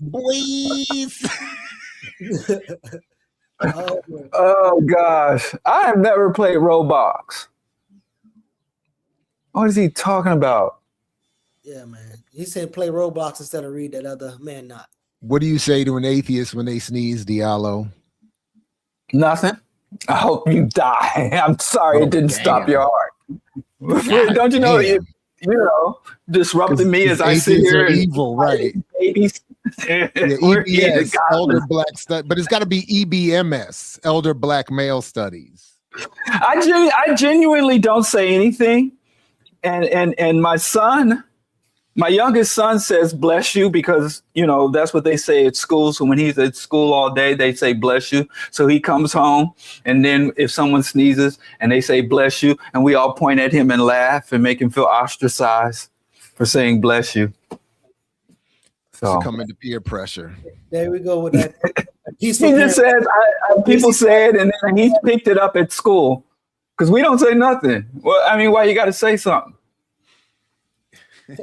Boys. Oh gosh, I have never played Roblox. What is he talking about? Yeah, man. He said play Roblox instead of read that other man not. What do you say to an atheist when they sneeze, Diallo? Nothing. I hope you die. I'm sorry it didn't stop your heart. Don't you know? Disrupting me as I sit here. Evil, right? Babies. Yeah, EBS, Elder Black Studies, but it's got to be EBMS, Elder Black Male Studies. I genuinely don't say anything, and my son. My youngest son says bless you because, that's what they say at school. So when he's at school all day, they say bless you. So he comes home and then if someone sneezes and they say bless you and we all point at him and laugh and make him feel ostracized for saying bless you. So succumb to peer pressure. There we go with that. He just says, people say it and then he picked it up at school because we don't say nothing. Well, I mean, why you got to say something?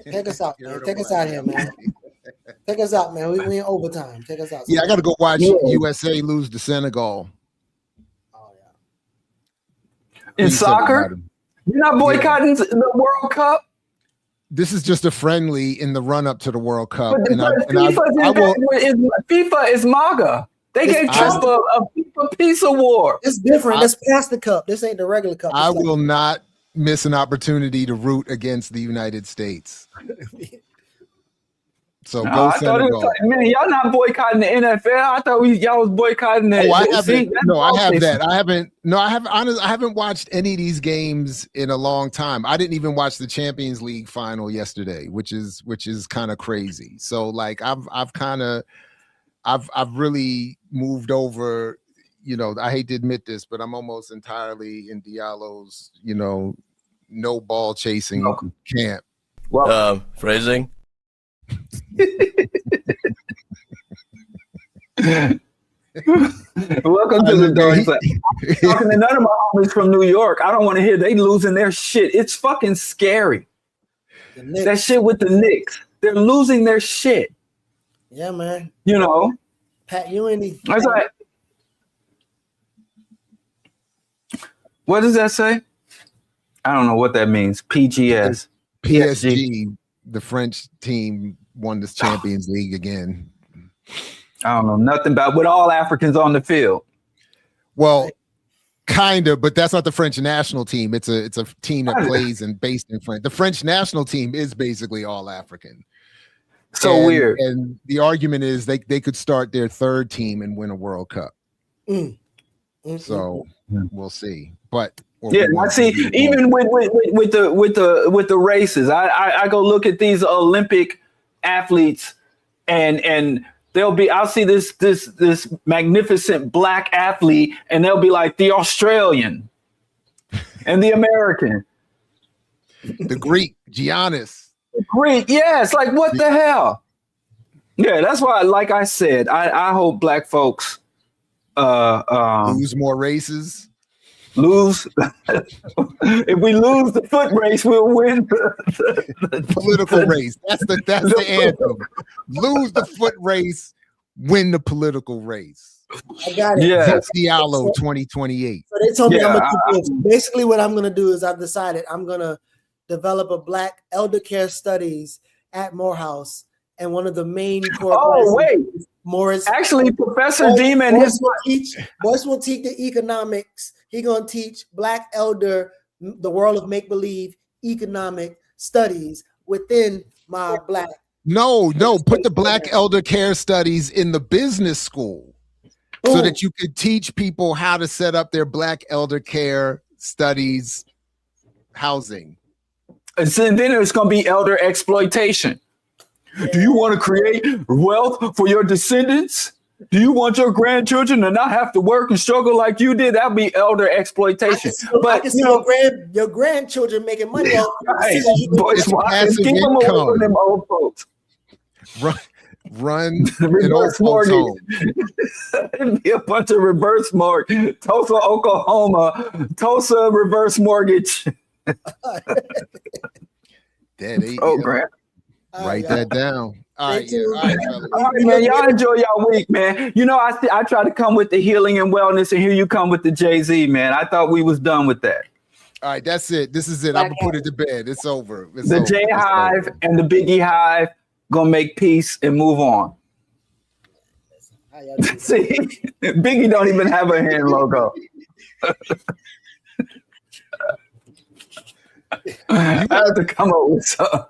Take us out, man. Take us out here, man. Take us out, man. We in overtime. Take us out. Yeah, I got to go watch USA lose to Senegal. Oh, yeah. In soccer? You're not boycotting the World Cup? This is just a friendly in the run-up to the World Cup. FIFA is MAGA. They gave Trump a FIFA Peace Award. It's different. That's past the cup. This ain't the regular cup. I will not miss an opportunity to root against the United States. So go Senegal. Man, y'all not boycotting the NFL. I thought y'all was boycotting the. I have that. I haven't watched any of these games in a long time. I didn't even watch the Champions League final yesterday, which is kind of crazy. So like I've really moved over. I hate to admit this, but I'm almost entirely in Diallo's, no ball chasing camp. Phrasing. Welcome to the door. Talking to none of my homies from New York. I don't want to hear they losing their shit. It's fucking scary. That shit with the Knicks. They're losing their shit. Yeah, man. Pat Ewing. That's like, what does that say? I don't know what that means. PGS. PSG, the French team won this Champions League again. I don't know nothing about with all Africans on the field. Well, kind of, but that's not the French national team. It's a team that plays and based in France. The French national team is basically all African. So weird. And the argument is they could start their third team and win a World Cup. So we'll see. But I see. Even with the races, I go look at these Olympic athletes, and I'll see this magnificent black athlete, and they'll be like the Australian and the American, the Greek Giannis. Greek, yes. Like what the hell? Yeah, that's why. Like I said, I hope black folks lose more races. Lose. If we lose the foot race, we'll win the political race. That's the anthem. Lose the foot race, win the political race. I got it. Yeah, Diallo 2028. So they told me I'm gonna do this. Basically, what I'm gonna do is I've decided I'm gonna develop a Black elder care studies at Morehouse, and one of the main core Morris. Actually, Professor Demon, Morris will teach the economics. He gonna teach Black Elder the world of make believe economic studies within my Black. No, put the Black Elder Care Studies in the business school so that you could teach people how to set up their Black Elder Care Studies housing. And then there's going to be elder exploitation. Yeah. Do you want to create wealth for your descendants? Do you want your grandchildren to not have to work and struggle like you did? That'd be elder exploitation. I can see your grandchildren making money off. Right. Boys, keep them away from them old folks. Run reverse mortgage. It'd be a bunch of reverse mortgage. Tulsa, Oklahoma. Tulsa reverse mortgage. Program. Write that down. All right, man. Y'all enjoy y'all week, man. You know, I try to come with the healing and wellness, and here you come with the Jay-Z, man. I thought we was done with that. All right, that's it. This is it. I'm gonna put it to bed. It's over. The J Hive and the Biggie Hive gonna make peace and move on. See, Biggie don't even have a hand logo. I have to come up with some.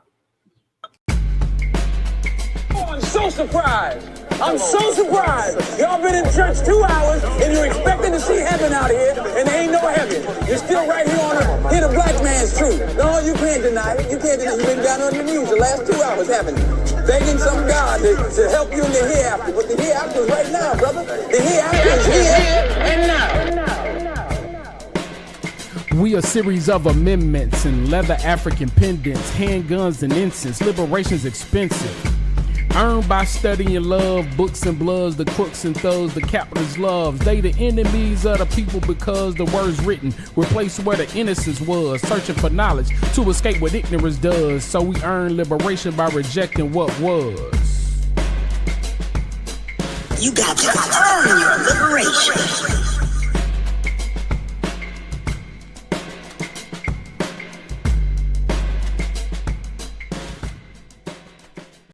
I'm so surprised. Y'all been in church 2 hours and you're expecting to see heaven out here, and there ain't no heaven. You're still right here on the black man's truth. No, you can't deny it. You've been down on the news the last 2 hours, haven't you? Begging some God to help you in the hereafter. But the hereafter is right now, brother. The hereafter is here and now. We a series of amendments and leather African pendants, handguns and incense. Liberation's expensive. Earned by studying love, books and bloods, the crooks and thugs, the capitalists loves. They the enemies of the people because the words written replace where the innocence was. Searching for knowledge to escape what ignorance does. So we earn liberation by rejecting what was. You got to earn your liberation.